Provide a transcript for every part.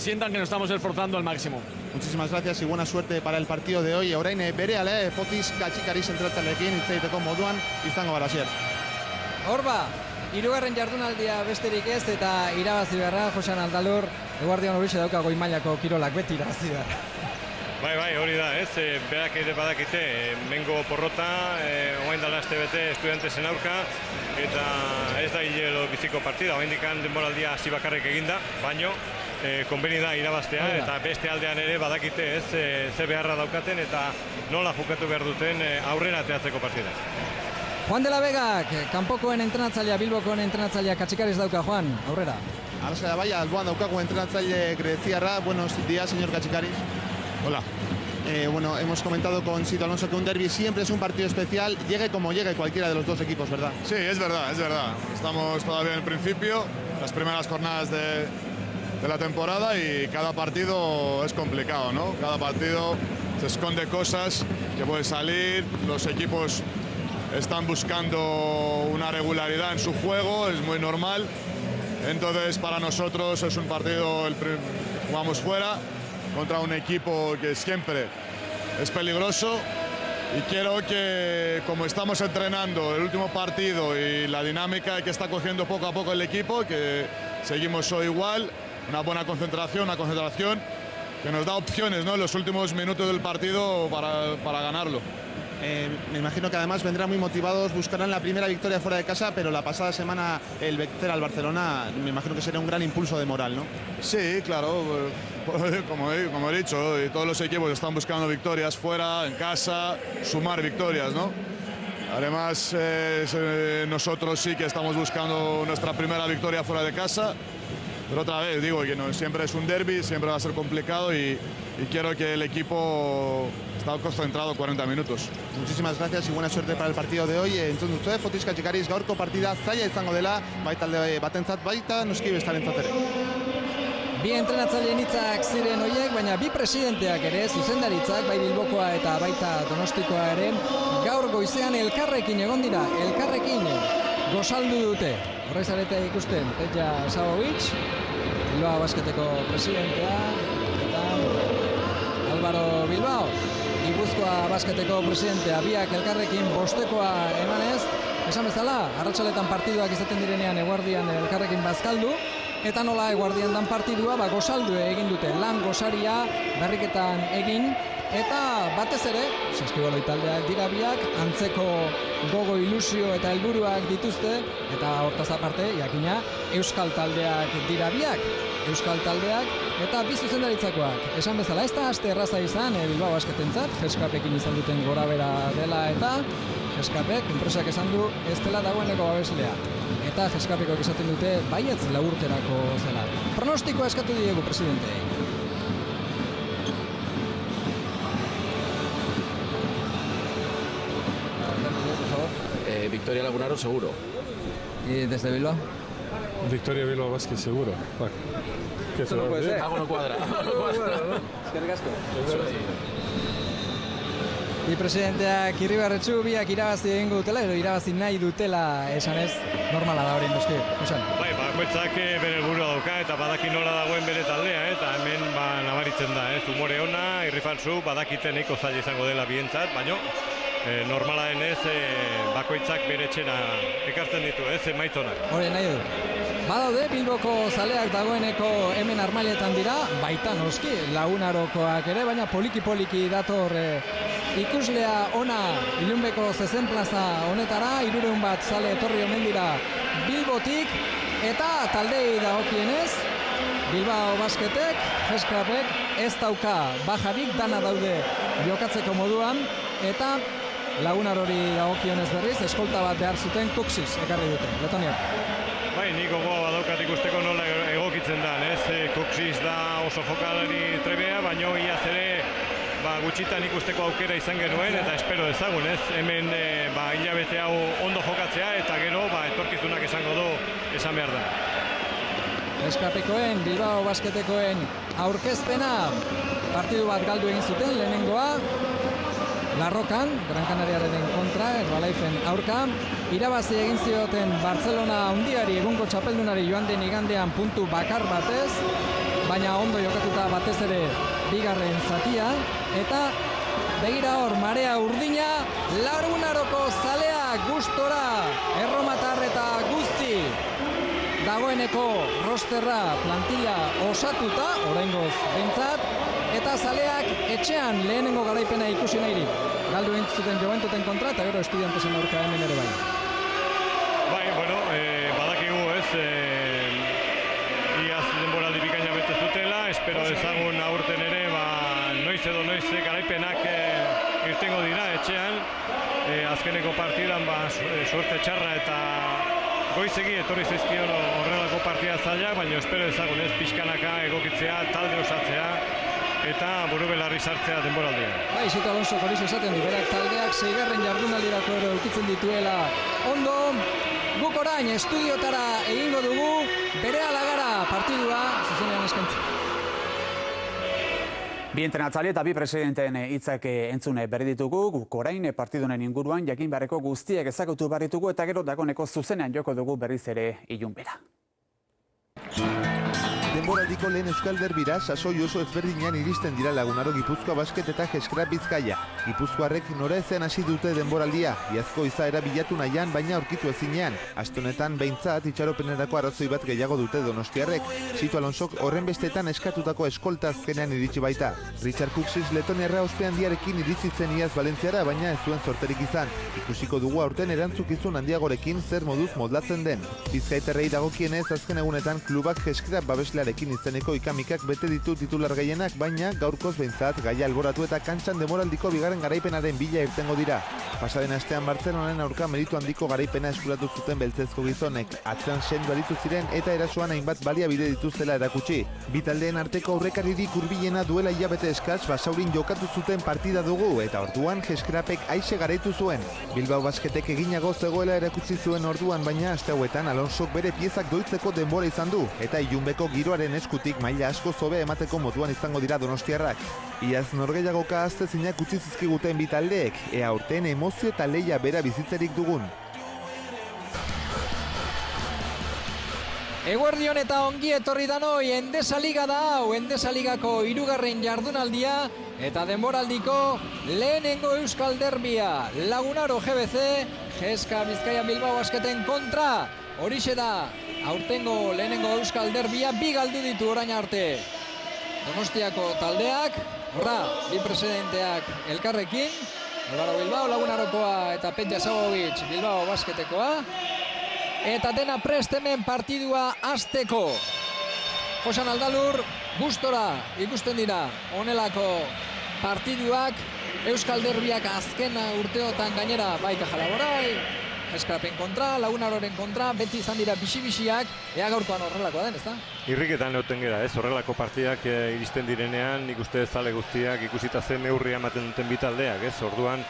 sientan que nos estamos esforzando al máximo. Muchísimas gracias y buena suerte para el partido de hoy. Orain berehala Fotis Katxikariz entrenatzaileekin hitz egiteko moduan izango gara zer. Horba, hirugarren jardunaldia besterik ez eta irabazi beharra Josean Aldalur, eguardian horixe dauka goi mailako kirolak beti irabazi beharra. Bai, hori da, ez, berak ere badakite, mengo porrota, oain dala bete estudiantesen aurka, eta ez da hilero biziko partida, oain dikan denboraldia hasi bakarrik eginda, baino, konbeni da irabaztea, eta beste aldean ere badakite ez, ze beharra daukaten, eta nola jokatu behar duten aurrera ateatzeko partida. Juan de la Vegak, kanpokoen entrenatzailea, Bilbokoen entrenatzailea Katxikariz dauka, Juan, aurrera. Arrasa da bai, alboan daukagu entrenatzaile greziarra. Buenos días, señor Katxikariz. Hola. Bueno, hemos comentado con Sito Alonso que un derbi siempre es un partido especial, llegue como llegue cualquiera de los dos equipos, ¿verdad? Sí, es verdad. Estamos todavía en el principio, las primeras jornadas de la temporada y cada partido es complicado, ¿no? Cada partido se esconde cosas que pueden salir, los equipos están buscando una regularidad en su juego, es muy normal. Entonces para nosotros es un partido, jugamos fuera contra un equipo que siempre es peligroso y quiero que, como estamos entrenando el último partido y la dinámica que está cogiendo poco a poco el equipo, que seguimos hoy igual, una buena concentración, que nos da opciones, ¿no?, en los últimos minutos del partido para ganarlo. Me imagino que además vendrán muy motivados, buscarán la primera victoria fuera de casa, pero la pasada semana el vencer al Barcelona me imagino que será un gran impulso de moral, ¿no? Sí, claro, como he dicho, y todos los equipos están buscando victorias fuera, en casa, sumar victorias, ¿no? Además, nosotros sí que estamos buscando nuestra primera victoria fuera de casa, pero otra vez digo que no, siempre es un derbi, siempre va a ser complicado y quiero que el equipo está concentrado 40 minutos. Muchísimas gracias y buena suerte para el partido de hoy. Entzun duzue, Fotis Katxikariz gaurko partida zaila izango dela, baita alde batentzat baita, noski bestarentzat ere. Bi entrenatzaileen hitzak ziren hoiek, baina bi presidenteak ere, zuzendaritzak, bai Bilbokoa eta baita Donostikoa ere, gaur goizean elkarrekin egon dira, elkarrekin gozaldu dute. Horrez arete ikusten, Petja Sabovic, Bilbao Basketeko presidentea, eta Álvaro Bilbao, Gipuzkoa Basketeko presidentea, biak elkarrekin bostekoa emanez, esan bezala, arratsaletan partiduak izaten direnean eguardian elkarrekin bazkaldu, eta nola eguardian dan partidua, gozaldu egin dute, lan gozaria berriketan egin, eta batez ere, saskibaloi taldeak dira biak, antzeko gogo ilusio eta helburuak dituzte, eta hortaz aparte, jakina, euskal taldeak dira biak, euskal taldeak, eta bi zuzendaritzakoak. Esan bezala, ez da aste erraza izan Bilbao Basketentzat, Jeskapekin izan duten gorabera dela eta Jeskapek, enpresak esan du, ez dela dagoeneko babeslea. Eta Jeskapekok esaten dute, baietz laburterako zela. Pronostikoa eskatu diegu, presidentei. Victoria Lagunaro seguro. ¿Y desde Bilbao? Victoria Bilbao Basket seguro. Bueno, ¿qué se no puede ser? Algo no cuadra. Es que ricasco. Bi presidenteak irribarretxu, biak irabazi egingo dutela, edo irabazi nahi dutela esanez, normala da horien duzki, Josan. Bai, bakoitzak bere helburua dauka eta badaki nola dagoen bere taldea, eta hemen nabaritzen da, umore ona, irrifalzu, badakiten nahiko zaila izango dela bientzat, baino normala denez, bakoitzak bere txena ekartzen ditu, emaitzonak. Hore, nahi du. Badaude, Bilboko zaleak dagoeneko hemen armailetan dira, baita noski, Lagunarokoak ere, baina poliki-poliki dator ikuslea ona Ilunbeko zezen plaza honetara, 300 bat zale etorri omen dira Bilbotik, eta taldei dagokienez, Bilbao Basketek, Jeskapek ez dauka bajarik, dana daude jokatzeko moduan, eta Lagunarori dagokionez berriz, eskolta bat behar zuten Kuxis ekarri dute, Letoniak. Bai, nik gogoa badaukat ikusteko nola egokitzen da, Kuxis da oso jokalari trebea, baino iaz ere gutxitan ikusteko aukera izan genuen eta espero dezagun, hemen hilabete hau ondo jokatzea eta gero etorkizunak esango du esan behar da. Eskapekoen, Bilbao Basketekoen aurkezpena, partidu bat galdu egin zuten, lehenengoa, Larrokan, Gran Canariaren kontra, Herbalaifen aurka, irabazi egin zioten Barcelona handiari egungo txapeldunari joan den igandean puntu bakar batez, baina ondo jokatuta batez ere bigarren zatia, eta begira hor, marea urdina, Lagunaroko zaleak gustora, erromatar eta guzti, dagoeneko rosterra plantilla osatuta, oraingoz behintzat, eta zaleak etxean lehenengo garaipena ikusi nahirik. Galdu entzuten Joventuten kontra, eta gero Estudiantesen aurka hemen ere bai. Bai, bueno, badakigu ez, iaz denboraldi bikaina bete zutela, espero ezagun aurten ere, noiz edo noiz garaipenak irtengo dira etxean, azkeneko partidan suerte txarra eta goizegi etorri zaizkion horrelako partida zailak, baina espero ezagun ez pixkanaka egokitzea, talde osatzea, eta buru belarri sartzea denboraldian. Bai, Sito Alonso horixe esaten du, berak taldeak 6. jardunaldirako ere ukitzen dituela ondo. Guk orain estudiotara egingo dugu, bere alagara partidua zuzenean eskaintzen. Bi entrenatzaile eta bi presidenteen hitzak entzune berri ditugu, guk orain partidunen inguruan jakin beharreko guztiak ezagutu behar ditugu eta gero dagoeneko zuzenean joko dugu berriz ere ilunbera. Denboraldiko lehen Euskal Derbira sasoi oso ezberdinean iristen dira Lagunaro Gipuzkoa Basket eta Jeskrap Bizkaia. Gipuzkoarrek noraezean hasi dute denboraldia, iazko izaera bilatu nahian baina aurkitu ezinean. Aste honetan behintzat itxaropenerako arrazoi bat gehiago dute donostiarrek. Sito Alonsok horren bestetan eskatutako eskolta azkenean iritsi baita. Richard Cooksis letoniarra ospe handiarekin iritsi zen iaz Valentziara, baina ez zuen sorterik izan. Ikusiko dugu aurten erantzukizun handiagorekin zer moduz moldatzen den. Bizkaiterrei dagokienez azken egunetan klubak Jeskrap babeslearekin izeneko ikamikak bete ditu titular gehienak, baina gaurkoz behintzat gaia alboratu eta kantxan demoraldiko bigarren garaipenaren bila irtengo dira. Pasaren astean Bartzelonanen aurka meritu handiko garaipena eskuratu zuten beltzezko gizonek. Atzean sendu aritu ziren eta erasoan hainbat baliabide dituztela erakutsi. Bi taldeen arteko aurrekaririk hurbilena duela hilabete eskaz Basaurin jokatu zuten partida dugu eta orduan Jeskrapek aixe garaitu zuen. Bilbao Basketek eginago zegoela erakutsi zuen orduan, baina aste hauetan Alonsok bere piezak doitzeko denbora izan du eta ilunbeko giroaren eskutik maila asko zobe emateko moduan izango dira donostiarrak. Iaz norgehiagoka astezinak utzi zizkiguten bi taldeek, ea aurten emozio eta leia bera bizitzerik dugun. Eguerdion eta ongi etorri danoi, Endesa Liga da hau, Endesa Ligako 3. jardunaldia eta denboraldiko lehenengo Euskal Derbia. Lagunaro GBC, Jeska Bizkaia Bilbao Basketen kontra. Horixe da, aurtengo lehenengo Euskal Derbia bi galdu ditu orain arte. Donostiako taldeak, horra, bi presidenteak elkarrekin, Álvaro Bilbao Lagunarokoa eta Petja Sabovic Bilbao Basketekoa. Eta dena prest hemen partidua hasteko. Josan Aldalur gustora ikusten dira honelako partiduak, Euskal Derbiak azken urteotan gainera bai Kajalaborai, Eskrapen kontra, Lagunaroren kontra, beti izan dira bixi-bixiak, ea gaurkoan horrelakoa den, ezta? Irriketan egoten gera, ez? Horrelako partidak iristen direnean, nik uste zale guztiak ikusita zen neurria ematen duten bitaldeak, ez? Orduan,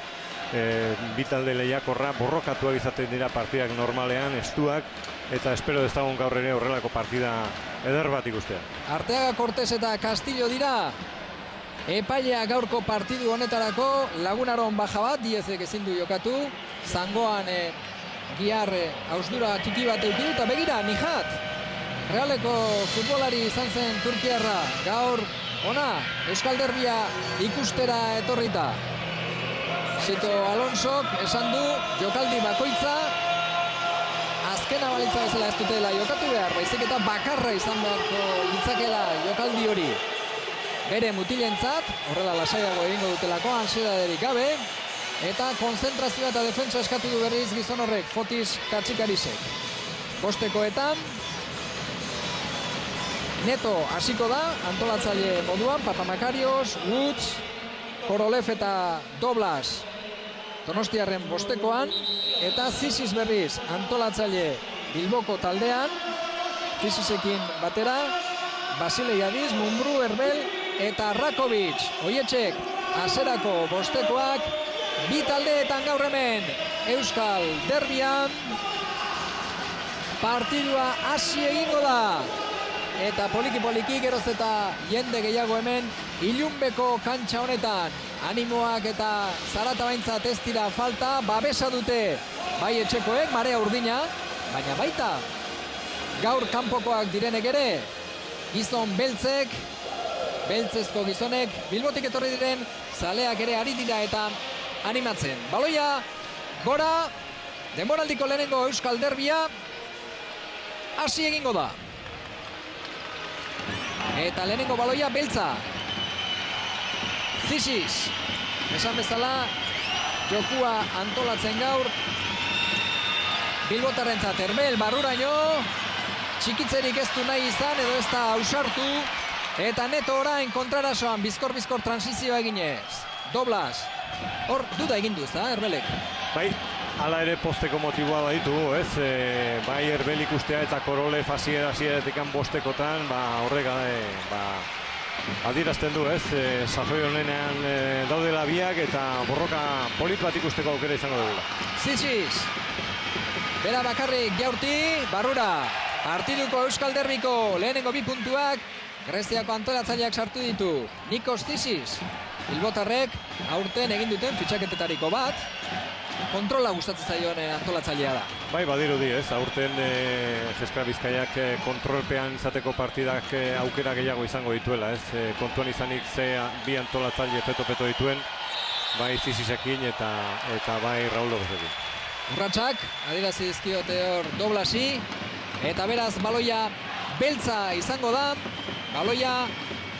bitalde lehiakorra, borrokatuak izaten dira partidak normalean, estuak, eta espero dezagun gaur ere horrelako partida eder bat ikustea. Arteaga Cortés eta Castillo dira epailea gaurko partidu honetarako. Lagunaron baja bat, Diezek ezin du jokatu, zangoan Giar hausdura txiki bat eukidu, eta begira, Nihat, Realeko futbolari izan zen turkiarra, gaur ona, Euskal Derbia ikustera etorrita. Sito Alonsok esan du jokaldi bakoitza azkena balitza bezala ez dutela jokatu behar, baizik eta bakarra izan beharko litzakela jokaldi hori bere mutilentzat, horrela lasaiago egingo dutelako, ansiedaderirik gabe, eta konzentrazioa eta defentsa eskatu du berriz gizon horrek, Fotis Katsikarisek. Bostekoetan Neto hasiko da, antolatzaile moduan, Papamakarios, Woods, Korolev eta Doblas Donostiarren bostekoan, eta Ziziz berriz antolatzaile Bilboko taldean, Zizizekin batera, Basile Jadiz, Mumbru, Erbel eta Rakovic. Oietxek aserako bostekoak, bi taldeetan gaur hemen Euskal Derbian partidua hasi egingo da. Eta poliki-poliki geroz eta jende gehiago hemen ilunbeko kantxa honetan. Animoak eta zarata baintzat ez dira falta, babesa dute bai etxekoek, marea urdina, baina baita gaur kanpokoak direnek ere gizon beltzek, beltzezko gizonek, Bilbotik etorri diren zaleak ere ari dira eta animatzen. Baloia, gora, denboraldiko lehenengo Euskal Derbia, hasi egingo da. Eta lehenengo baloia beltza. Zisis, esan bezala, jokua antolatzen gaur. Bilbotarrentzat Herbel barruraino, txikitzerik ez du nahi izan edo ez da ausartu. Eta neto orain kontrarasoan bizkor-bizkor transizioa eginez. Doblas, hor duda egin du, ez da, Herbelek? Bai, hala ere posteko motiboa baditu, ez? Bai Herbel ikustea eta Korolev hasieratik bostekotan, horrek adierazten du, ez? Safoi honenean daudela biak eta borroka polit bat ikusteko aukera izango dugula. Ziziz, bera bakarrik jaurti, barrura. Partiduko Euskal Derbiko lehenengo 2 puntuak, Greziako antolatzaileak sartu ditu. Nikos Ziziz, Bilbotarrek aurten egin duten fitxaketetariko bat, kontrola gustatzen zaioen antolatzailea da. Bai, badirudi, ez? Aurten Jeskar Bizkaiak kontrolpean izateko partidak aukera gehiago izango dituela, ez? Kontuan izanik bi antolatzaile peto-peto dituen, bai Zizizekin eta bai Raul Lopezekin. Urratsak, adierazi dizkiote hor Doblasi, eta beraz baloia beltza izango da, baloia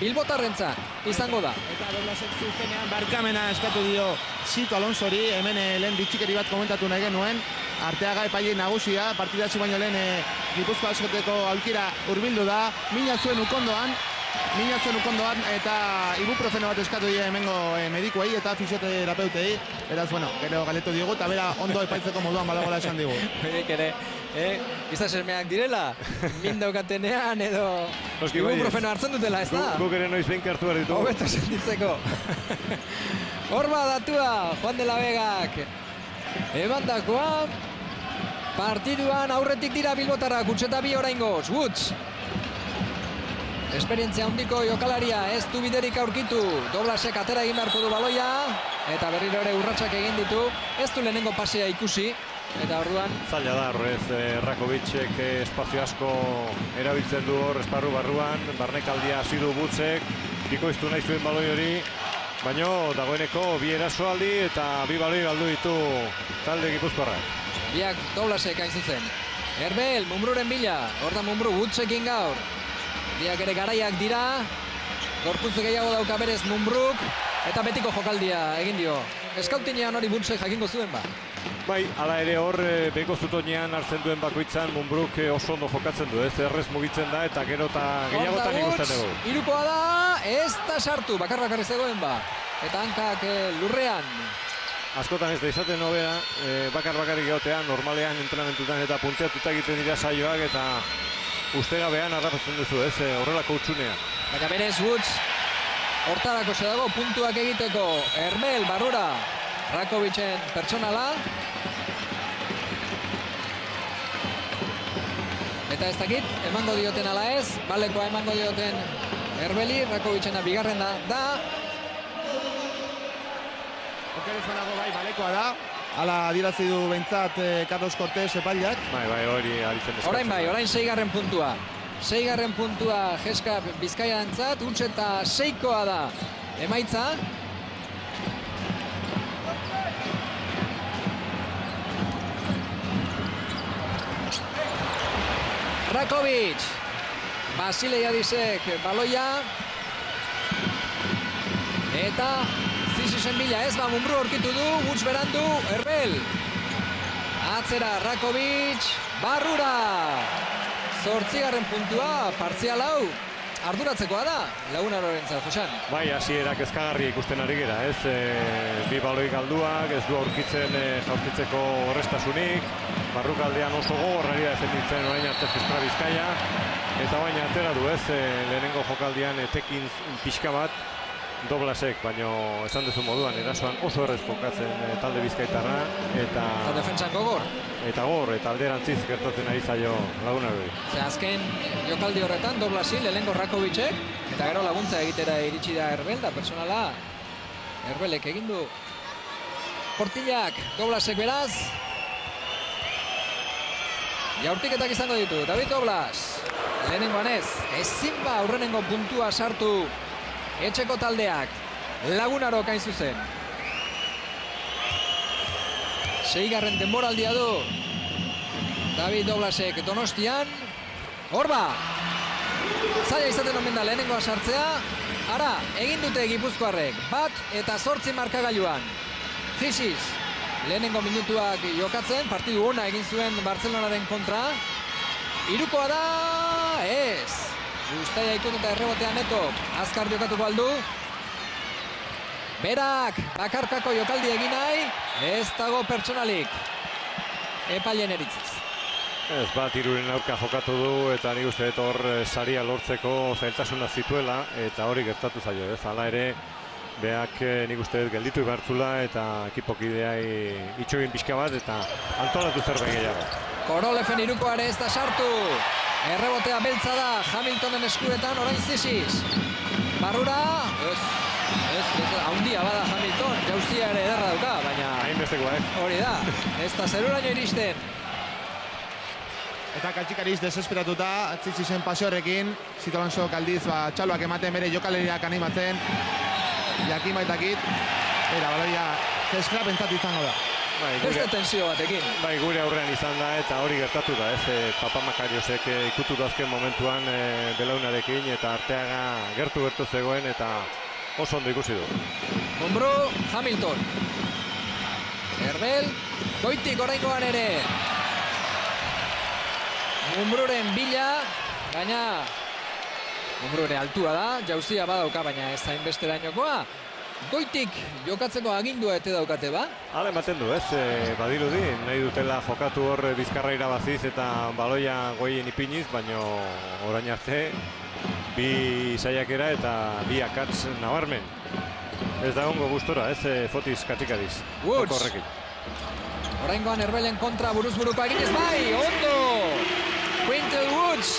Bilbotarrentzat izango da. Eta Doblasek zuzenean barkamena eskatu dio Sito Alonsori, hemen lehen bitxikeri bat komentatu nahi genuen. Arteaga epaile nagusia, partidatzi baino lehen Gipuzkoa eskoteko aukera hurbildu da. Mina zuen ukondoan eta ibuprofeno bat eskatu dira hemengo medikuei eta fisioterapeutei. Beraz, gero galetu digu eta bera ondo epaitzeko moduan badagoela esan digu. Berik ere, gizasemeak direla, min daukatenean edo ibuprofeno hartzen dutela, ez da? Guk ere noiz behin hartu behar ditugu. Hobeto sentitzeko. Horba datua, Juan de la Vegak emandakoa. Partiduan aurretik dira Bilbotarrak, Utxeta bi oraingoz, Woods. Esperientzia handiko jokalaria, ez du biderik aurkitu. Doblasek atera egin beharko du baloia. Eta berriro ere urratsak egin ditu. Ez du lehenengo pasea ikusi. Eta orduan... Zaila da, horrez, Rakovicek espazio asko erabiltzen du hor esparru barruan. Barnekaldia hasi du Butzek. Bikoiztu nahi zuen baloi hori. Baina dagoeneko bi erasoaldi eta bi baloi galdu ditu talde Gipuzkoarrak. Biak Doblasek hain zuzen. Herbel, Mumruren bila. Horda Mumru Butzekin gaur. Biak ere garaiak dira. Gorputzu gehiago dauka berez Mumbruk. Eta betiko jokaldia egin dio. Eskautinean hori Butzek jakingo zuen ba. Bai, hala ere hor beko zutonean hartzen duen bakoitzan Mumbruk oso ondo jokatzen du, ez? Errez mugitzen da eta gero eta gehiagotan ikusten dugu. Hirukoa da, ez da sartu, bakar-bakarri zegoen ba. Eta hankak lurrean. Askotan ez da izaten hobea, bakar-bakarrik egotea, normalean entrenamentutan eta punteatuta egiten dira saioak eta ustegabean harrapatzen duzu, ez? Horrelako utxunea. Baina berez Woods, hortarako dago puntuak egiteko. Herbel, barrura, Rakovicen pertsonala. Eta ez dakit, emango dioten ala ez, balekoa emango dioten Herbeli, Rakovicena bigarren da. Okerezanago bai, balekoa da. Hala adierazi du behintzat Carlos Cortés epaileak. Bai, hori aritzen eskatzen. Orain bai, orain 6. puntua. 6. puntua Jeskar Bizkaiarentzat, Utxeta 6koa da emaitza. Rakovic, Basilei Adisek baloia. Eta Zizisen bila ez ba Mumru aurkitu du, Woods berandu, Herbel. Atzera Rakovic, barrura. 8. puntua, partzial hau, arduratzekoa da, Lagunarorentzat, Josan. Bai, hasierak ezkagarri ikusten ari gera, ez? Bi baloi galduak, ez du aurkitzen jaurtitzeko horrestasunik. Barrukaldean oso gogorrari da defenditzen orain arte Jeskar Bizkaia. Eta baina atera du, ez? Lehenengo jokaldian etekin pixka bat. Doblasek, baino esan duzu moduan, erasoan oso errez jokatzen talde bizkaitarra, eta defentsan gogor. Eta alderantziz gertatzen ari zaio Lagunarori. Azken jokaldi horretan, Doblasi, lehenengo Rakovicek, eta gero laguntza egitera iritsi da Herbel, da personala Herbelek egin du. Portillak, Doblasek beraz. Jaurtiketak izango ditu, David Doblas. lehenengoan ez. Ezin ba aurrenengo puntua sartu etxeko taldeak. Lagunarok hain zuzen. 6. denboraldia du David Doblasek Donostian. Horba! Zaila izaten omen da lehenengoa sartzea. Ara, egin dute Gipuzkoarrek. 1 eta 8 markagailuan. Ziziz, lehenengo minutuak jokatzen. Partidu ona egin zuen Barcelonaren kontra. Hirukoa da, ez. Justaia ikut eta errebotean Neto. Azkar jokatuko aldu. Berak, bakarkako jokaldi egin nahi. Ez dago pertsonalik. Epailen eritziz. Ez bat hiruren aurka jokatu du eta nik uste dut hor saria lortzeko zailtasuna zituela eta hori gertatu zaio, ez? Hala ere, beak nik uste dut gelditu ibartzula eta ekipokideai itxogin pixka bat eta antolatu zerbait gehiago. Korolefen hirukoa ere ez da sartu. Errebotea beltza da Hamiltonen eskuetan, orain Ziziz. Barrura, ez, haundia bada Hamilton, jauzia ere ederra dauka, baina... Hainbestekoa, Hori da, ez da zeruraino iristen. Eta Kaltxikariz desesperatuta, Zizizen pasio horrekin, Sito Alonso aldiz txaloak ematen bere jokaleriak animatzen, jakin baitakit, eta baloia zeskrap entzat izango da. Beste tensio batekin. Bai, gure aurrean izan da eta hori gertatu da, ez? Papa Makariosek ikutu dazken momentuan belaunarekin eta Arteaga gertu zegoen eta oso ondo ikusi du. Mombru, Hamilton. Herbel, goitik oraingoan ere. Mombruren bila, baina Mombruren altua da, jauzia badauka, baina ez hainbesterainokoa. Goitik jokatzeko agindua ete daukate ba? Hala ematen du, ez? Badirudi, nahi dutela jokatu hor Bizkarra irabaziz eta baloia goien ipiniz, baina orain arte bi saiakera eta bi akats nabarmen. Ez da ongo gustora, ez? Fotiz Katxikariz. Woods. Oraingoan Herbelen kontra buruz-buruko eginez bai, ondo! Quintel Woods.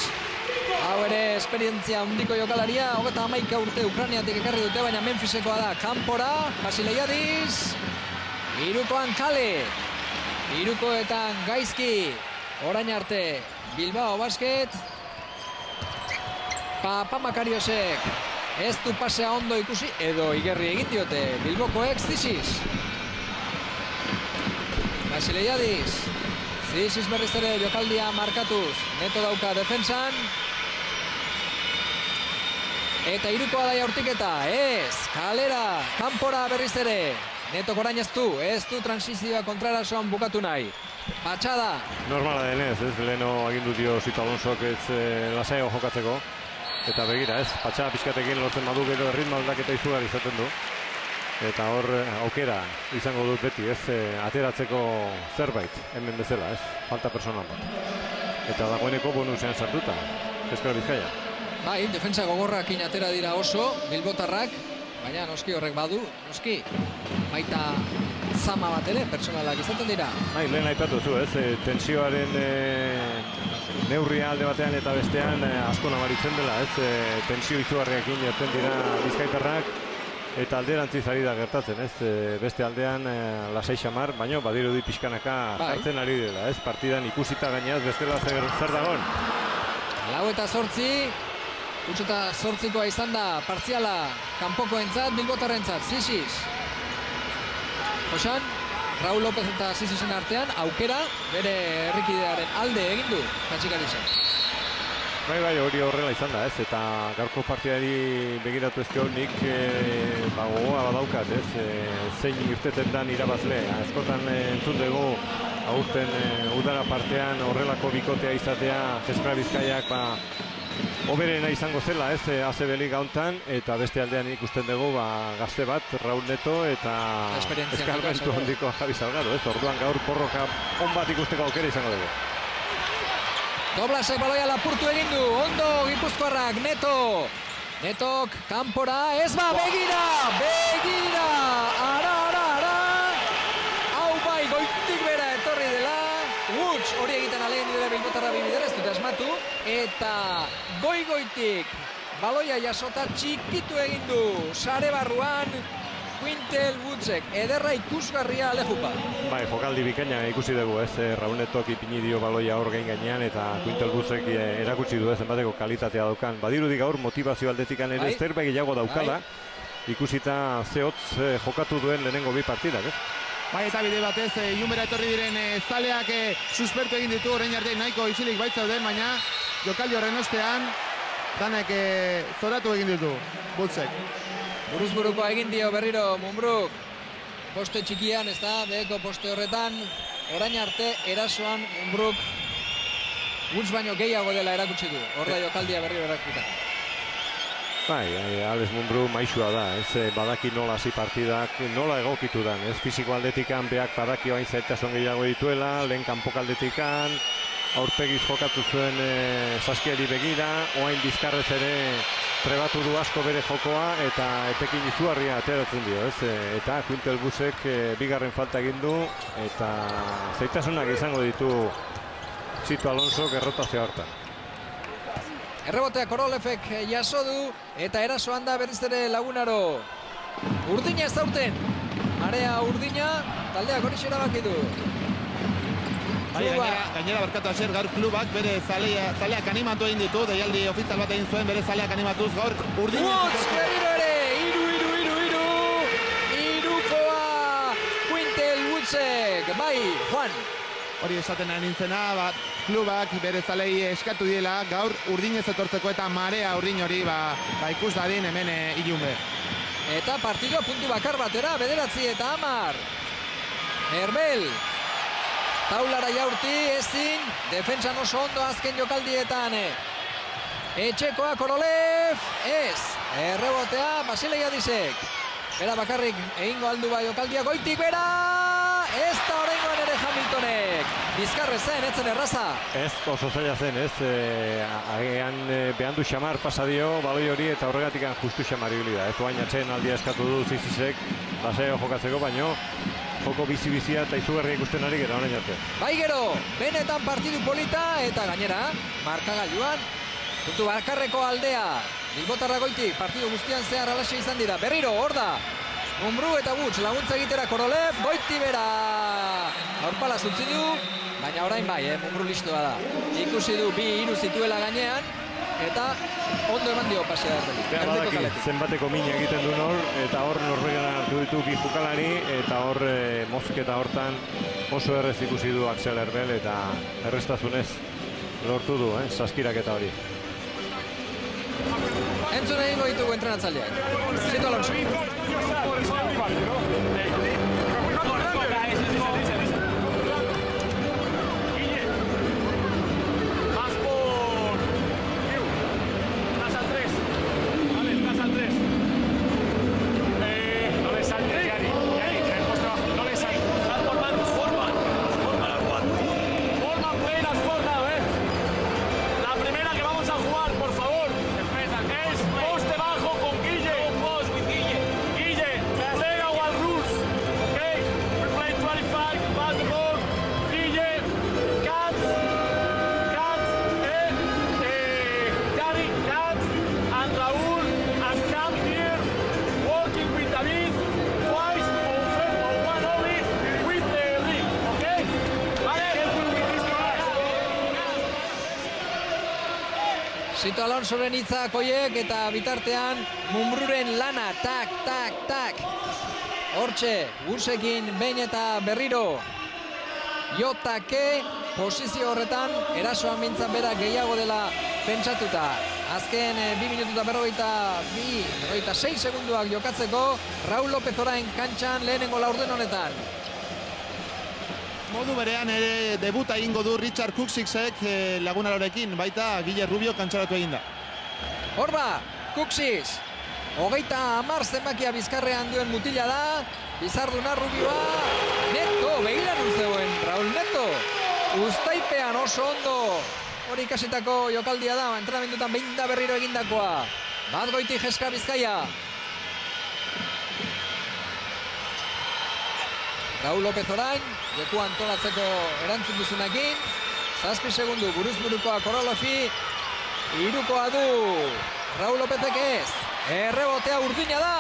Hau ere esperientzia handiko jokalaria, 31 urte Ukrainiatik ekarri dute, baina Memphisekoa da. Kanpora, Basileiadis. Hirukoan Kale. Hirukoetan gaizki. Orain arte Bilbao Basket. Papa Makariosek ez du pasea ondo ikusi, edo igerri egin diote Bilbokoek Ziziz. Basileiadis. Ziziz berriz ere jokaldia markatuz. Neto dauka defensan. Eta hirukoa da jaurtiketa, ez, Kalera, kanpora berriz ere. Neto orain ez du transizioa kontrarasoan bukatu nahi. Patxada. Normala denez, ez, leheno agindu dio Sito Alonsok ez lasaiago jokatzeko. Eta begira, ez, patxada pixkatekin lortzen badu gero erritmo aldaketa izugarri izaten du. Eta hor aukera izango dut beti, ez, ateratzeko zerbait, hemen bezala, ez, falta personal bat. Eta dagoeneko bonusean sartuta, Eskara Bizkaia. Bai, defensa gogorrakin atera dira oso, bilbotarrak, baina noski horrek badu, noski, baita zama bat ere, personalak izaten dira. Bai, lehen aipatu zu, ez, tensioaren neurria alde batean eta bestean asko nabaritzen dela, ez, tensio izugarriakin jartzen dira bizkaitarrak, eta alderantziz ari da gertatzen, ez, beste aldean lasai xamar, baina badirudi pixkanaka jartzen ari dela, ez, partidan ikusita gaineaz bestela zer dagon. 4-8, Utsuta 8koa izan da partziala kanpokoentzat, bilbotarrentzat, Ziziz. Josan, Raul López eta Zizizen artean, aukera bere herrikidearen alde egin du Katxikarizek. Bai, hori horrela izan da, ez, eta gaurko partidari begiratu ezkeo nik gogoa badaukat, ez, zein irteten dan irabazle. Askotan entzun dugu, aurten udara partean horrelako bikotea izatea, Eskara Bizkaiak, oberena izango zela, ez, ACB Liga hontan, eta beste aldean ikusten dugu gazte bat, Raul Neto eta eskarmentu handiko Javi Salgado, ez, orduan gaur porroka on bat ikusteko aukera izango dugu. Doblasek baloia lapurtu egin du, ondo Gipuzkoarrak, Neto. Netok kanpora, ez begira, ara. Hau bai, goitik bera etorri dela. Woods hori egiten alegin dira bilbotarra bibidera, ez dut asmatu. Eta goitik baloia jasota txikitu egin du. Sare barruan, Quintel Wutzek, ederra ikusgarria Alejupa. Bai, jokaldi bikaina ikusi dugu, ez, Raunetok ipini dio baloia hor gainean eta Quintel Wutzek erakutsi du zenbateko kalitatea daukan. Badirudi gaur motivazio aldetikan ere zerbait gehiago daukala, ikusita zehotz jokatu duen lehenengo bi partidak, ez? Bai, eta bide batez, Ilunbera etorri diren zaleak suspertu egin ditu, orain arte nahiko isilik baitzauden, baina jokaldi horren ostean, danek zoratu egin ditu, Wutzek. Buruzburukoa egin dio berriro Mumbruk. Poste txikian, ez da, beheko poste horretan. Orain arte, erasoan Mumbruk Wutz baino gehiago dela erakutsi du. Horda jokaldia berriro erakuta. Bai, Alex Mumbruk maixua da, ez badaki nola hasi partidak, nola egokitu dan, ez fiziko aldetikan beak badaki oain zailtasun gehiago dituela, lehen kanpok aldetikan, aurpegiz jokatu zuen Saskiari begira, oain Bizkarrez ere trebatu du asko bere jokoa eta etekin izugarria ateratzen dio, ez? Eta Quintel Wutzek bigarren falta egin du eta zailtasunak izango ditu Sito Alonso errotazio hartan. Errebotea Korolefek jaso du eta erasoan da berriz ere Lagunaro. Urdina ez daurten. Marea urdina, taldeak hori erabaki du. Gainera barkatu aser, gaur klubak bere zaleak animatu egin ditu, deialdi ofizial bat egin zuen bere zaleak animatuz, gaur urdina... Wutz, berriro ere, irukoa Quintel Wutzek, bai, Juan. Hori esaten ari nintzena, klubak bere zalei eskatu diela, gaur urdinez etortzeko eta marea urdin hori ikus dadin hemen Ilunbe. Eta partidua puntu bakar batera, 9 eta 10. Herbel. Taulara jaurti, ezin, defentsan oso ondo azken jokaldietan. Etxekoa Korolev, ez. Errebotea, Basileia Disek. Bera bakarrik egingo aldu bai jokaldia, goitik bera! Ez da oraingoan ere Hamiltonek. Bizkarre zen, etzen erraza. Ez oso zaila zen, ez. Agean behandu xamar pasadio, baloi hori eta horregatik justu xamar ibili da. Ez oain atzen aldia eskatu du Zizisek, laseo jokatzeko, baino joko bizi-bizia eta izugarria ikusten ari gero orain arte. Bai gero, benetan partidu polita eta gainera, markagailuan, puntu bakarreko aldea. Bilbotarra goitik, partidu guztian zehar alaxe izan dira. Berriro, hor da. Mumbru eta Wutz laguntza egitera Korolev, goiti bera. Aurpala zutzi du, baina orain bai, Mumbru listoa da. Ikusi du 2-3 zituela gainean, eta ondo eman dio pasea erdelik. Zenbateko mina egiten du nor, eta hor Norvegian hartu ditu bi jokalari, eta hor mozketa hortan oso errez ikusi du Axel Herbel, eta errestazunez lortu du, saskiraketa hori. Entzun egingo ditugu entrenatzaileak. Sito Alonso. Sito Alonsoren hitzak hoiek eta bitartean Mumbruren lana, tak, tak, tak. Hortxe, Wutzekin behin eta berriro. Jotake posizio horretan, erasoan bintzan bera gehiago dela pentsatuta. Azken 2 minutu eta 56 segunduak jokatzeko, Raul López orain kantxan lehenengo laurden honetan. Modu berean ere debuta egingo du Richard Kuksiksek Lagunarorekin, baita Guille Rubio kantxaratu eginda. Horba, Kuksiks, 30 zenbakia bizkarrean duen mutila da, Bizarduna Rubioa, neto, begiran zegoen, Raul Neto, Uztaipean oso ondo, hori ikasitako jokaldia da, entrenamendutan behin da berriro egindakoa, bat goiti Jeska Bizkaia. Raul López orain, joku antolatzeko erantzukizunekin, 7 segundu buruzburukoa Korolofi, 3koa du Raul Lópezek ez, errebotea urdina da.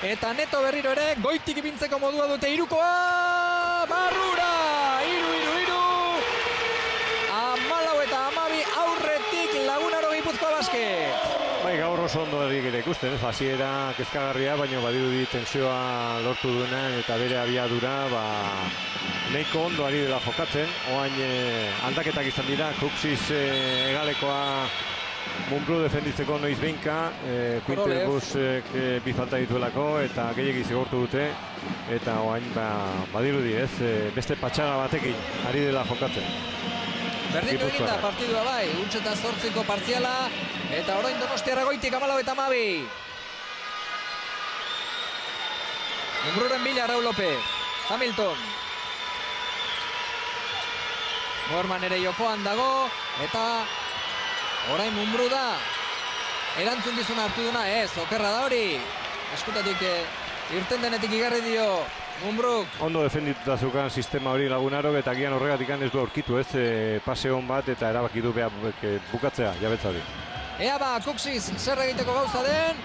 eta Neto berriro ere, goitik ipintzeko modua dute Irukoa, Barrura, 3-3. 14 eta 12 aurretik Lagunaro Gipuzkoa Basket. Bai, gaur oso ondo ere ikusten, ez? Hasiera kezkagarria, baina badirudi tentsioa lortu duenean eta bere abiadura, nahiko ondo ari dela jokatzen. Oain aldaketak izan dira, Kuxis egalekoa Mumbrú defenditzeko noiz behinka, Quinterbusek bi falta dituelako eta gehiegi zigortu dute. Eta oain badirudi, ez? Beste patxaga batekin ari dela jokatzen. Berdindu eginda partidua bai, 1-8 partziala, eta orain Donostiarra goitik 14 eta 12. Mumbruren bila Raúl López, Hamilton. Gorman ere jokoan dago, eta orain Mumbru da. Erantzun dizuna hartu duna, ez, okerra da hori. Eskutatik irten denetik igarri dio Mumbruk. Ondo defendituta zeukan sistema hori Lagunarok eta gian horregatik ez du aurkitu, ez, pase hon bat eta erabaki du bukatzea jabetza hori. Ea Kuxis zer egiteko gauza den,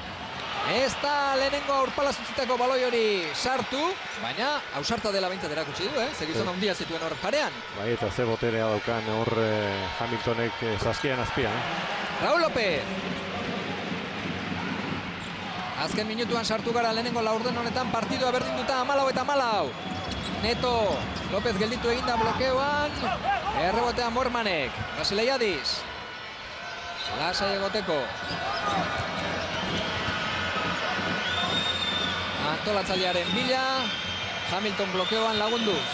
ez da lehenengo aurpala zutzitako baloi hori sartu, baina ausarta dela behintzat erakutsi du, zer gizon handia zituen hor parean. Bai, eta ze boterea daukan hor Hamiltonek saskian azpian. Raúl López. Azken minutuan sartu gara lehenengo laurden honetan partidua berdinduta 14 eta 14. Neto, López gelditu eginda blokeoan, errebotean Mormanek, Brasileiadis. Lasai egoteko. Antolatzailearen bila, Hamilton blokeoan lagunduz.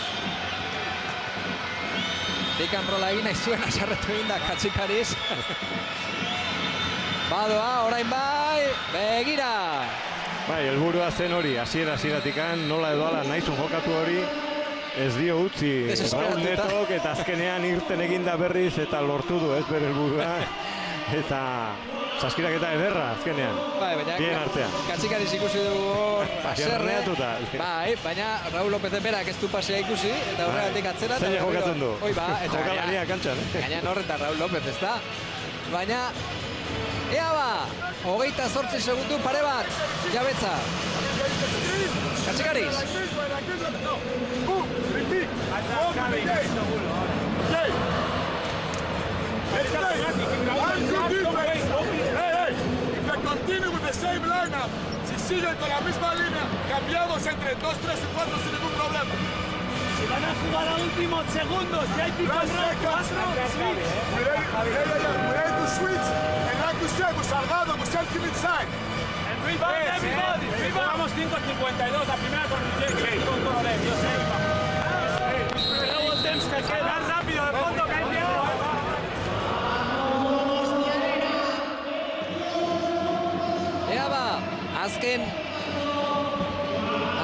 Pick and rolla egin nahi zuen asarretu eginda Katxikariz. Badoa, orain bai, begira! Bai, helburua zen hori, hasiera-hasieratik nola edo ala nahizun jokatu hori, ez dio utzi Raúl Netok eta azkenean irten eginda berriz eta lortu du, ez bere helburua. Eta saskirak eta ederra azkenean, bien artean. Katxikariz ikusi dugu hor, haserre. Bai, baina Raúl López berak ez du pasea ikusi, eta horregatik atzera. Zein jokatzen du, jokalaria kantxan. Gaina horreta Raúl López ez da, baina ea 28 segundu pare bat, jabetza. Katxikariz. Continue with the same lineup. Si siguen con la misma línea, cambiamos entre 2, 3 y 4 sin ningún problema. Si van a jugar a últimos segundos, si hay pico en we ready to switch, and like you said, Salgado, Muselkin inside. And rebound, everybody, rebound. Vamos 5:52, la primera con Miguel, con Coronel, yo sé. Luego tenemos que quedar rápido de fondo, que hay tiempo.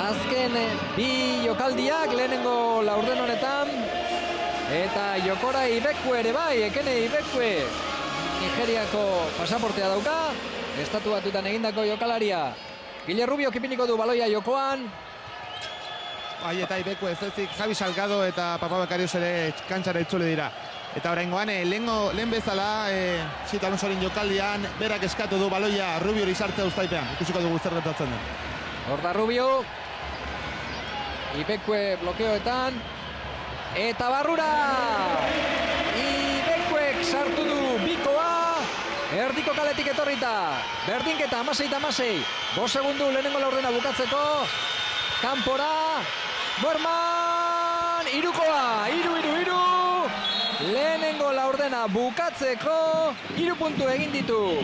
Azken bi jokaldiak lehenengo laurden honetan, eta jokora Ibekue ere bai, Ekene Ibekue Nigeriako pasaportea dauka, estatu batutan egindako jokalaria. Gile Rubio kipiniko du baloia jokoan. Bai, eta Ibekue ez ezik Javi Salgado eta Papa Bakarios ere kantxara itzule dira. Eta oraingoan lehen bezala Sito Alonsoren jokaldian berak eskatu du baloia Rubiori sartzea uztaipean. Ikusiko dugu zer gertatzen den. Hor da Rubio. Ibekue blokeoetan. Eta Barrura! Ibekuek sartu du bikoa. Erdiko kaletik etorrita. Berdinketa 16-16. 5 segundu lehenengo laurdena bukatzeko. Kanpora. Borman! Irukoa! 3-3. Lehenengo laurdena bukatzeko 3 puntu egin ditu.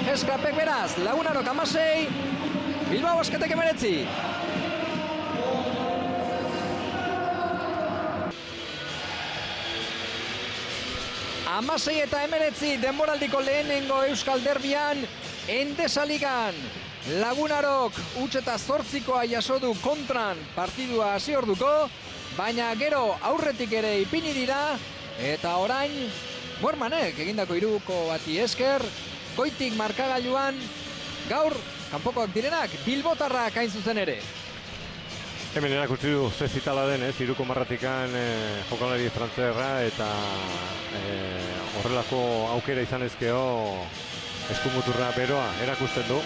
Eskapek beraz, Lagunarok 16, Bilbao Basketek 19. Amasei eta 19 denboraldiko lehenengo Euskal Derbian, Endesa Ligan. Lagunarok 8-8 jaso du kontran partidua hasi orduko, baina gero aurretik ere ipini dira, eta orain Bormanek egindako 3 bati esker, goitik markagailuan gaur kanpokoak direnak bilbotarrak hain zuzen ere. Hemen erakutsi du ze zitala den, ez, 3 marratikan jokalari frantzerra eta horrelako aukera izan ezkeo eskumuturra beroa erakusten du.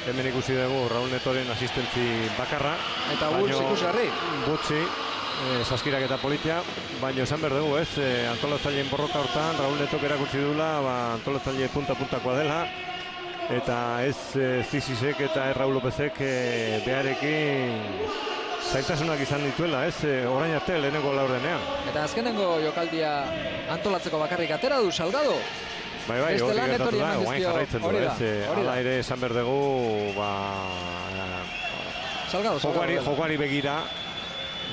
hemen ikusi dugu Raul Netoren asistentzi bakarra. Eta Woods ikusgarri. Woodsi, saskirak eta politia, baina esan behar dugu, ez, antolatzaileen borroka hortan, Raul Netok erakutsi duela, antolatzaile punta-puntakoa dela, eta ez Zizisek eta Raul Lopezek beharekin zailtasunak izan dituela, ez, orain arte lehenengo laurdenean. Eta azkenengo jokaldia antolatzeko bakarrik atera du Salgado. Bai, hori gertatu da, guain jarraitzen du, ez, hala ere esan behar dugu, jokoari begira,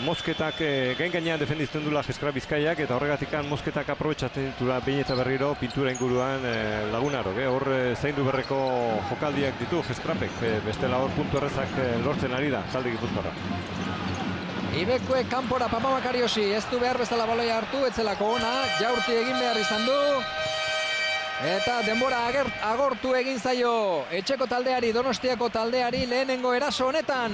mosketak gain gainean defendizten dula Jeskrap Bizkaiak, eta horregatik mosketak aprobetxatzen ditula behin eta berriro pintura inguruan Lagunarok. Hor zaindu berreko jokaldiak ditu Jeskrapek, bestela hor puntu errezak lortzen ari da, talde Gipuzkoarra. Ibekue kanpora Papabakariosi, ez du behar bezala baloia hartu, etzelako ona, jaurti egin behar izan du. Eta denbora agortu egin zaio etxeko taldeari, Donostiako taldeari lehenengo eraso honetan.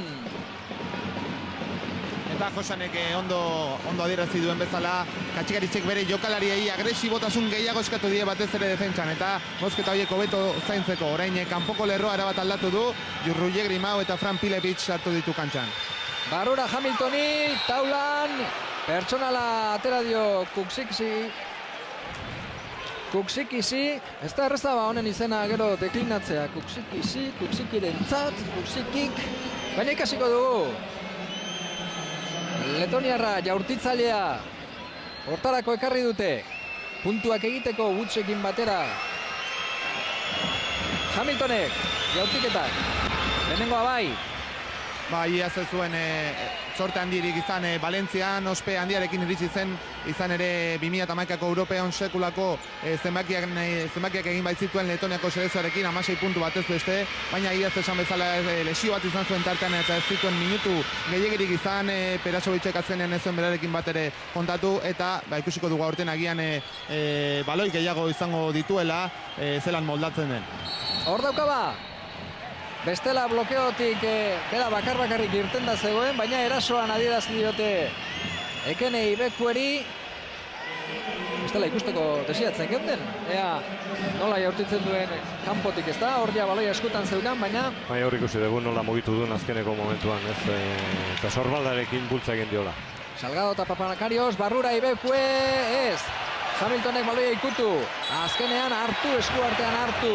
Eta Josanek ondo adierazi duen bezala, Katxikaritzek bere jokalariei agresibotasun gehiago eskatu die batez ere defentsan, eta mozketa horiek hobeto zaintzeko. Orain kanpoko lerroa erabat aldatu du, Jurrulle Grimau eta Fran Pilepitz sartu ditu kantxan. Barrura Hamiltoni, taulan, pertsonala atera dio Kuksikisi, ez da erreza honen izena gero deklinatzea, Kuksikirentzat, Kuksikik, baina ikasiko dugu. Letoniarra jaurtitzailea hortarako ekarri dute, puntuak egiteko Woodsekin batera. Hamiltonek, jaurtiketak, lehenengoa bai. Iaz ez zuen sorte handirik izan Valentzian, ospe handiarekin iritsi zen, izan ere 2011ko European sekulako zenbakiak egin baitzituen Letoniako selekzioarekin 16 puntu batez beste, baina iaz esan bezala lesio bat izan zuen tartean eta ez zituen minutu gehiegirik izan, Perasovicek azkenean ez zuen berarekin bat ere kontatu, eta ikusiko dugu aurten agian baloi gehiago izango dituela zelan moldatzen den. Hor daukaba! Bestela blokeotik bera bakar-bakarrik irten da zegoen, baina erasoan adierazi diote Ekene Ibekueri. Bestela ikusteko desiatzen geunden, ea nola jaurtitzen duen kanpotik, ez da? Hor ja baloia eskutan zeukan, baina... Bai, hor ikusi dugu nola mugitu duen azkeneko momentuan, ez? Eta sorbaldarekin bultza egin diola. Salgado eta Papanakarios, Barrura Ibekue, ez! Hamiltonek baloia ikutu, azkenean hartu, eskuartean hartu.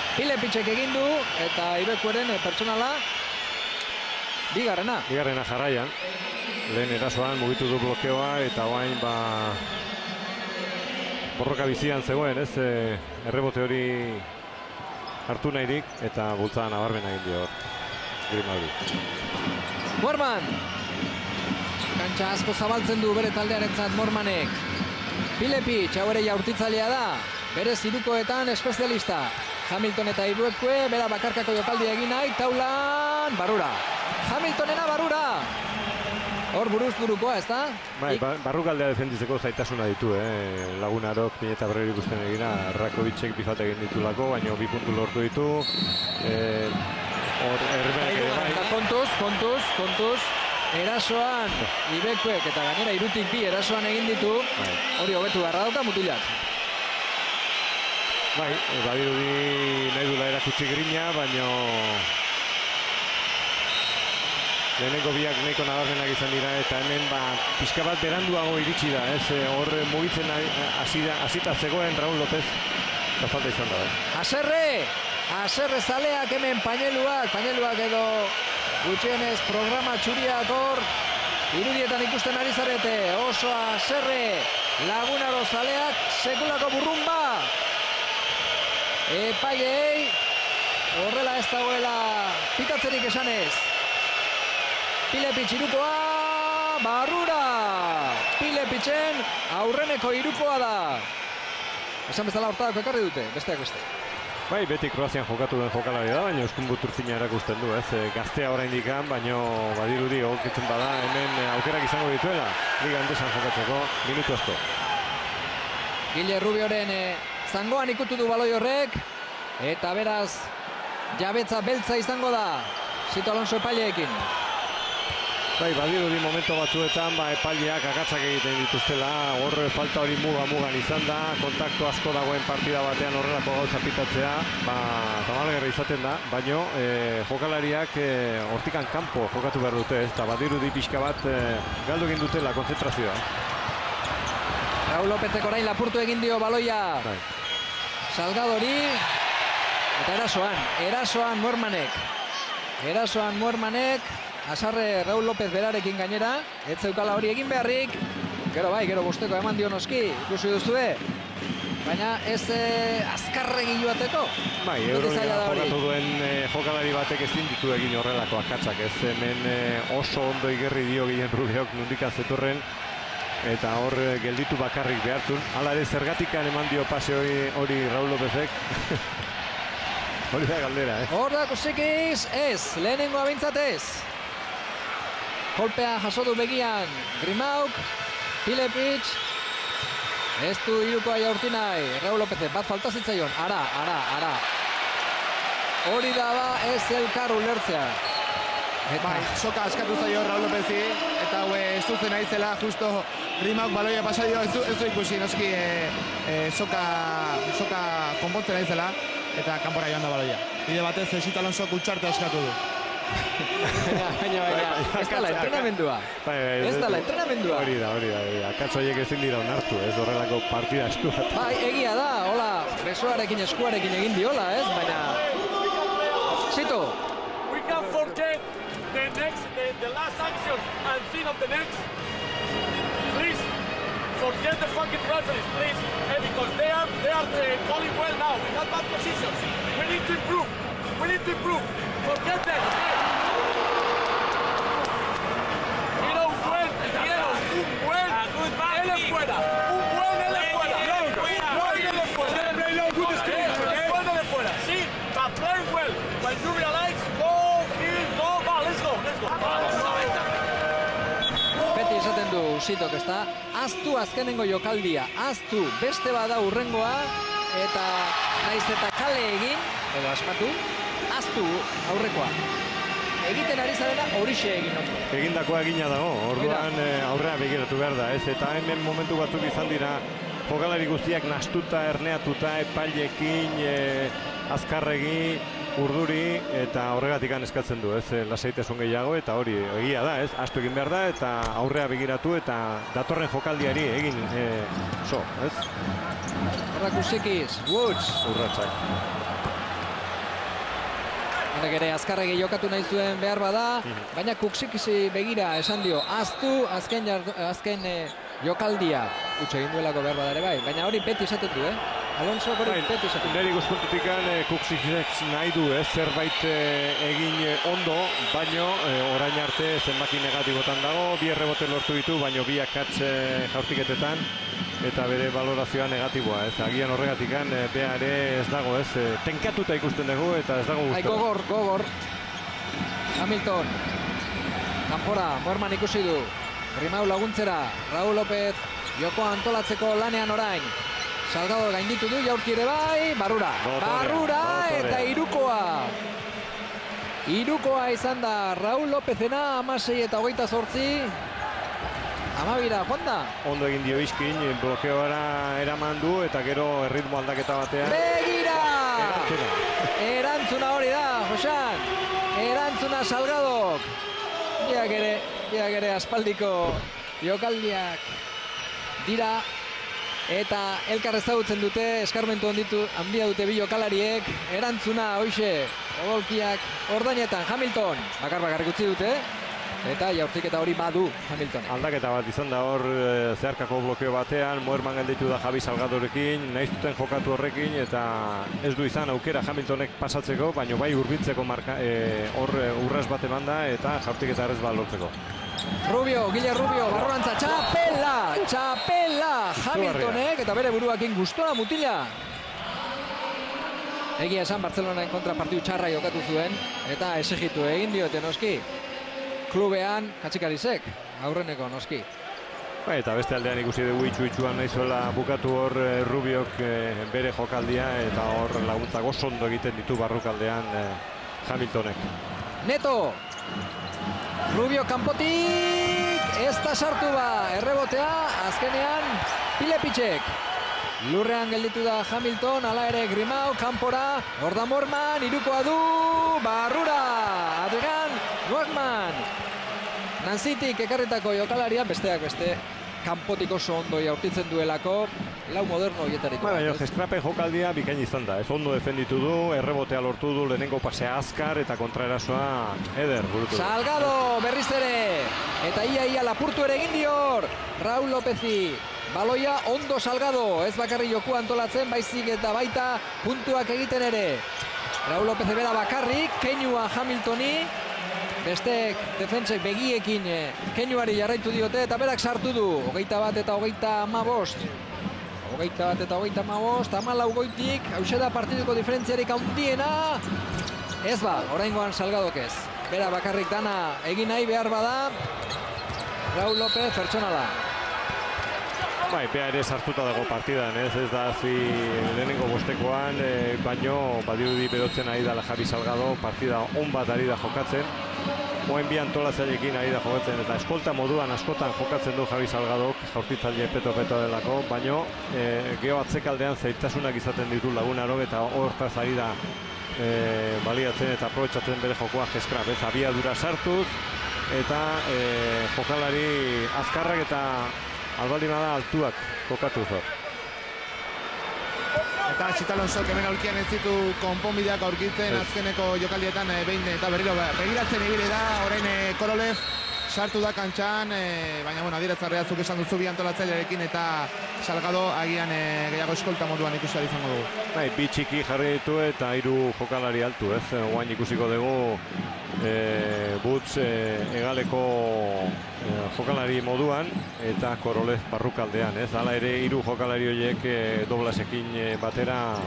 Pilepitxek egin du, eta Ibekueren pertsonala bigarrena. Bigarrena jarraian. Lehen erasoan mugitu du blokeoa, eta orain borroka bizian zegoen, ez? Errebote hori hartu nahirik, eta bultzada nabarmena egin dio Grimaldi. Morman! Kantxa asko zabaltzen du bere taldearentzat Mormanek. Pilepitx, hau ere jaurtitzailea da, bere zirukoetan espezialista. Hamilton eta Ibekue, bera bakarkako jokaldia egin nahi, taulan, Barrura. Hamiltonena Barrura! Hor buruz burukoa, ez da? Bai, barrukaldea defenditzeko zaitasuna ditu, Lagunarok, Pineta Berreri ikusten egina, Rakovicek bifat egin ditulako, baina 2 puntu lortu ditu. Hor, errebenek ere bai. Kontuz. Erasoan, Ibekuek eta gainera 3tik 2 erasoan egin ditu. Hori hobetu garra dauka mutilak. Bai, badirudi nahi dula erakutsi Grina, baina lehenengo biak nahiko nabarmenak izan dira, eta hemen pixka bat beranduago iritsi da, ez? Hor mugitzen hasita zegoen Raul López, eta falta izan da. Haserre zaleak hemen pañeluak edo gutxienez programa txuriak hor, irudietan ikusten ari zarete, oso Haserre, Lagunaro zaleak, sekulako burrumba! Epaileei, horrela ez dagoela pitatzerik esanez. Pilepitz irukoa, Barrura! Pilepitzen aurreneko irukoa da. Esan bezala hortako ekarri dute, besteak beste. Bai, beti Kroazian jokatu den jokalari da, baina Euskun Buturtzina erakusten du, ez? Gaztea oraindik baina badirudi egokitzen bada, hemen aukerak izango dituela. Liga Andesan jokatzeko, minutu asko. Gile Rubioren zangoan ikutu du baloi horrek, eta beraz jabetza beltza izango da Sito Alonso epaileekin. Bai, badirudi momentu batzuetan epaileak akatsak egiten dituztela, hor falta hori mugan izan da, kontaktu asko dagoen partida batean horrelako gauza pitatzea, tamalgerra izaten da, baino jokalariak hortikan kanpo jokatu behar dute, eta badirudi pixka bat galdu egin dutela konzentrazioa. Raúl Lópezek orain lapurtu egin dio baloia. Salgadori, eta erasoan Muermanek, Azarre Raúl López berarekin gainera, ez zeukala hori egin beharrik, gero bosteko eman dio noski, ikusi duzue, baina ez azkarregi joateko. Bai, Euroliga jokatu duen jokalari batek ezin ditu egin horrelako akatsak, ez hemen oso ondo igerri dio Guillen Rubiok nundika zetorren, eta hor gelditu bakarrik behartun. Hala ere zergatikan eman dio pase hori Raúl Lópezek. Hori da galdera, Hor da kusikiz, ez, lehenengoa bintzat ez. Kolpea jaso du begian Grimauk, Pilepic, ez du hirukoa jaurti nahi, Raúl Lópezek bat falta zitzaion, ara. Hori da ez elkar ulertzea. Bai, soka askatu zaio Raúl Lópezi, eta ez duzen aizela, justo Grimauk baloia pasaio, ez du ikusi, noski soka konpontzen aizela, eta kanpora joan da baloia. Bide batez, Sito Alonsok utxarte askatu du. Baina, ez da la entrenamendua. Hori da. Akatz horiek ezin dira onartu, ez horrelako partida estu bat. Bai, egia da, hola, besoarekin, eskuarekin egin diola, ez, baina... Sito. We can forget the last action and think of the next. Please, forget the fucking referees, please. Because they are calling well now. We have bad positions. We need to improve. Forget that. See, but playing well. When you realize, let's go. Beti esaten du Sitok, ez da, aztu azkenengo jokaldia, aztu beste bada urrengoa, eta naiz eta kale egin, edo askatu, aztu aurrekoa. Egiten ari zarena horixe egin ondo. Egindakoa egina dago, orduan aurrea begiratu behar da, ez? Eta hemen momentu batzuk izan dira jokalari guztiak nastuta, erneatuta, epailekin, azkarregi, urduri, eta horregatik eskatzen du, ez? Lasaitasun gehiago, eta hori egia da, ez? Astu egin behar da, eta aurrea begiratu, eta datorren jokaldiari egin ez? Horrak Usikiz, Woods. Urratsak. Horrek ere azkarregi jokatu nahi zuen behar bada, baina Kuksikizi begira esan dio, aztu azken jokaldia. Utsa egin duelako behar bada ere bai, baina hori beti esaten du, Alonso hori beti esaten du. Neri guzpuntutik Kuksik nahi du, zerbait egin ondo, baino orain arte zenbaki negatibotan dago, bi errebote lortu ditu, baino bi akats jaurtiketetan, eta bere valorazioa negatiboa, ez? Agian horregatik bea ere ez dago, ez? Tenkatuta ikusten dugu eta ez dago gustu. Gogor. Hamilton. Kanpora, Muerman ikusi du. Grimau laguntzera, Raúl López jokoa antolatzeko lanean orain. Salgado gainditu du, jaurti ere bai, barrura, eta irukoa. Irukoa izan da Raúl Lópezena, 16 eta 28. Amabira, joan da. Ondo egin dio iskin, blokeoara eraman du, eta gero erritmo aldaketa batean. Begira! Erantzuna hori da, Josan. Erantzuna Salgadok. Biak ere aspaldiko jokaldiak dira. Eta elkar ezagutzen dute, eskarmentu handia dute bi jokalariek. Erantzuna, hoixe, odolkiak ordainetan, Hamilton. Bakar utzi dute. Eta jaurtiketa hori badu Hamilton. Aldaketa bat izan da hor zeharkako blokeo batean, Muerman gelditu da Javi Salgadorekin, nahiz duten jokatu horrekin, eta ez du izan aukera Hamiltonek pasatzeko, baina bai hurbiltzeko hor urras bat eman da, eta jaurtiketa errez bat lortzeko. Guille Rubio, barroantza, txapela, Hamiltonek, eta bere buruakin gustora mutila. Egia esan Bartzelonaren kontra partidu txarra jokatu zuen, eta esegitu egin diote noski. Klubean, Katxikarizek, aurreneko noski. Eta beste aldean ikusi dugu itxuan nahizuela bukatu hor Rubiok bere jokaldia, eta hor laguntzak oso ondo egiten ditu barrukaldean Hamiltonek. Neto, Rubio kanpotik, ez da sartu ba, errebotea, azkenean Pilepitxek. Lurrean gelditu da Hamilton, ala ere Grimau, kanpora, hor da Moerman, irukoa du, barrura, Adrian Nuakman. Nanzitik ekarritako jokalaria, besteak beste, kanpotik oso ondo jaurtitzen duelako, lau moderno horietarik. Baina, Geskrapen jokaldia bikain izan da. Ez ondo defenditu du, errebotea lortu du, lehenengo pasea azkar eta kontraerasoa eder burutu. Salgado berriz ere, eta ia lapurtu ere egin dior, Raul Lopezi. Baloia ondo Salgado, ez bakarri joku antolatzen, baizik eta baita puntuak egiten ere. Raul Lopez bera bakarrik, keinua Hamiltoni, bestek defentsek begiekin keinuari jarraitu diote eta berak sartu du. 21 eta 35. 21 eta 35, 14 goitik, hause da partiduko diferentziarik handiena. Ez ba, oraingoan Salgadok ez. Bera bakarrik dana egin nahi behar bada, Raul Lopez pertsonala. Bai, bea ere sartuta dago partidan, ez da zi lehenengo bostekoan, baino badirudi berotzen ari da Javi Salgado, partida on bat ari da jokatzen. Oen bi antolatzaileekin ari da jokatzen, eta eskolta moduan askotan jokatzen du Javi Salgadok, jaurtitzaile peto delako, baino geho atzekaldean zailtasunak izaten ditu Lagunarok eta hortaz ari da baliatzen eta aprobetxatzen bere jokoa Geskrap, ez abiadura sartuz, eta jokalari azkarrak eta albaldin da altuak kokatu zor. Eta Txita Alonsok hemen aurkian ez ditu konponbideak aurkitzen azkeneko jokaldietan behin eta berriro begiratzen ibili da, orain Korolev sartu da kantxan, baina adierazarrea zuk esan duzu bi antolatzailearekin eta Salgado agian gehiago eskolta moduan ikusi izango dugu. Bai, bi txiki jarri ditu eta 3 jokalari altu, ez? Oain ikusiko dugu Butz egaleko jokalari moduan eta Korolev barrukaldean, ez? Hala ere 3 jokalari horiek doblasekin batera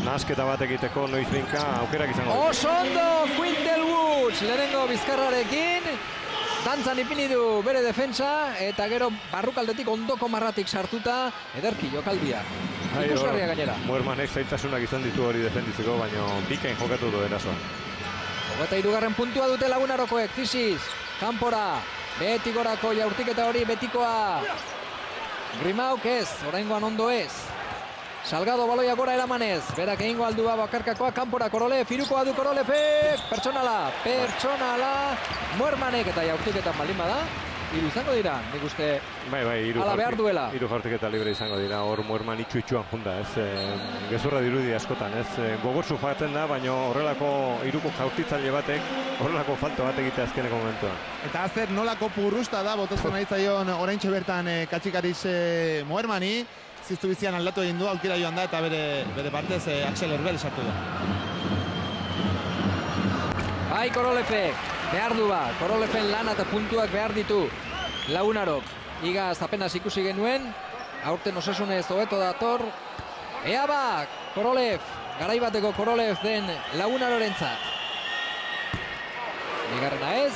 nahasketa bat egiteko noizbinka aukerak izango dut. Oso ondo Quintel Woods lehenengo bizkarrarekin, dantzan ipini du bere defentsa eta gero barrukaldetik ondoko marratik sartuta ederki jokaldia. Ikusgarria gainera. Moermanek zailtasunak izan ditu hori defenditzeko, baina bikain jokatu du erasoan. 23. puntua dute Lagunarokoek, Ziziz, kanpora, beti gorako jaurtiketa hori betikoa. Grimauk ez, oraingoan ondo ez. Salgado baloia gora eramanez, berak egingo aldua bakarkakoa, kanpora Korolev, irukoa du Korolevek, pertsonala, Moermanek eta jaurtiketan baldin bada, hiru izango dira, nik uste ala behar duela. 3 jaurtiketa libre izango dira, hor Moerman itxuan junda, ez, gezurra dirudi askotan, ez, gogorzu joaten da, baina horrelako 3 jaurtitzaile batek, horrelako falto bat egitea azkeneko momentuan. Eta azer nolako purrusta da, botatzen ari zaion oraintxe bertan Katxikariz Moermani, ziztu bizian aldatu egin du, aukera joan da eta bere partez Axel Herbel sartu da. Bai, Korolevek, behar du ba, Koroleven lana eta puntuak behar ditu Lagunarok. Igaz apenas ikusi genuen, aurten osasunez hobeto dator. Ea ba, Korolev, garaibateko Korolev den Lagunarorentzat. Bigarrena ez.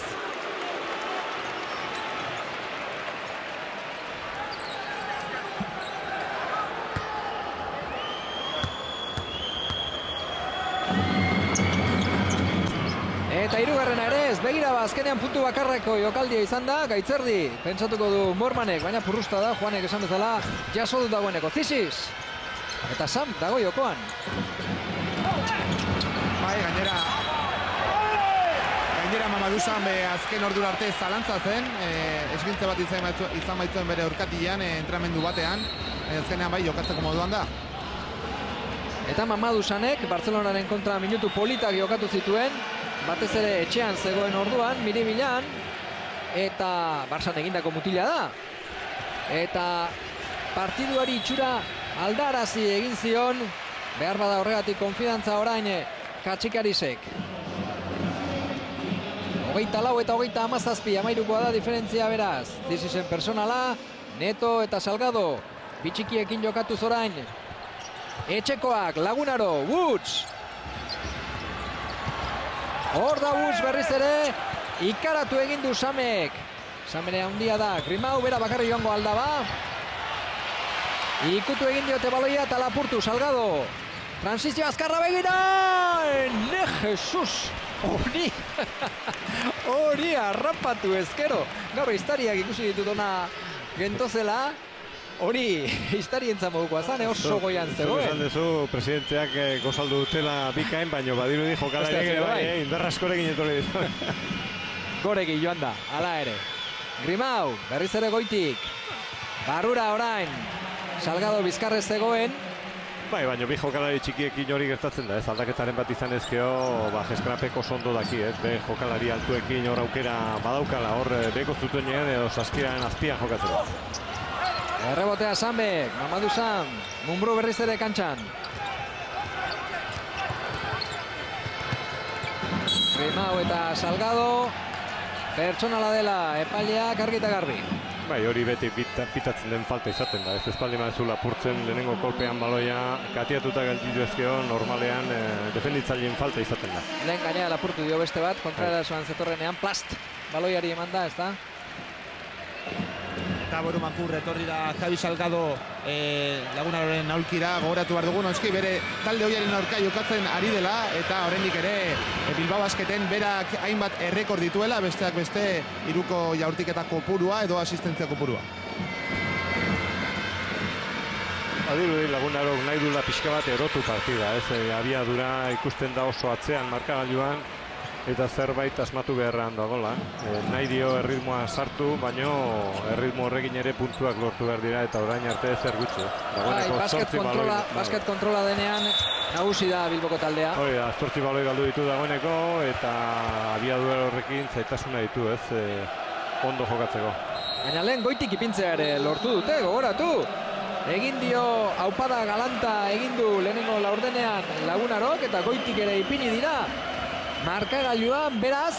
Eta hirugarrena ere ez, begira ba, azkenean puntu bakarreko jokaldia izan da, Gaitzerdi, pentsatuko du Moermanek, baina purrusta da, Juanek esan bezala, jaso dut dagoeneko, Ziziz. Eta Sam dago jokoan. Bai, gainera Mamadou Sam azken ordura arte zalantza zen, esgintze bat izan baitzuen bere orkatilean, entrenamendu batean, azkenean bai jokatzeko moduan da. Eta Mamadou Samek Bartzelonaren kontra minutu politak jokatu zituen, batez ere etxean zegoen orduan, miribilan, eta Barsan egindako mutila da. Eta partiduari itxura aldarazi egin zion, behar bada horregatik konfidantza orain Katxikarizek. 24 eta 37, amairukoa da diferentzia beraz. Zizizen personala, Neto eta Salgado, bitxikiekin jokatu zorain. Etxekoak, Lagunaro, Woods. Hor da Woods berriz ere, ikaratu egin du Samek. Samere handia da, Grimau bera bakarri joango aldaba. Ikutu egin diote baloia eta lapurtu, Salgado. Transizio azkarra begira! Ne, Jesus! Hori Baina harrapatu ezkero. Gaur historiak ikusi ditut ona gentozela. Hori historientza modukoa zan, oso goian zegoen. Esan duzu, presidenteak gozaldu dutela bikain, baino badirudi jokalariak ere bai, indar askorekin etorri ditu. Gorekin joan da, hala ere. Grimau, berriz ere goitik. Barrura orain, Salgado bizkarrez zegoen. Bai, baina bi jokalari txikiekin hori gertatzen da, ez aldaketaren bat izan ezkeo, Geskrapeko sondo daki, ez, be jokalari altuekin hor aukera badaukala, hor beko zutuenean edo saskiaren azpian jokatzeko. Errebotea Sanbek, Mamadou Sam, Mumbrú berriz ere kantxan. Grimau eta Salgado, pertsonala dela, epaileak argi eta garbi. Bai, hori beti pitatzen den falta izaten da, ez espaldi mazu lapurtzen lehenengo kolpean baloia katiatuta gelditu ezkeo, normalean defenditzaileen falta izaten da. Lehen gainea lapurtu dio beste bat, kontraerasoan zetorrenean, plast, baloiari eman da, ez da? Eta Boru Makur etorri da Javi Salgado Lagunaroren aulkira, gogoratu behar dugu, noski bere talde hoiaren aurka jokatzen ari dela, eta oraindik ere Bilbao Basketen berak hainbat errekord dituela, besteak beste hiruko jaurtiketa kopurua edo asistentzia kopurua. Badirudi Lagunarok nahi dula pixka bat erotu partida, ez abiadura ikusten da oso atzean markagailuan, eta zerbait asmatu beharrean dagoela. Nahi dio erritmoa sartu, baino erritmo horrekin ere puntuak lortu behar dira, eta orain arte zer gutxi. Basket kontrola denean nagusi da Bilboko taldea. Hori da, 8 baloi galdu ditu dagoeneko, eta abiadura horrekin zaitasuna ditu, ez, ondo jokatzeko. Baina lehen goitik ipintzea ere lortu dute, gogoratu. Egin dio aupada galanta egin du lehenengo laurdenean Lagunarok, eta goitik ere ipini dira. Markagailuan, beraz,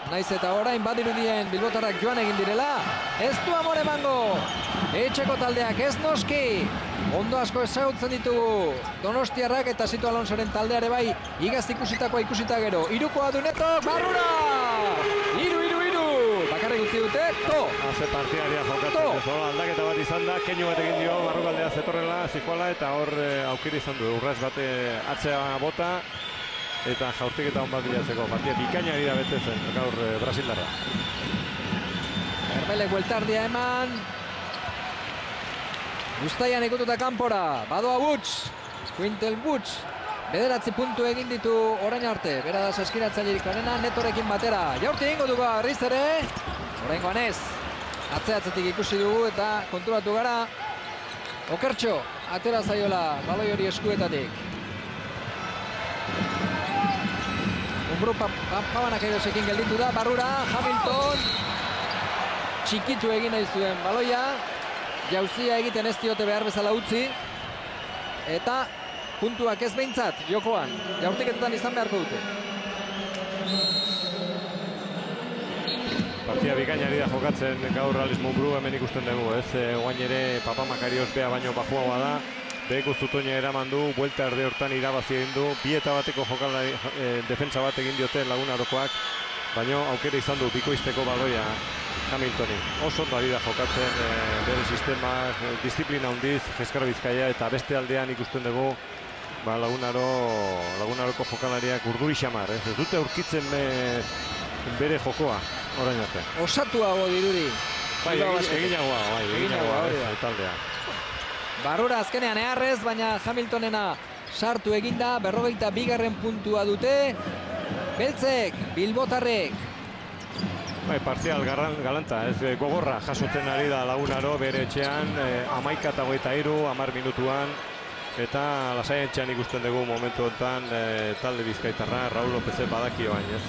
naiz eta orain badirudien bilbotarrak joan egin direla, ez du amore emango. Etxeko taldeak ez noski. Ondo asko ezagutzen ditugu Donostiarrak eta Sito Alonsoren taldeare bai, igaz ikusitakoa ikusita gero. Hirukoa du Netok, Barrura! Hiru! Bakarrik utzi dute, to! Haze partidaria jokatzen duzu, aldaketa bat izan da, keinu bat egin dio, barrukaldea zetorrela, zijoala, eta hor aukera izan du, urraz bate atzea bota, eta jaurtiketa hon bat bilatzeko. Partia bikainari da betetzen, gaur Brasildarra. Herbelek bueltardia eman. Guztaian ikututa kanpora. Badoa Butz. Quintel Butz. 9 puntu egin ditu orain arte. Bera da saskiratzailerik onena Netorekin batera. Jaurti egingo dugu berriz ere. Oraingoan ez. Atzeatzetik ikusi dugu eta konturatu gara. Okertxo atera zaiola baloi hori eskuetatik. Mumbrú Pabanak egosekin gelditu da, Barrura, Hamilton txikitu egin nahi zuen baloia, jauzia egiten ez diote behar bezala utzi, eta puntuak ez behintzat jokoan, jaurtiketetan izan beharko dute. Partia bikainari da jokatzen gaur Alice Mumbrú hemen ikusten dugu, ez oain ere Papamakarios bea baino bajuagoa da. Beko zutoina eraman du, buelta erde hortan irabazi egin du, 2 eta bateko jokalari defentsa bat egin diote Lagunarokoak, baino aukera izan du bikoizteko baloia Hamiltoni. Oso ondo ari da jokatzen bere sistema, disiplina handiz, Eskara Bizkaia, eta beste aldean ikusten dugu Lagunaroko jokalariak urduri xamar, ez dute aurkitzen bere jokoa orain arte. Osatuago dirudi. Eginagoa taldea. Barrura azkenean eharrez, baina Hamiltonena sartu eginda, 42. puntua dute. Beltzek, Bilbotarrek. Partzial galanta, ez gogorra jasotzen ari da Lagunaro bere etxean, 11:23, 10 minutuan, eta lasaientxean ikusten dugu momentu honetan talde bizkaitarra, Raul López badakio baina,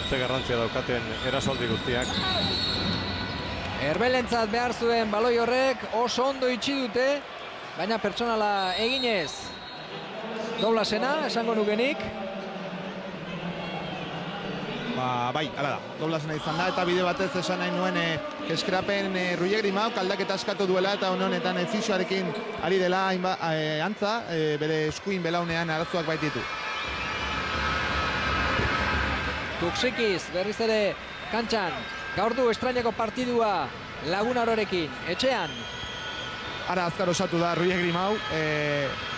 ze garrantzia daukaten erasoldi guztiak. Herbelentzat behar zuen baloi horrek, oso ondo itxi dute, baina pertsonala eginez doblasena, esango nukenik. Bai, hala da, doblasena izan da, eta bide batez esan nahi nuen Geskrapen Ruier Grimau kaldaketa askatu duela, eta honetan fisioarekin ari dela antza, bere eskuin belaunean arazoak baititu. Tuksikiz, berriz ere kantxan, gaur du estraineko partidua Lagunarorekin, etxean. Ara azkar osatu da Ruier Grimau,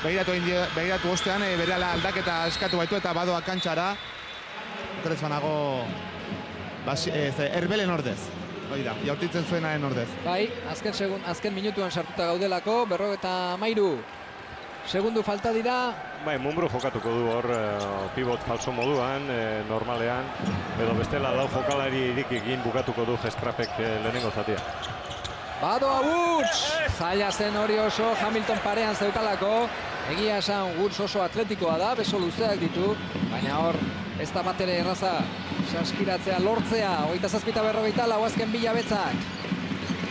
begiratu ostean, berehala aldaketa eskatu baitu eta badoa kantxara. Okerez banago, Erbelen ordez. Hoi da, jaurtitzen zuenaren ordez. Bai, azken minutuan sartuta gaudelako, 53 segundu falta dira. Bai, Munbro jokatuko du hor pivot falso moduan, normalean, edo bestela lau jokalari irikikin bukatuko du Geskrapek lehenengo zatia. Badoa Woods! Zaila zen hori oso, Hamilton parean zeukalako. Egia esan Woods oso atletikoa da, beso luzeak ditu, baina hor ez da bat ere erraza saskiratzea, lortzea, 27-40 azken bilabetzak.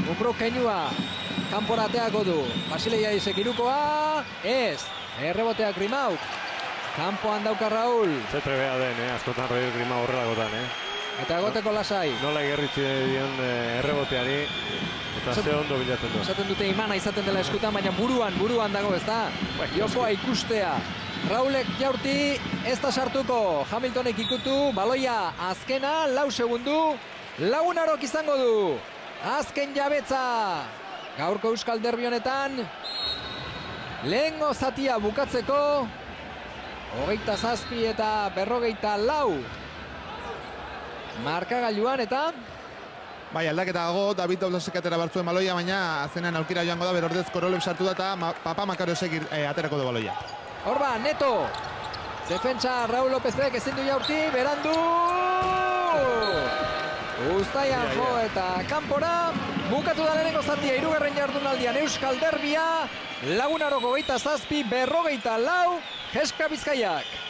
Munbro keinua, kanpora ateako du, Basileia izek irukoa, ez, erreboteak Grimauk, kanpoan dauka Raul. Ze trebea den, askotan Raul Grimauk horrelagotan, Eta egoteko lasai. Nola egerritzi dion erreboteari, eta ze ondo bilatzen du. Esaten dute imana izaten dela eskutan, baina buruan dago, ez da? Jokoa ikustea. Raulek jaurti, ez da sartuko. Hamiltonek ikutu, baloia azkena, 4 segundu. Lagunarok izango du. Azken jabetza. Gaurko Euskal Derbi honetan. Lehengo zatia bukatzeko. 27 eta 44. Markagailuan eta... Bai, aldaketa dago, David Doblosek atera bartzuen baloia, baina azenean aukera joango da, berordez Korolev sartu da eta Papa Makarosek aterako du baloia. Horba, Neto! Defentsa Raul Lópezek ezin du jaurti, berandu! Uztaian jo eta kanpora, bukatu da lehenengo zatia, 3. jardunaldian Euskal Derbia, Lagunaroko 27, 44, Geskrap Bizkaiak.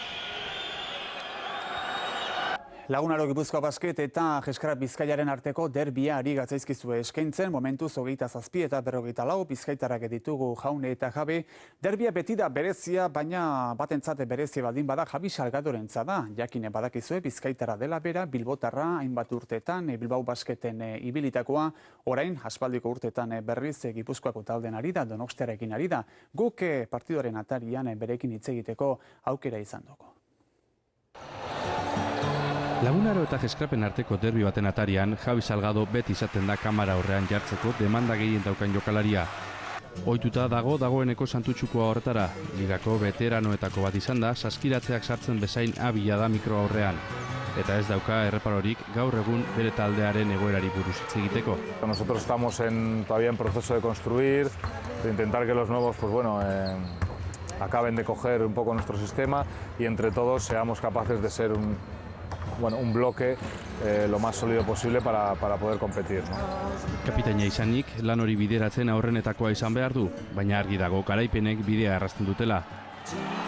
Lagunaro Gipuzkoa Basket eta Geskrap Bizkaiaren arteko derbia ari gatzaizkizue eskaintzen, momentuz 27 eta 44 bizkaitarrak ditugu Jaune eta Jabe. Derbia beti da berezia, baina batentzat berezia baldin bada Javi Salgadorentza da. Jakine badakizue bizkaitara dela bera, Bilbotarra hainbat urtetan Bilbao Basketen ibilitakoa, orain aspaldiko urtetan berriz Gipuzkoako talden ari da, Donostiarekin ari da. Guk partidoaren atarian berekin hitz egiteko aukera izan dugu. Lagunaro eta Geskrapen arteko derbi baten atarian, Javi Salgado beti izaten da kamera aurrean jartzeko demanda gehien daukan jokalaria. Ohituta dagoeneko Santutxukoa horretara, ligako veteranoetako bat izan da, saskiratzeak sartzen bezain abila da mikro aurrean. Eta ez dauka erreparorik gaur egun bere taldearen egoerari buruz hitz egiteko. Nosotros estamos todavía en proceso de construir, de intentar que los nuevos, acaben de coger un poco nuestro sistema y entre todos seamos capaces de ser un bloque lo más sólido posible para poder competir. Kapitaina izanik, lan hori bideratzen aurrenetakoa izan behar du, baina argi dago garaipenek bidea errazten dutela.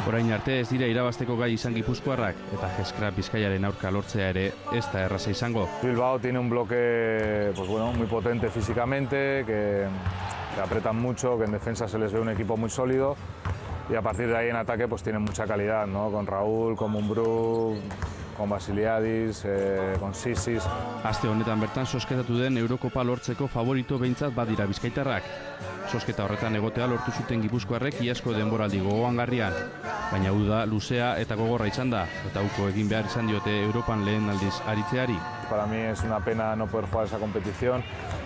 Orain arte ez dira irabazteko gai izan gipuzkoarrak, eta Geskrap Bizkaiaren aurka lortzea ere ez da erraza izango. Bilbao tiene un bloque muy potente físicamente, que apretan mucho, que en defensa se les ve un equipo muy sólido, y a partir de ahí en ataque tienen mucha calidad, ¿no? Con Raúl, con Munbro, con Basiliadis, con Sisis. Aste honetan bertan sosketatu den Eurokopa lortzeko favorito behintzat badira bizkaitarrak. Sosketa horretan egotea lortu zuten gipuzkoarrek iazko denboraldi gogoangarrian. Baina uda luzea eta gogorra izan da, eta uko egin behar izan diote Europan lehen aldiz aritzeari. Para mí es una pena no poder jugar esa competición,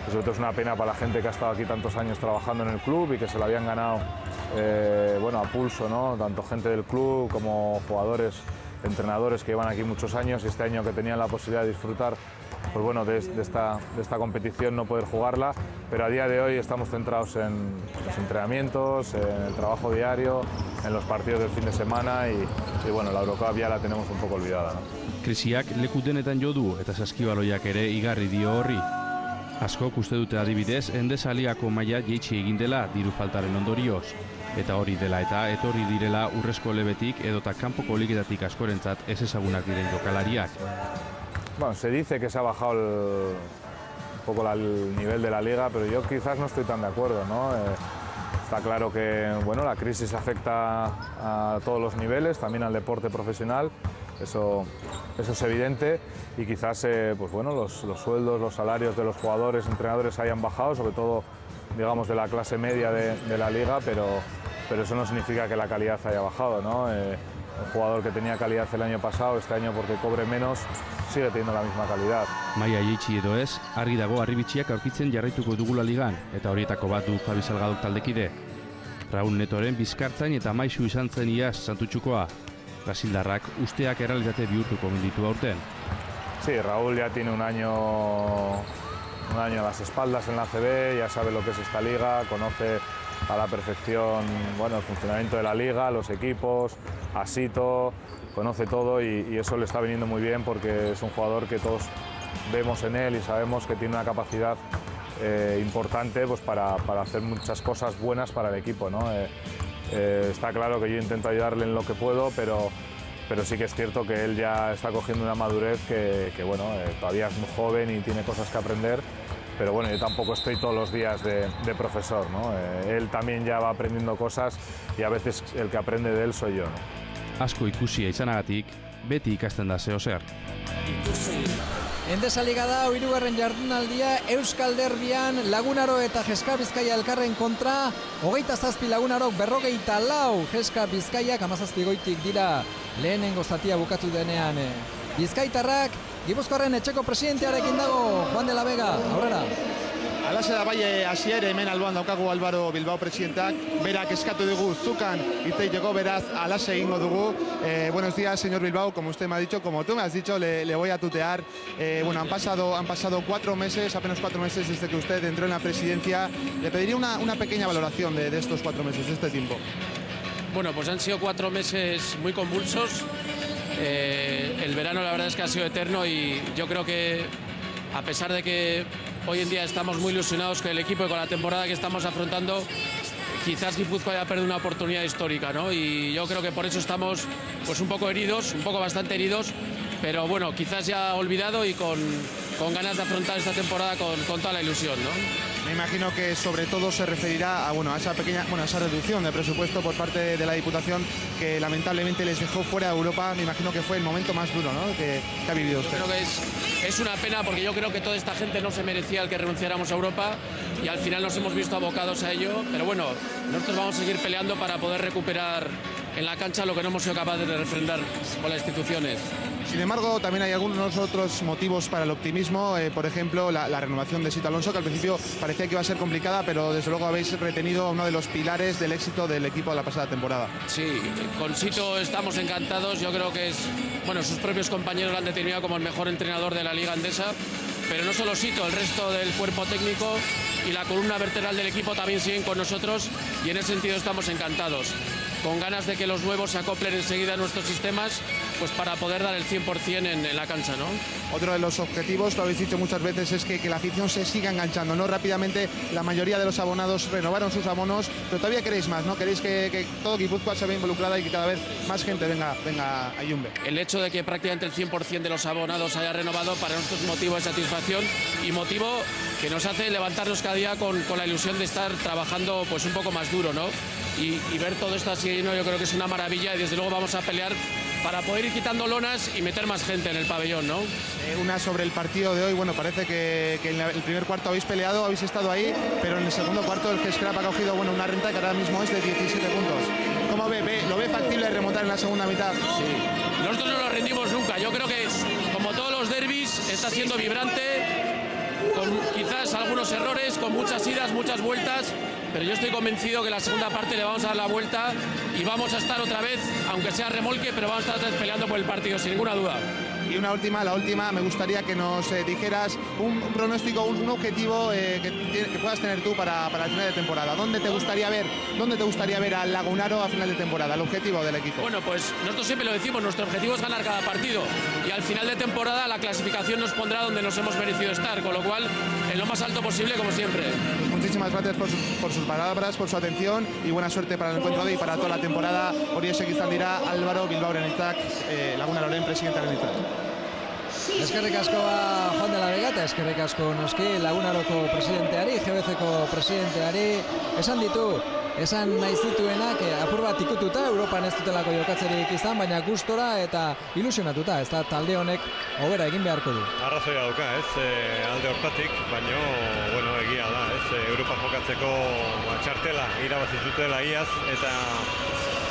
y sobre todo es una pena para la gente que ha estado aquí tantos años trabajando en el club y que se lo habían ganado a pulso, ¿no? Tanto gente del club como jugadores, entrenadores que llevan aquí muchos años, y este año que tenían la posibilidad de disfrutar de esta competición, no poder jugarla, pero a día de hoy estamos centrados en los entrenamientos, en el trabajo diario, en los partidos del fin de semana y la Eurocup ya la tenemos un poco olvidada, ¿no? Krisiak leku denetan jo du eta saskibaloiak ere igarri dio horri. Askok uste dute adibidez, Endesa Ligako maila jaitsi egin dela diru faltaren ondorioz. Eta hori dela eta etorri direla urrezko lebetik edota kanpoko ligetatik askorentzat ez ezagunak diren jokalariak. Se dice que se ha bajado un poco el nivel de la liga, pero yo quizás no estoy tan de acuerdo, ¿no? Está claro que la crisis afecta a todos los niveles, también al deporte profesional, eso es evidente, y quizás los sueldos, los salarios de los jugadores, entrenadores hayan bajado, sobre todo digamos de la clase media de la liga, pero eso no significa que la calidad haya bajado, ¿no? Un jugador que tenía calidad el año pasado, este año porque cobre menos, sigue teniendo la misma calidad. Maia jaitsi edo ez, argi dago harribitxiak aurkitzen jarraituko dugula ligan, eta horietako bat du Javi Salgadok taldekide. Raúl Netoren bizkartzain eta maisu izan zen iaz Santutxukoa. Brasildarrak usteak errealitate bihurtuko menditu aurten. Sí, Raúl ya tiene un año a las espaldas en la ACB, ya sabe lo que es esta liga, conoce a la perfección, bueno, el funcionamiento de la liga, los equipos, a Sito, conoce todo y eso le está viniendo muy bien porque es un jugador que todos vemos en él y sabemos que tiene una capacidad importante pues, para hacer muchas cosas buenas para el equipo, ¿no? Está claro que yo intento ayudarle en lo que puedo, pero sí que es cierto que él ya está cogiendo una madurez que bueno, todavía es muy joven y tiene cosas que aprender, pero bueno, yo tampoco estoy todos los días de profesor, ¿no? Él también ya va aprendiendo cosas y a veces el que aprende de él soy yo, ¿no? Asko ikusia izanagatik, beti ikasten da zeozer. Endesa Liga da, hirugarren jardunaldia, Euskal Derbian, Lagunaro eta Jeska Bizkaia elkarren kontra, 27 Lagunarok 44, Jeska Bizkaiak 17 goitik dira lehenengo zatia bukatu denean. Bizkaitarrak, Gipuzkoarren etxeko presidentearekin dago, Juan de la Vega, aurrera. Alaxe da bai hasier hemen alboan daukagu Álvaro Bilbao presidentak, berak eskatu dugu zukan hitzeiteko, beraz alaxe egingo dugu. Buenos días, señor Bilbao, como usted me ha dicho, como tú me has dicho, le voy a tutear. Bueno, han pasado 4 meses, apenas 4 meses desde que usted entró en la presidencia. Le pediría una pequeña valoración de estos 4 meses, de este tiempo. Bueno, pues han sido 4 meses muy convulsos. El verano la verdad es que ha sido eterno y yo creo que a pesar de que hoy en día estamos muy ilusionados con el equipo y con la temporada que estamos afrontando, quizás Guipúzcoa haya perdido una oportunidad histórica, ¿no? Y yo creo que por eso estamos pues un poco heridos, un poco bastante heridos, pero bueno, quizás ya olvidado y con ganas de afrontar esta temporada con toda la ilusión, ¿no? Me imagino que sobre todo se referirá a esa esa reducción de presupuesto por parte de la Diputación que lamentablemente les dejó fuera de Europa. Me imagino que fue el momento más duro, ¿no?, que ha vivido usted. Yo creo que es una pena porque yo creo que toda esta gente no se merecía el que renunciáramos a Europa y al final nos hemos visto abocados a ello, pero bueno, nosotros vamos a seguir peleando para poder recuperar en la cancha lo que no hemos sido capaces de refrendar con las instituciones. Sin embargo, también hay algunos otros motivos para el optimismo, por ejemplo, la renovación de Sito Alonso, que al principio parecía que iba a ser complicada, pero desde luego habéis retenido uno de los pilares del éxito del equipo de la pasada temporada. Sí, con Sito estamos encantados, yo creo que sus propios compañeros lo han determinado como el mejor entrenador de la Liga Endesa, pero no solo Sito, el resto del cuerpo técnico y la columna vertebral del equipo también siguen con nosotros y en ese sentido estamos encantados, con ganas de que los nuevos se acoplen enseguida a nuestros sistemas, pues para poder dar el 100% en la cancha, ¿no? Otro de los objetivos, lo habéis dicho muchas veces, es que la afición se siga enganchando, ¿no? Rápidamente la mayoría de los abonados renovaron sus abonos, pero todavía queréis más, ¿no? Queréis que todo Guipúzcoa se vea involucrada y que cada vez más gente venga a Yumbe. El hecho de que prácticamente el 100% de los abonados haya renovado para nosotros es motivo de satisfacción y motivo que nos hace levantarnos cada día con la ilusión de estar trabajando pues un poco más duro, ¿no? Y ver todo esto así, ¿no? Yo creo que es una maravilla y desde luego vamos a pelear para poder ir quitando lonas y meter más gente en el pabellón, ¿no? Una sobre el partido de hoy, bueno, parece que en el primer cuarto habéis peleado, habéis estado ahí, pero en el segundo cuarto el G-Scrap ha cogido una renta que ahora mismo es de 17 puntos. ¿Cómo lo ve factible remontar en la segunda mitad? Sí, nosotros no nos rendimos nunca, yo creo que como todos los derbis está siendo vibrante, con quizás algunos errores, con muchas idas, muchas vueltas, pero yo estoy convencido que la segunda parte le vamos a dar la vuelta y vamos a estar otra vez, aunque sea remolque, pero vamos a estar otra vez peleando por el partido, sin ninguna duda. Y la última, me gustaría que nos dijeras un pronóstico, un objetivo que puedas tener tú para el final de temporada. ¿Dónde te gustaría ver al Lagunaro a final de temporada, el objetivo del equipo? Bueno, pues nosotros siempre lo decimos, nuestro objetivo es ganar cada partido y al final de temporada la clasificación nos pondrá donde nos hemos merecido estar, con lo cual en lo más alto posible como siempre. Pues muchísimas gracias por sus palabras, por su atención y buena suerte para el encuentro de hoy y para toda la temporada. Horiexek izan dira Álvaro Bilbao Renaitzak, Lagunaroren presidente Renaitzak. Eskerrik asko Juan de la Vega eta eskerrik asko noski Lagunaroko presidenteari, GBC-ko presidenteari, esan nahi zituenak apur bat ikututa, Europan ez dutelako jokatzerik izan, baina gustora eta ilusionatuta, ez da talde honek hobera egin beharko du. Arrazoia dauka, alde hortatik, baina, bueno, egia da, Europa jokatzeko txartela irabazi zutela iaz, eta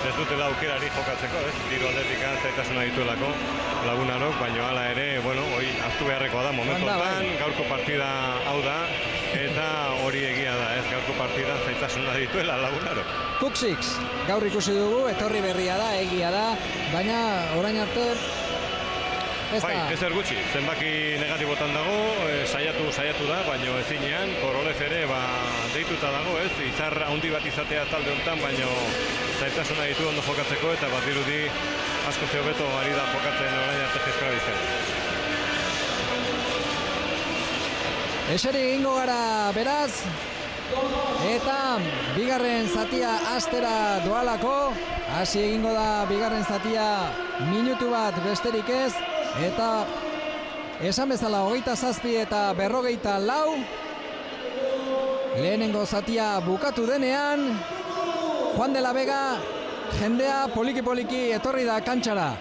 ez dutela aukerari jokatzeko, diru aldetik zaitasuna dituelako Lagunarok, baina hala ere, bueno, hoi hartu beharrekoa da momentu honetan, gaurko partida hau da, eta hori egia da, gaurko partida zaitasuna dituela Lagunarok. Kuksix, gaur ikusi dugu, etorri berria da, egia da, baina orain arte Bai, ez gutxi, zenbaki negatibotan dago, saiatu da, baino ezinean, Korolez ere deituta dago, ez, izar handi bat izatea talde honetan, baino zailtasuna ditu ondo jokatzeko eta bat dirudi asko hobeto ari da jokatzen orain arte Eskera Bizkaia. Eseri egingo gara beraz, eta bigarren zatia astera doalako, hasi egingo da bigarren zatia minutu bat besterik ez, eta esan bezala 27 eta 44, lehenengo zatia bukatu denean, Juan de la Vega jendea poliki-poliki etorri da kantxara.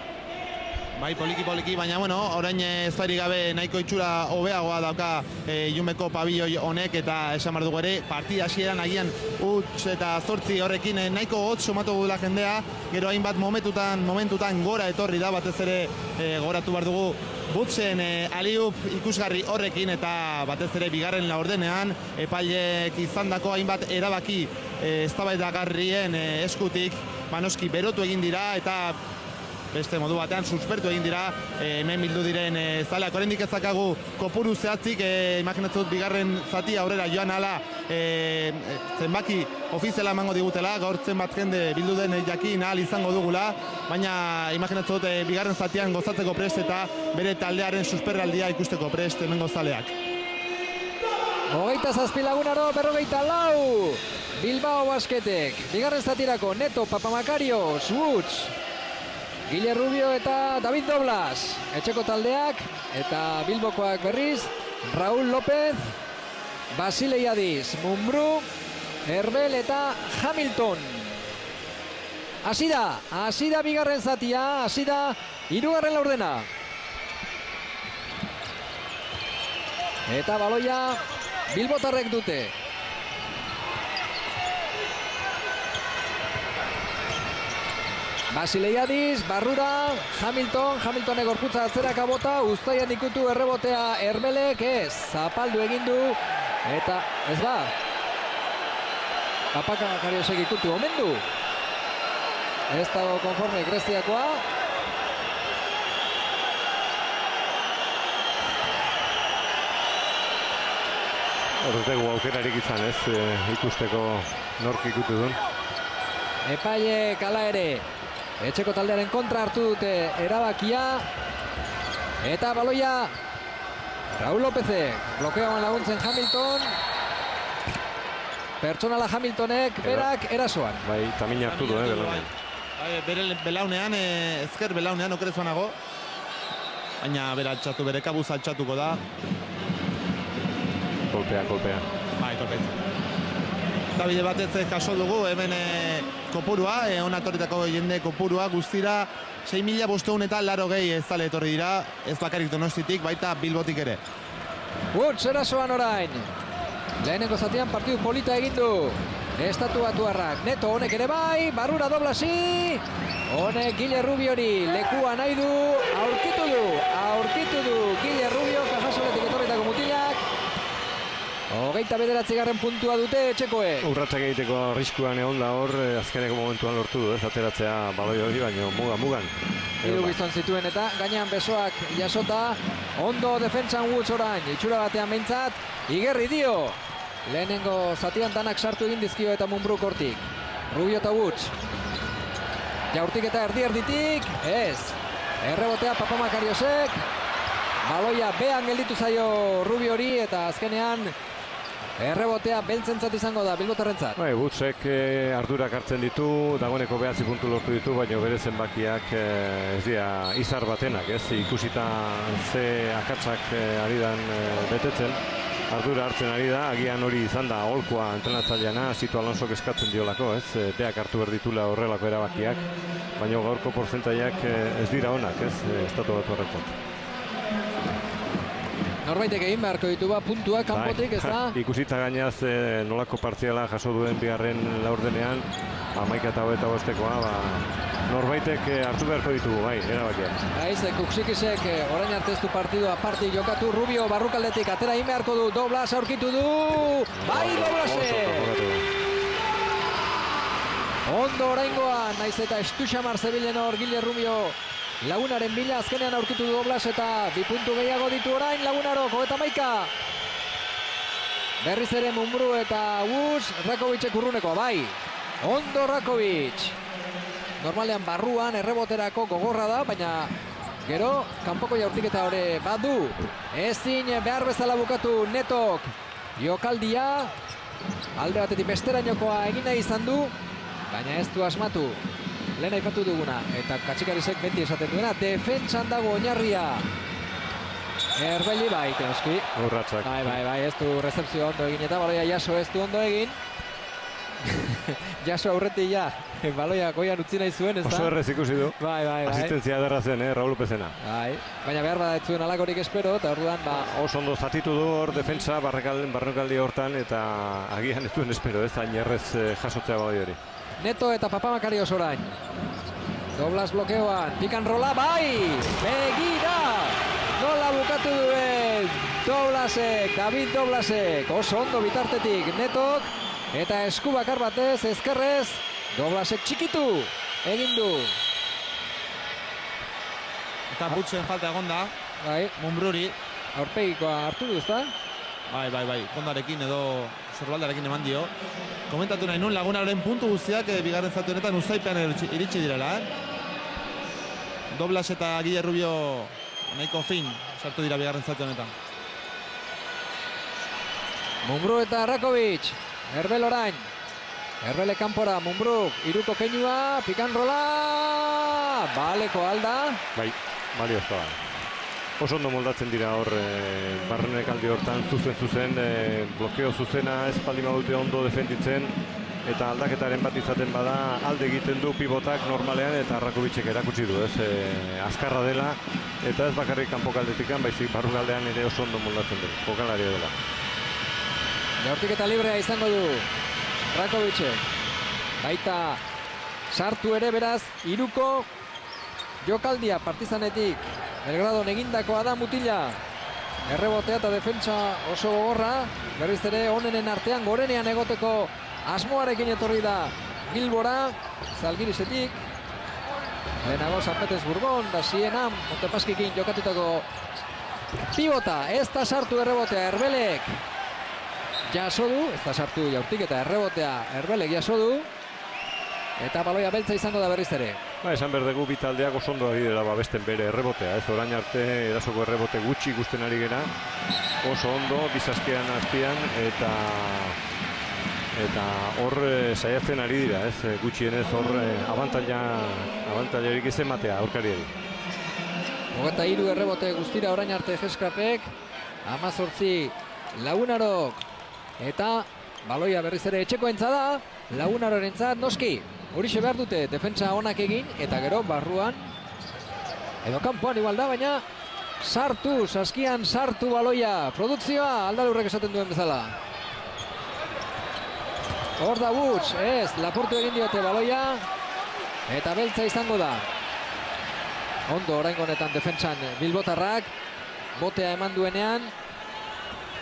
Bai, poliki-poliki, baina orain ez bari gabe nahiko itxura hobeagoa dauka Ilunbeko pabilloi honek, eta esan behar dugu ere, partida hasieran agian huts eta 8 horrekin nahiko hotz somatu gula jendea, gero hainbat momentutan gora etorri da, batez ere goratu behar dugu Butzen aliup ikusgarri horrekin, eta batez ere bigarren laurdenean epailek izandako hainbat erabaki eztabaidagarrien eskutik noski berotu egin dira, eta beste modu batean suspertu egin dira hemen bildu diren zaleak. Oraindik ez dakagu kopuru zehatzik, imaginatzen dut bigarren zati aurrera joan ala zenbaki ofiziala emango digutela, gaur zenbat jende bildu den jakin ahal izango dugula, baina imaginatzen dut bigarren zatian gozatzeko prest eta bere taldearen susperraldia ikusteko prest hemengo zaleak. 27 lagunaro, 44, Bilbao Basketek, bigarren zatirako Neto, Papamakario, Swoots, Gile Rubio eta David Doblas, etxeko taldeak, eta Bilbokoak berriz, Raúl López, Basile Iadiz, Mumbrú, Herbel eta Hamilton. Hasi da bigarren zatia, hasi da hirugarren laurdena. Eta baloia bilbotarrek dute. Basile Iadiz, barrura, Hamiltonek gorputza atzerak abota, Uztaian ikutu errebotea Herbelek, ez, zapaldu egin du, eta ez ba, Papamakario ikutu omen du. Ez dago konforme Greziakoa. Horretegu aukerarik izan ez, ikusteko nork ikutu duen. Epaile kala ere, etxeko taldearen kontra hartu dute erabakia. Eta baloia, Raúl Lópezek, blokeoan laguntzen Hamilton. Pertsonala Hamiltonek, berak erasoan. Bai, tamina hartu du, belaunean. Bere belaunean, ezker belaunean okerezanago. Baina bere altxatu, bere kabuz altxatuko da. Kolpea. Bai, kolpea. Eta bide batez kaso dugu, hemen kopurua, onatorritako jende kopurua guztira 6.580 zale etorri dira, ez bakarrik Donostitik, baita Bilbotik ere. Woods erasoan orain. Lehenengo zatian partidu polita egin du. Estatuatuarrak, Neto honek ere bai, barrura Doblasi. Honek Gile Rubiori lekua nahi du, aurkitu du Gile Rubio, kajasoletik etorritako mutilak. 29. puntua dute etxekoek. Urratsak egiteko arriskuan egon da hor, azkeneko momentuan lortu du, ez ateratzea baloi hori, baina mugan. Hiru gizon zituen eta gainean besoak jasota, ondo defentsan Woods orain, itxura batean behintzat, igerri dio. Lehenengo zatian danak sartu egin dizkio eta Mumbruk hortik. Rubio eta Woods. Jaurtik eta erditik, ez. Errebotea Papamakariosek. Baloia behan gelditu zaio Rubiori eta azkenean errebotea beltzentzat izango da Bilbotarrentzat. Bai, Woodsek ardurak hartzen ditu, dagoeneko 9 puntu lortu ditu, baina bere zenbakiak ez dira izar batenak, ez? Ikusita ze akatsak ari dan betetzen, ardura hartzen ari da, agian hori izan da aholkoa entrenatzaileana, Sito Alonsok eskatzen diolako, ez? Beak hartu berditula horrelako erabakiak, baina gaurko portzentaiak ez dira onak, ez? Estatu Batuarrentzat. Norbaitek egin beharko ditu puntua kanpotik, ez da? Ikusita gainaz nolako partziala jaso duen bigarren laurdenean, 11-25, norbaitek hartu beharko ditugu, bai, erabakiak. Aizek, Kuksikisek orain arte ez du partidua parti jokatu, Rubio barrukaldetik atera egin beharko du, Doblas aurkitu du, bai Doblasek! Ondo oraingoan, naiz eta estu xamar zebilen hor Gile Rubio Lagunaren bila azkenean aurkitu du Doblas eta 2 puntu gehiago ditu orain Lagunarok, 31. Berriz ere Mumbrú eta Woods, Rakovicek urruneko, bai. Ondo Rakovic. Normalean barruan erreboterako gogorra da, baina gero kanpoko jaurtiketa hori badu. Ezin behar bezala bukatu Netok jokaldia. Alde batetik besterainokoa egin nahi izan du, baina ez du asmatu. Lehen aipatu duguna, eta Katxikarisek beti esaten duena, defentsan dago oinarria. Erbeli bai, tenoski. Urratsak. Bai, ez du recepzio ondo egin, eta baloia Jaso ez du ondo egin. Jaso aurretik ja, baloia goian utzi nahi zuen, ez da? Oso errez ikusi du. Bai. Asistentzia ederra zen, Raul Lopezena. Bai, baina behar bada ez zuen alakorik espero, eta orduan, Oso ondo zatitu du hor defensa barrokaldi hortan, eta agian ez duen espero, ez hain errez jasotzea bai hori. Neto eta Papamakarios orain. Doblas blokeoan, pikan rola, bai! Begira! Nola bukatu duen Doblasek, David Doblasek. Oso ondo bitartetik Netok. Eta esku bakar batez, ezkerrez, Doblasek txikitu egin du. Eta Butzen falta egonda. Bai. Mumbruri. Aurpegikoa hartu du, ezta? Bai. Kondarekin edo Sorbaldarekin eman dio. Komentatu nahi nun Lagunaren puntu guztiak bigarren zatu honetan Uzaipean iritsi direla. Doblas eta Guille Rubio nahiko fin sartu dira bigarren zatu honetan. Mumbrú eta Rakovic. Erbel orain. Erbele kanpora, Mumbrú, iruko keinua, pikan rola. Baleko alda. Bai, baliozkoa da. Oso ondo moldatzen dira hor barrenekaldi hortan zuzen, blokeo zuzena ez baldin badute ondo defenditzen, eta aldaketaren bat izaten bada alde egiten du pivotak normalean, eta Rakovicek erakutsi du, azkarra dela, eta ez bakarrik kanpokaldetikan, baizik barrugaldean ere oso ondo moldatzen dela, jokalaria dela. Jaurtiketa librea izango du Rakovicek. Baita sartu ere beraz, iruko jokaldia Partizanetik. Belgradon egindakoa da Mutila. Errebotea eta defentsa oso gogorra. Berriz ere onenen artean gorenean egoteko asmoarekin etorri da Bilbora. Zalgirisetik. Lehenago San Petersburgon, da Siena, Montepaskikin jokatutako pibota. Ez da sartu errebotea Erbelek. Jaso du, ez da sartu jaurtik eta errebotea Erbelek jaso du. Eta baloia beltza izango da berriz ere. Esan berdegu bi taldeak oso ondo ari dela babesten bere errebotea, ez orain arte erasoko errebote gutxi ikusten ari gera. Oso ondo, bizaskean azpian, eta hor saiatzen ari dira, ez gutxienez hor abantailarik ez ematea aurkariari. 23 errebote guztira orain arte Jeskrapek, 18 Lagunarok, eta baloia berriz ere etxekoentza da, Lagunarorentzat noski. Horixe behar dute defentsa onak egin, eta gero barruan, edo kanpoan igual da, baina sartu, saskian sartu baloia. Produkzioa Aldalurrek esaten duen bezala. Hor da Woods, ez, lapurtu egin diote baloia, eta beltza izango da. Ondo oraingo honetan defentsan bilbotarrak, botea eman duenean,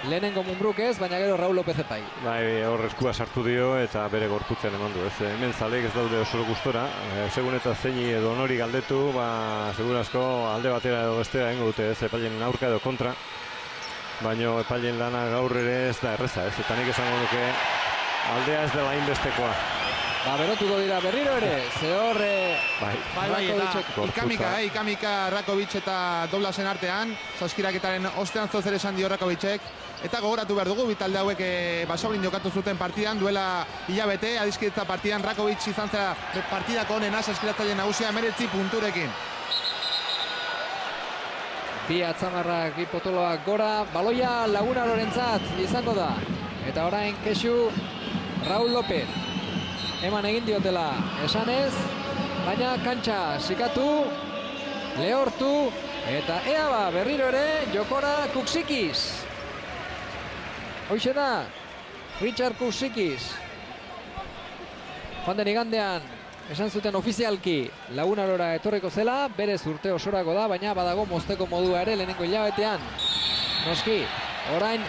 lehenengo Mumbruk ez, baina gero Raul López epai. Bai, hor eskua sartu dio eta bere gorputzean eman du, ez. Hemen zaleek ez daude oso gustora, segun eta zeini edo nori galdetu, segurazko alde batera edo bestera egingo dute, ez, epailen aurka edo kontra. Baina epailen lana gaur ere ez da erreza, ez, eta nik esango duke aldea ez dela inbestekoa. Berotuko dira berriro ere, ze horre... Bai, eta ikamika Rakovic eta Doblasen artean, saskiraketaren ostean zozer esan dio Rakovicek, eta gogoratu behar dugu, bitalde hauek Basaurin jokatu zuten partidan, duela hilabete, adiskidetza partidan Rakovic izan zera partidako onena, saskiratzaile nagusia 19 punturekin. Bi atzamarrak, bi potoloak gora, baloia Lagunarorentzat izango da, eta orain kexu Raul López. Eman egin diotela esanez, baina kantxa sikatu, lehortu, eta ea berriro ere jokora Kuksikis. Hoxe da, Richard Kuksikis. Joan den igandean, esan zuten ofizialki Lagunarora etorriko zela, berez urte osorako da, baina badago mozteko modua ere lehenengo hilabetean. Noski, orain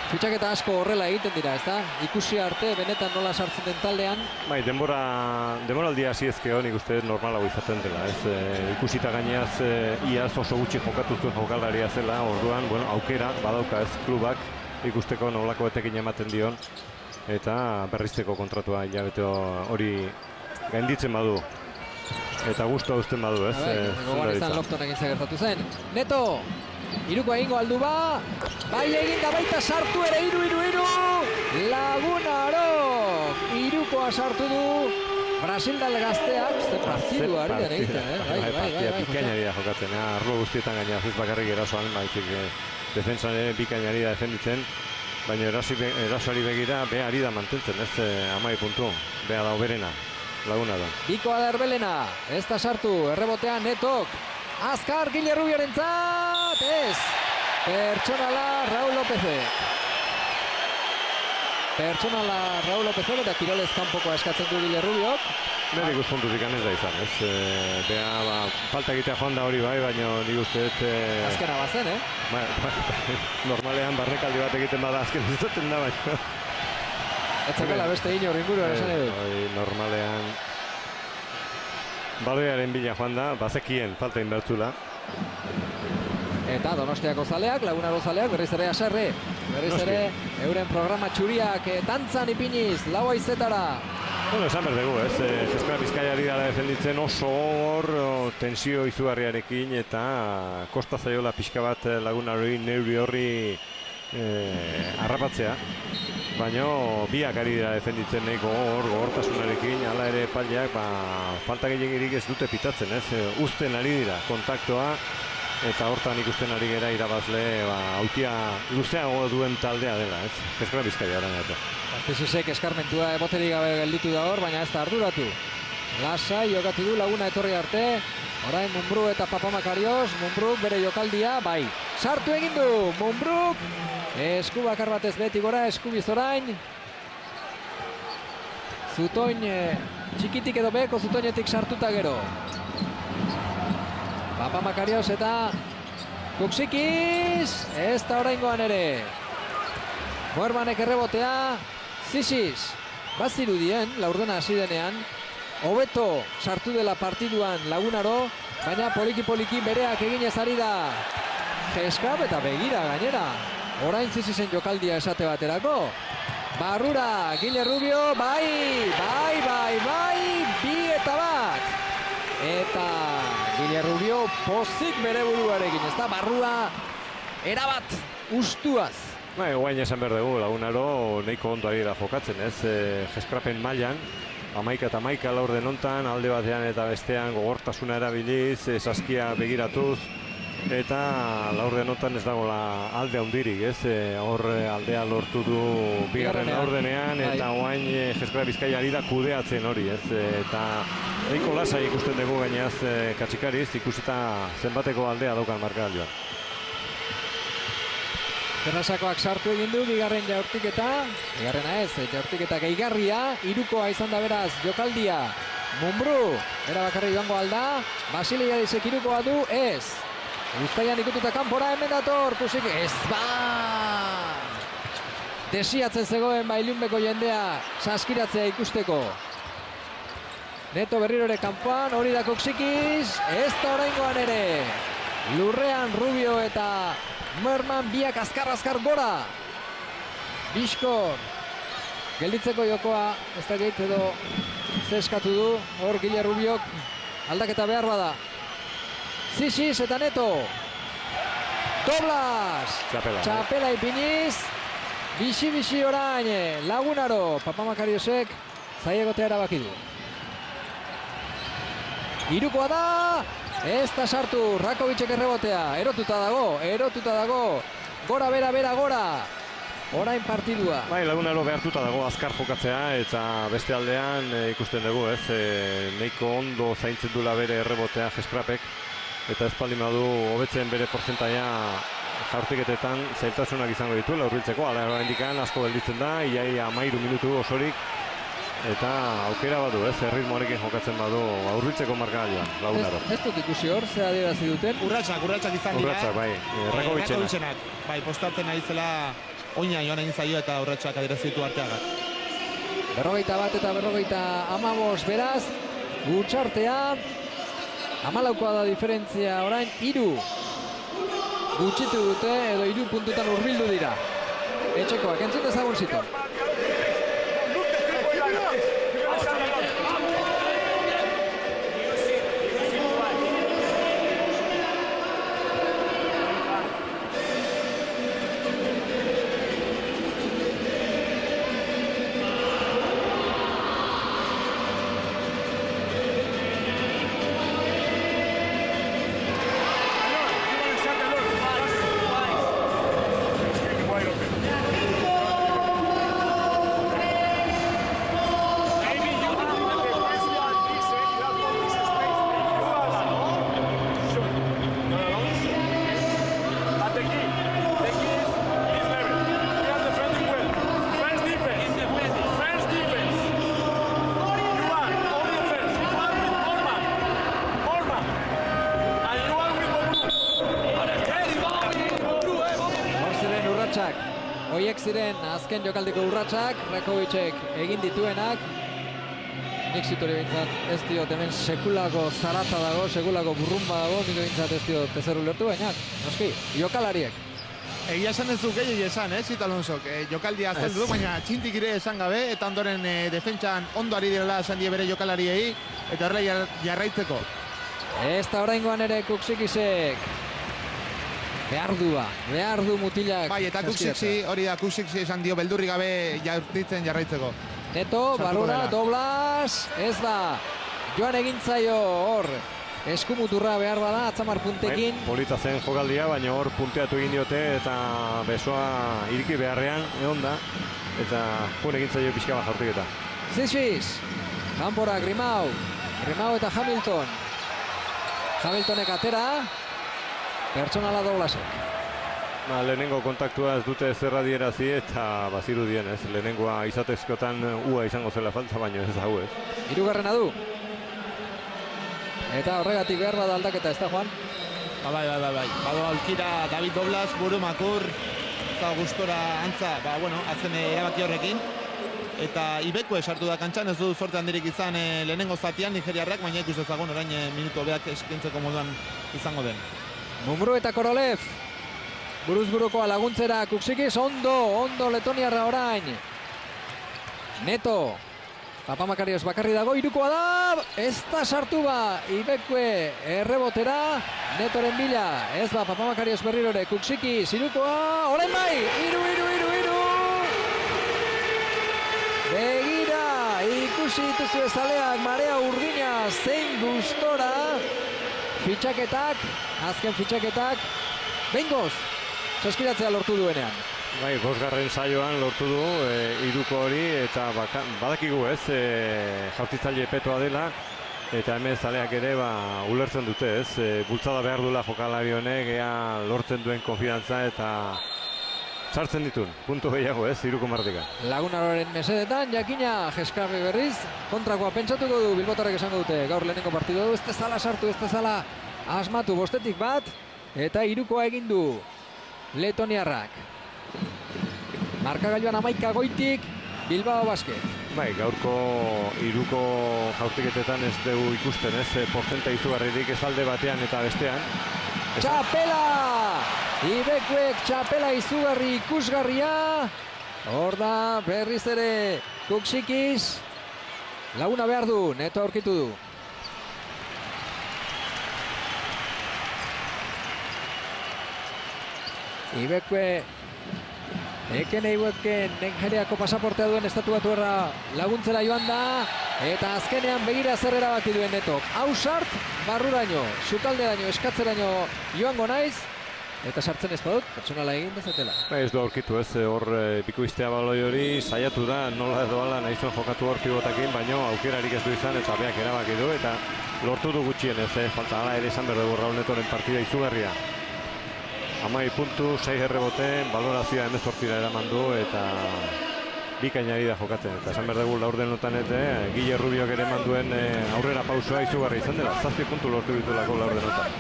Fitxaketa asko horrela egiten dira, ezta? Ikusi arte benetan nola sartzen den taldean. Bai, denboraldia hasi ezkeo nik uste normalago izaten dela, ez? Ikusita gaineaz iaz oso gutxi jokatu zuen jokalaria zela, orduan, bueno, aukera badauka ez klubak ikusteko nolako betekin ematen dion eta berrizteko kontratua hilabete hori gainditzen badu. Eta gustua uzten badu, ez? Gogoan izan Loftonekin gertatu zen. Neto! Iruko egingo aldu ba, bai egin da baita sartu ere, iru, Lagunarok, Irukoa sartu du, Brasildal gazteak, ze partidu ari den egiten, Partia bikainari da jokatzen, arlo guztietan gaina, ez bakarrik erasoan, baizik defentsan ere bikainari da defenditzen, baina erasoari begira, beha ari da mantentzen, ez 10 puntu, beha da oberena, Lagunarok. Bikoa da Erbelena, ez da sartu, errebotean Netok, azkar Gile Rubioren zat, ez! Pertsonala Raul Lópezek. Eta kirolez kanpokoa eskatzen du Gile Rubiok. Nire ikuspuntutik ez da izan, ez? Beha, falta egitea joan da hori bai, baina nik uste... Azkena bazen, Normalean barrekaldi bat egiten bada azken izaten da, baina... Ez zakala beste inor inguru, esan edo. Normalean... Baloiaren bila joan da, bazekien falta inbertzula. Eta Donostiako zaleak, Lagunaro zaleak, berriz ere aserre. Berriz ere euren programa txuriak dantzan ipiniz, lau haizetara. Bueno, esan berdegu, ez? Eskara Bizkaiari dara defenditzen oso hor, tensio izugarriarekin eta kosta zaiola pixka bat Lagunaroi neuri horri harrapatzea. Baina biak ari dira defenditzen nahiko gogortasunarekin, hala ere epaileak falta gehiegirik ez dute pitatzen, ez? Uzten ari dira kontaktoa eta hortan ikusten ari gera irabazle autia luzeago duen taldea dela, ez? Eskara Bizkaia orain arte. Gaztezizek eskarmentua boterik gabe gelditu da hor, baina ez da arduratu. Lasai jokatu du Laguna etorri arte, orain Mumbruk eta Papamakarioz, Mumbruk bere jokaldia, bai. Sartu egin du, Mumbruk! Esku bakar batez beti gora, eskubiz orain. Zutoin txikitik edo beheko zutoinetik sartuta gero. Papamakarioz eta Kuksikiz, ez da oraingoan ere. Muermanek errebotea, Zisiz, bazirudien, laurdena hasi denean, hobeto sartu dela partiduan Lagunaro, baina poliki-poliki bereak eginez ari da. Geskap eta begira gainera. Orain Zisizen jokaldia esate baterako. Barrura, Gile Rubio, bai, 2 eta 1. Eta Gile Rubio pozik bere buruarekin, ez da, barrua erabat ustuaz. Guain esan behar dugu, Lagunaro nahiko ondo ari da jokatzen, ez? Geskrapen mailan, 11 eta 11 laurden hontan, alde batean eta bestean gogortasuna erabiliz, saskia begiratuz, eta laurden hontan ez dagoela alde handirik, ez? Hor aldea lortu du bigarren laurdenean, eta guain Eskara Bizkaia ari da kudeatzen hori, ez? Eta nahiko lasai ikusten dugu gainaz katxikariz, ikusita zenbateko aldea daukan markagailuan. Terrasakoak sartu egin du bigarren jaurtiketa, bigarrena ez, jaurtiketa gehigarria, Irukoa izan da beraz jokaldia. Mumbru, era bakarri joango alda, Basilia dizek Irukoa du, ez. Uztaian ikututa kanpora hemen dator, Kusik, ez Desiatzen zegoen Ilunbeko jendea saskiratzea ikusteko. Neto berriro ere kanpoan, hori da Kuksikiz, ez da oraingoan ere. Lurrean Rubio eta Merman biak azkar gora. Bizkor. Gelditzeko jokoa, ez da gehit edo zeskatu du. Hor Gile Rubiok aldaketa behar bada. Zisiz eta Neto. Doblas. Txapela ipiniz. Bixi orain. Lagunaro. Papamakariosek zaiegotea erabaki du. Irukoa da. Ez da sartu, Rakovicek errebotea, erotuta dago, gora, gora, orain partidua. Bai, Lagunaro behartuta dago azkar jokatzea, eta beste aldean ikusten dugu, ez, nahiko ondo zaintzen dula bere errebotea Geskrapek, eta ez baldin badu hobetzen bere porcentaia jaurtiketetan zailtasunak izango dituela hurbiltzeko, ala oraindikan asko gelditzen da, iai 13 minutu osorik, eta aukera badu, ez, erritmoarekin jokatzen badu hurbiltzeko markagailuan, Lagunaro. Ez dut ikusi hor, ze adierazi duten. Urratsak izan dira. Urratsak, bai, Rakovicena. Bai, postatzen ari zela oina joan egin zaio eta urratsak adierazitu Arteagak. 41 eta 55 beraz, gutxartea, 14 da diferentzia orain, 3 gutxitu dute edo 3 puntutan hurbildu dira. Etxekoak, entzun dezagun Sito. Hoiek ziren azken jokaldeko urratsak, Rakovicek egin dituenak. Nik Sitori bintzat ez diot hemen sekulako zarata dago, sekulako burrumba dago, nik bintzat ez diot ezer ulertu, baina, noski, jokalariek. Egia esan ez du gehiago esan, Sito Alonsok. Jokaldia azten du, baina txintik ere esan gabe, eta ondoren defentsan ondo ari direla esan die bere jokalariei, eta horre jarraitzeko. Ez da oraingoan ere Kuksikisek. Behar du mutilak. Bai, eta Kuksiksi, hori da, Kuksiksi esan dio beldurri gabe jaurtitzen jarraitzeko. Neto, barrura, Doblas, ez da. Joan egintzaio hor, eskumuturra behar bada, Atzamar puntekin. Polita zen jokaldia, baina hor punteatu egin diote eta besoa iriki beharrean, egon da. Eta joan egintzaio pixka bat jaurtiketa. Zizfiz, kanpora Grimau eta Hamilton. Hamiltonek atera. Pertsonala Doblasek. Lehenengo kontaktua ez dute zerra dierazi eta baziru dien, ez? Lehenengoa izatezkotan ua izango zela falta, baino ez hau ez. Hirugarrena du. Eta horregatik behar bada aldaketa, ez da, Juan? Bai. Bado aukira David Doblas, buru makur, eta gustora antza, azken erabaki horrekin. Eta Ibekue sartu da kantxan, ez du sorte handirik izan lehenengo zatian nigeriarrak, baina ikus ezagun orain minutu hobeak eskintzeko moduan izango den. Mumru eta Korolev, buruz-burukoa laguntzera, Kuksikis ondo letoniarra orain. Neto, Papamakarios bakarri dago, irukoa da, ez da sartu ba, Ibekue errebotera, Netoren bila, ez ba, Papamakarios berrirore, Kuksikis, irukoa, orain bai, iru. Begira, ikusi dituzu ezaleak, marea urdina, zein gustora. Azken fitxaketak, behingoz, saskiratzea lortu duenean. Bai, bosgarren saioan lortu du iruko hori, eta badakigu ez, jaurtitzaile petoa dela, eta hemen zaleak ere ulertzen dute ez, bultzada behar duela jokalari honek, ea lortzen duen konfidantza eta sartzen ditun, puntu gehiago ez, iruko martika. Lagunaroren mesedetan, jakina, Jeskarri berriz, kontrakoa pentsatuko du, bilbotarrek esango dute, gaur lehenengo partidu du, ez tezala sartu, ez tezala asmatu, bostetik bat, eta irukoa egin du letoniarrak. Markagailuan 11 goitik, Bilbao Basket. Bai, gaurko iruko jaurtiketetan ez dugu ikusten ez, portzenta izugarririk ez alde batean eta bestean. Txapela! Ibekuek txapela izugarri ikusgarria. Hor da, berriz ere Kuksikis. Laguna behar du, Neto aurkitu du. Ibekue Eken Eibueken Nigeriako pasaportea duen estatu batuarra laguntzera joan da. Eta azkenean begira zer erabaki duen Netok. Hau sart, barruraino, sukalderaino, eskatzeraino joango naiz. Eta sartzen ez badut, pertsonala egin dezatela. Ez du aurkitu ez, hor bikoiztea baloi hori saiatu da, nola edo ala nahi zuen jokatu hor pivotakin, baino aukerarik ez du izan eta beak erabaki du eta lortu du gutxien ez, falta ala ere izan berdugu Raul Netoren partida izugarria. 10 puntu, 6 erreboten, balorazioa 18 eraman du eta bikainari da jokatzen. Eta esan berdugu laurden notan eta Gile Rubiok ere eman duen aurrera pausua izugarri izan dela. 7 puntu lortu ditulako laurden notan.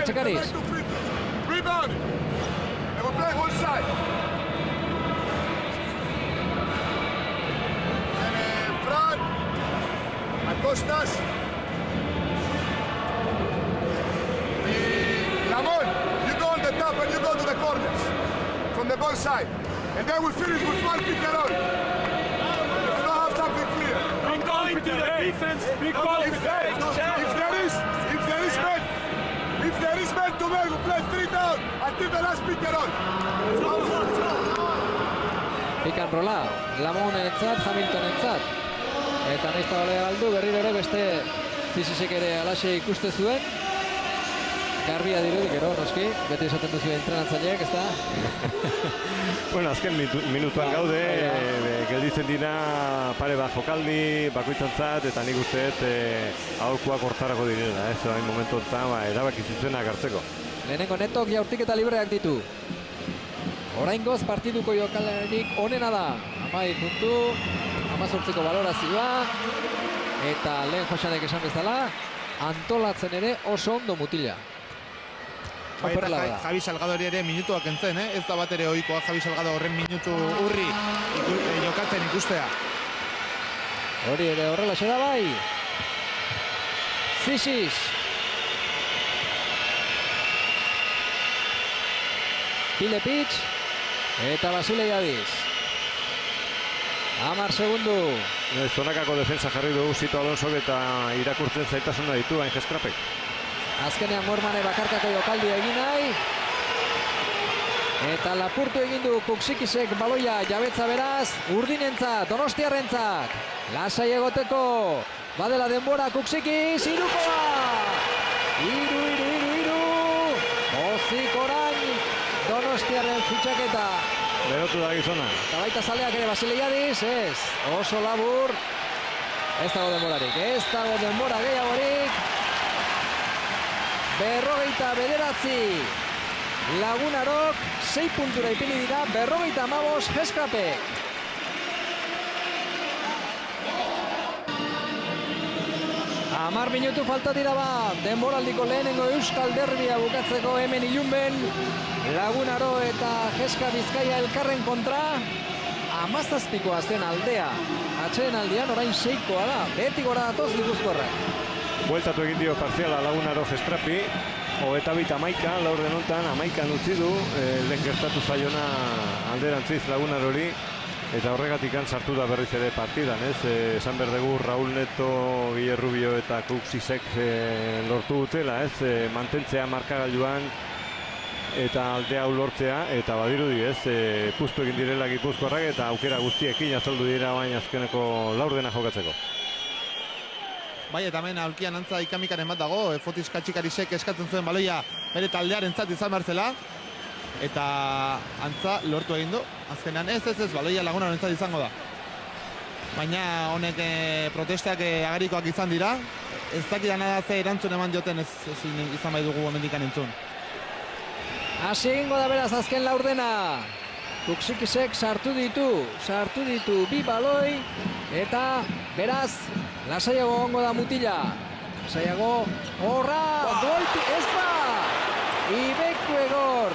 Etxekariz. Rebound. And we're playing one side. Costas. Ramon, you go on the top and you go to the corners from the ball side. And then we finish with one pick and roll. If you don't have something clear. Big ball into the defense. Big ball. If there is man to man, we play 3 down until the last pick and roll. Pick and rolla, Lamonenentzat, Hamiltonentzat. Eta nahiz eta balea galdu, berriro ere beste Zizisek ere alaxe ikuste zuen. Garbia dirudik, gero, noski, beti esaten duzu entrenatzaileak, ez da? Bueno, azken minutuan gaude, gelditzen dira pare bat jokaldi, bakoitzantzat, eta nik usteet aholkuak hortarako direla, ez da, momentu eta erabaki zuzenak hartzeko. Lehenengo netok jaurtiketa libreak ditu. Oraingoz partiduko jokalarik onena da. 12 puntu, 18ko balorazioa, eta lehen Josanek esan bezala, antolatzen ere oso ondo mutila. Baita Javi Salgado ere minutuak entzen, ez da bat ere ohikoa Javi Salgado horren minutu urri jokatzen ikustea. Hori ere horrela da bai. Ziziz. Pilepitz eta Basile Jadiz. 10 segundu. Zonakako defensa jarri dugu Sito Alonso eta irakurtzen zaitasuna ditu hain Geskrapek. Azkenean Mormane bakarkako jokaldi egin nahi. Eta lapurtu egin du Kuksikisek baloia jabetza beraz. Urdinentzat, Donostiarrentzat. Lasai egoteko. Badela denbora Kuksikis, irukoa! Iru. Ozik orain Donostiarren fitxaketa. Berotu da gizona. Eta baita zaleak ere Basile Jadiz, ez. Oso labur. Ez dago denborarik, ez dago denbora gehiagorik. 59. Lagunarok 6 puntura ipini dira, 55 Geskrapek. Amar minutu falta dira bat, denboraldiko lehenengo Euskal Derbia bukatzeko hemen Ilunben. Lagunaro eta Geska Bizkaia elkarren kontra. 17koa zen aldea. Atxeen aldean orain 6koa da, beti gora datoz Gipuzkoarrak. Bueltatu egin dio partziala Lagunaro Geskrapi, 22-11, laurden hontan 11 utzi du, lehen gertatu zaiona alderantziz Lagunarori, eta horregatik sartu da berriz ere partidan, ez? Esan berdegu Raúl Neto, Guille Rubio eta Kuksisek lortu dutela, ez? Mantentzea markagailuan eta alde hau lortzea, eta badirudi, ez? Puztu egin direla Gipuzkoarrak eta aukera guztiekin azaldu dira baina azkeneko laurdena jokatzeko. Bai, eta hemen aulkian antza ikamikaren bat dago, Fotis Katxikarisek eskatzen zuen baloia bere taldearentzat izan bertzela, eta antza lortu egin du. Azkenean ez, baloia Lagunarentzat izango da. Baina honek protestak agerikoak izan dira, ez dakidana da ze erantzun eman dioten ez izan bai dugu hemendikan entzun. Hasi egingo da beraz azken laurdena. Kuksikisek sartu ditu bi baloi, eta beraz lasaiago gongo da mutila. Lasaiago, horra, golpi, ez da! Ibeku egor.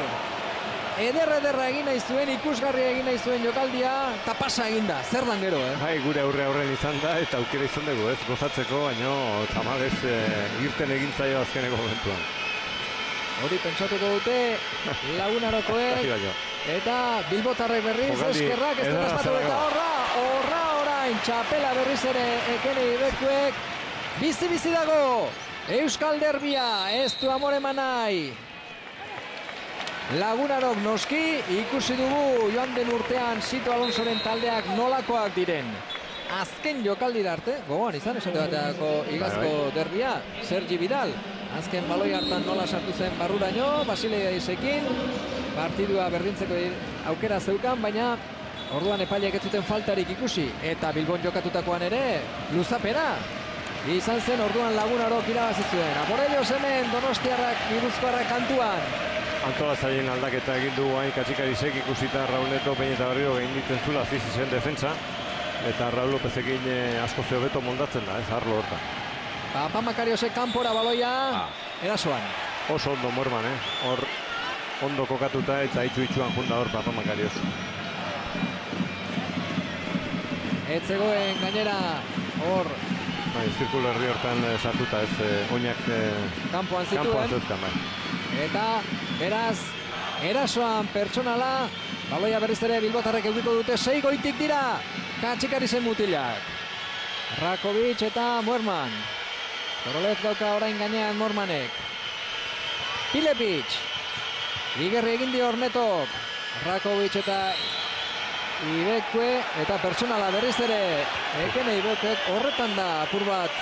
Ederra egin nahi zuen, ikusgarria egin nahi zuen jokaldia, eta pasa egin da, zer dan gero, Bai, gure aurrean izan da, eta aukera izan dugu, ez? Gozatzeko, baina tamalez irten egin zaio azkeneko momentuan. Hori pentsatuko dute Lagunarokoek, eta Bilbotarrek berriz, eskerrak, ez dut espatu, eta horra orain, txapela berriz ere Ekene Ibekuek, bizi dago, Euskal Derbia, ez du amore manai. Lagunarok noski, ikusi dugu joan den urtean Sito Alonsoren taldeak nolakoak diren. Azken jokaldira arte, gogoan izan esate bateako igazko derbia, Sergi Vidal. Azken baloi hartan nola sartu zen barruraino, Basile Jadizekin, partidua berdintzeko aukera zeukan, baina orduan epaileak ez zuten faltarik ikusi. Eta Bilbon jokatutakoan ere, luzapena. Izan zen orduan Lagunarok irabazi zuen. Amorellos hemen Donostiarrak, Gipuzkoarrak kantuan. Antolatzaileen aldaketa egin du hain Katxikarisek ikusita Raúl Neto behin eta berriro egin ditzen zula Zizizen defentsa. Eta Raúl Lopezekin asko zehobeto moldatzen da, ez arlo horta. Papa Makariosek kanpora baloia, erasoan. Oso ondo Morman, hor ondo kokatuta eta itxuan junda hor Papa Makarios. Etzegoen gainera hor Zirkulo erdi hortan sartuta ez, oinak kanpoan zituen. Zeuzkan, bai. Eta, beraz, erasoan pertsonala, baloia berriz ere bilbotarrek eukiko dute, 6 goitik dira, Katxikari zen mutilak. Rakovic eta Muerman. Korolev dauka orain gainean Mormanek. Pilepic. Igerri egin dio Ornetok. Rakovic eta Ibekue eta pertsonala berriz ere. Ekene Ibekek horretan da apur bat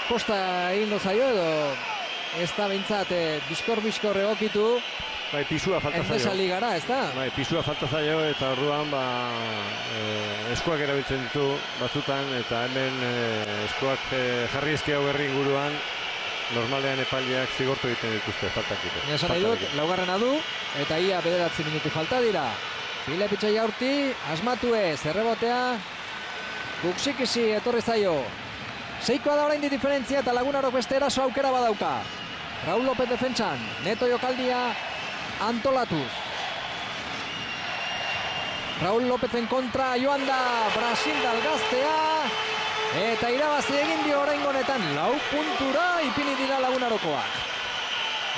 kosta egingo zaio edo ez da bintzat biskor egokitu. Bai, pisua falta zaio. Endesa ligara, ez da? Bai, pisua falta zaio eta orduan eskuak erabiltzen ditu batzutan eta hemen eskuak jarri eski hau berri inguruan normalean epaileak zigortu egiten dituzte, faltak ditu. Esan nahi dut, laugarrena du eta ia 9 minutu falta dira. Pilepitza jaurti, asmatu ez, errebotea, Guksikisi etorri zaio. 6koa da orain di diferentzia eta Lagunarok beste eraso aukera badauka. Raúl López defentsan, Neto jokaldia antolatuz. Raúl Lópezen kontra joan da Brasildar gaztea. Eta irabazi egin dio orain honetan 4 puntura ipini dira Lagunarokoak.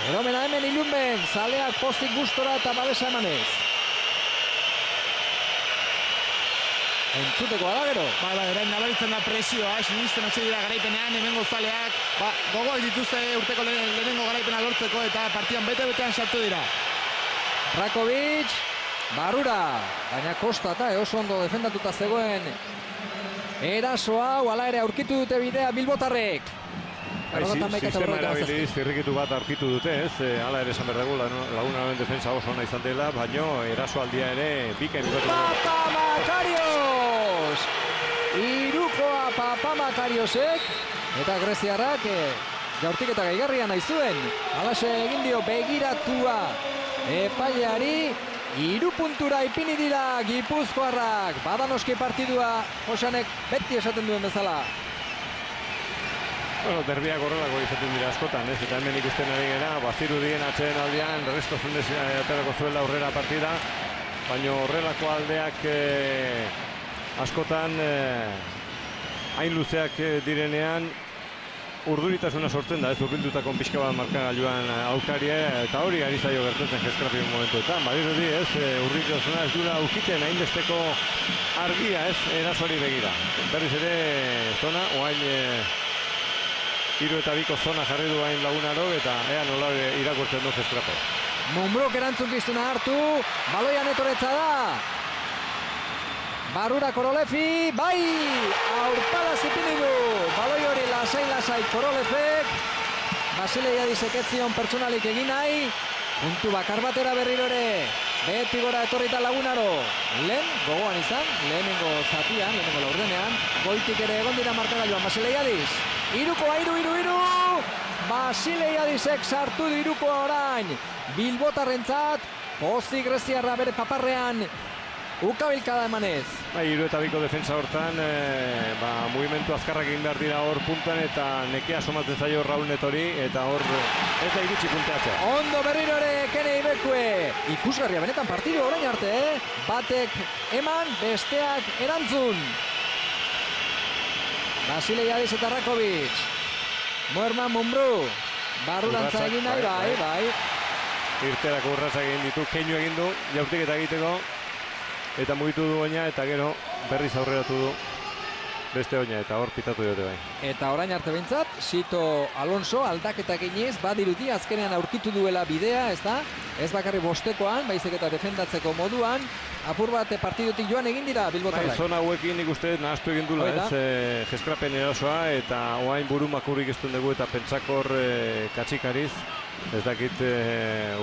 Eromena hemen ilunben, zaleak postik gustora eta babesa emanez. Entzuteko da gero. Bai, orain nabaritzen da presioa, sinisten hasi dira garaipenean, hemengo zaleak, gogoak dituzte urteko lehenengo garaipena lortzeko eta partidan bete-betean sartu dira. Rakovic, barrura, baina kostata, oso ondo defendatuta zegoen eraso hau, ala ere aurkitu dute bidea bilbotarrek. Sistema erabiliz, zirrikitu bat aurkitu dute, ez? Hala ere esan berdagu, Lagunaren defensa oso ona izan dela, baina erasoaldia ere bikain bikotu. Papamakarios! Irukoa Papamakariosek, eta greziarrak jaurtiketa gaigarria nahi zuen. Halaxe egin dio begiratua epaileari, 3 puntura ipini dira Gipuzkoarrak. Badanoski partidua, Josanek beti esaten duen bezala. Bueno, derbiak horrelako izaten dira askotan, ez? Eta hemen ikusten ari gara, bazirudien atxeen aldean, resto zundez aterako zuela aurrera partida, baina horrelako aldeak askotan hain luzeak direnean urduritasuna sortzen da, ez urbildutako pixka bat markagailuan aukari, eta hori ari zaio gertatzen Geskrapien momentuetan. Badirudi, ez, urduritasuna ez dura aukiten hainbesteko argia, ez, erasoari begira. Berriz ere zona, oain 3 eta 2 zona jarri du hain Lagunaro eta ea nola irakurtzen du Geskrapek. Mumbrok erantzukizuna hartu, baloian etoretza da. Barrura Korolefi, bai! Aurpala zipini du, baloi hori lasai Korolefek. Basilei Adisek ez zion pertsonalik egin nahi. Puntu bakar batera berriro ere. Beti gora etorrita Lagunaro. Lehen, gogoan izan, lehenengo zatian, lehenengo laurdenean. Goitik ere egon dira markagailuan Basilei Adis. Irukoa, iru! Basilei Adisek sartu du irukoa orain. Bilbotarrentzat, pozik greziarra bere paparrean. Ukabilkada emanez. 3 eta 2 defensa hortan, mugimendu azkarrak egin behar dira hor puntan eta nekea somatzen zaio Raúl Netori eta hor ez da iritsi punteatzea. Ondo berriro ere Ekene Ibekue. Ikusgarria benetan partidu orain arte, Batek eman, besteak erantzun. Basilei Adis eta Rakovic. Muerman Mumbru. Barrurantza egin nahi, bai. Irterako urratsak egin ditu, keinu egin du, jaurtiketa egiteko. Eta mugitu du oina eta gero berriz aurreratu du beste oina eta hor pitatu dute bai. Eta orain arte behintzat, Sito Alonso aldaketak eginez, badirudi azkenean aurkitu duela bidea, ez da? Ez bakarri bostekoan, baizik eta defendatzeko moduan, apur bat partidutik joan egin dira bilbotarrak. Zona hauekin nik uste nahastu egin dula, ez? Geskrapen erasoa eta oain buru makurrik izten dugu eta pentsakor Katxikariz. Ez dakit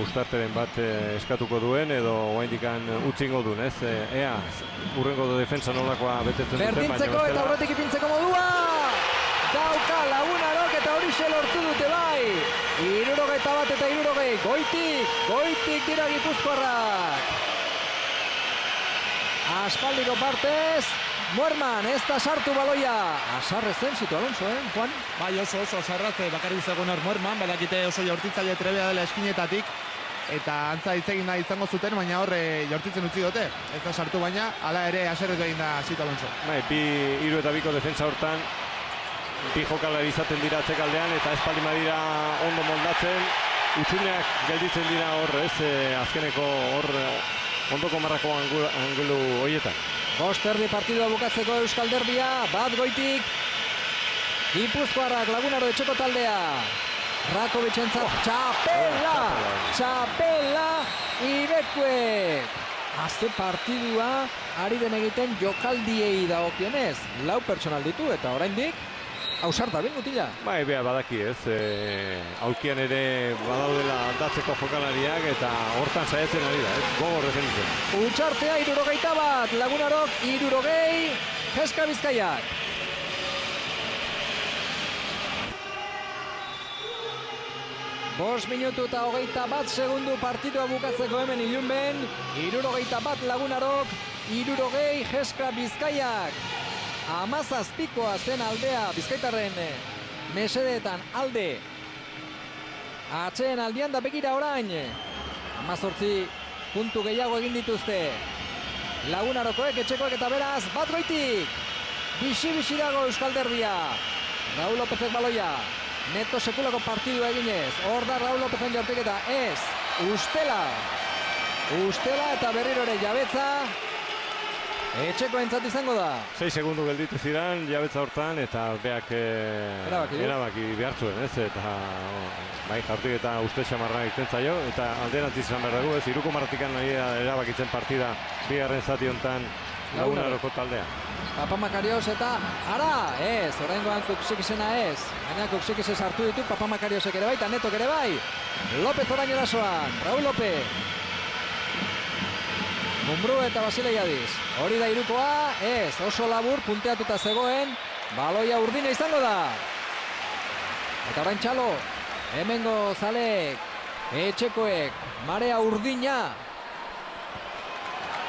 ustarteren bat eskatuko duen edo oaindikan utzingo duen, ez? Ea, urrengo defensa nolakoa betetzen duten, baina berdintzeko eta aurretik ipintzeko modua! Dauka Lagunarok eta horixe lortu dute bai! 61 eta 60, goitik dira Gipuzkoarrak! Aspaldiko partez, Muerman, ez da sartu baloia. Asarrez zen Sito Alonso, Juan? Bai, oso asarraz, bakarrik zegoen hor Muerman, badakite oso jaurtitzaile trebea dela eskinetatik. Eta antza hitz egin nahi izango zuten, baina hor jaurtitzen utzi dute. Ez da sartu baina, hala ere aserretu egin da Sito Alonso. Bai, 3 eta 2 defensa hortan, bi jokalari izaten dira atzekaldean eta ez baldin badira ondo moldatzen, utzuneak gelditzen dira hor, azkeneko hor ondoko marrako angelu horietan. Bost erdi partidua bukatzeko Euskal Derbia, bat goitik, Gipuzkoarrak Lagunaro etxeko taldea. Rakovitzentzat txapela, Ibekuek. Azte partidua ari den egiten jokaldiei dagokionez. 4 pertsonal ditu eta oraindik ausarta bin mutila. Bai, bea badaki ez, aulkian ere badaudela aldatzeko jokalariak eta hortan saiatzen ari da, ez, gogor defenditzen. Utxartea 61, Lagunarok 60, Jeska Bizkaiak. Bost minutu eta 21 segundu partidua bukatzeko hemen Ilunben, 61 Lagunarok, 60 Jeska Bizkaiak. 17koa zen aldea Bizkaitarren mesedeetan alde. Atzeen aldian da begira orain. 18 puntu gehiago egin dituzte. Lagunarokoek, etxekoek eta beraz bat goitik. Bixi dago Euskal Derbia. Raúl Lópezek baloia. Neto sekulako partidua eginez. Hor da Raúl Lópezen jaurtiketa. Ez. Ustela eta berriro ere Jabetza. Etxeko entzat izango da. 6 segundu gelditu ziren, Jabetza hortan, eta beak erabaki behar zuen, ez? Eta bai, jaurtik eta uste xamarra egiten zaio, eta alderantziz izan behar dugu, ez? 3 marratikan erabakitzen partida bigarren zati hontan Lagunaroko taldea. Papamakarios eta ara, ez, oraingoan Kuksikisena ez. Gaina Kuksikise sartu ditu Papamakariosek ere bai, eta Netok ere bai. López orain erasoan, Raúl López. Mumbru eta Basile Jadiz. Hori da 3koa, ez, oso labur punteatuta zegoen, baloia urdina izango da. Eta orain Txalo, hemengo zalek, etxekoek, marea urdina.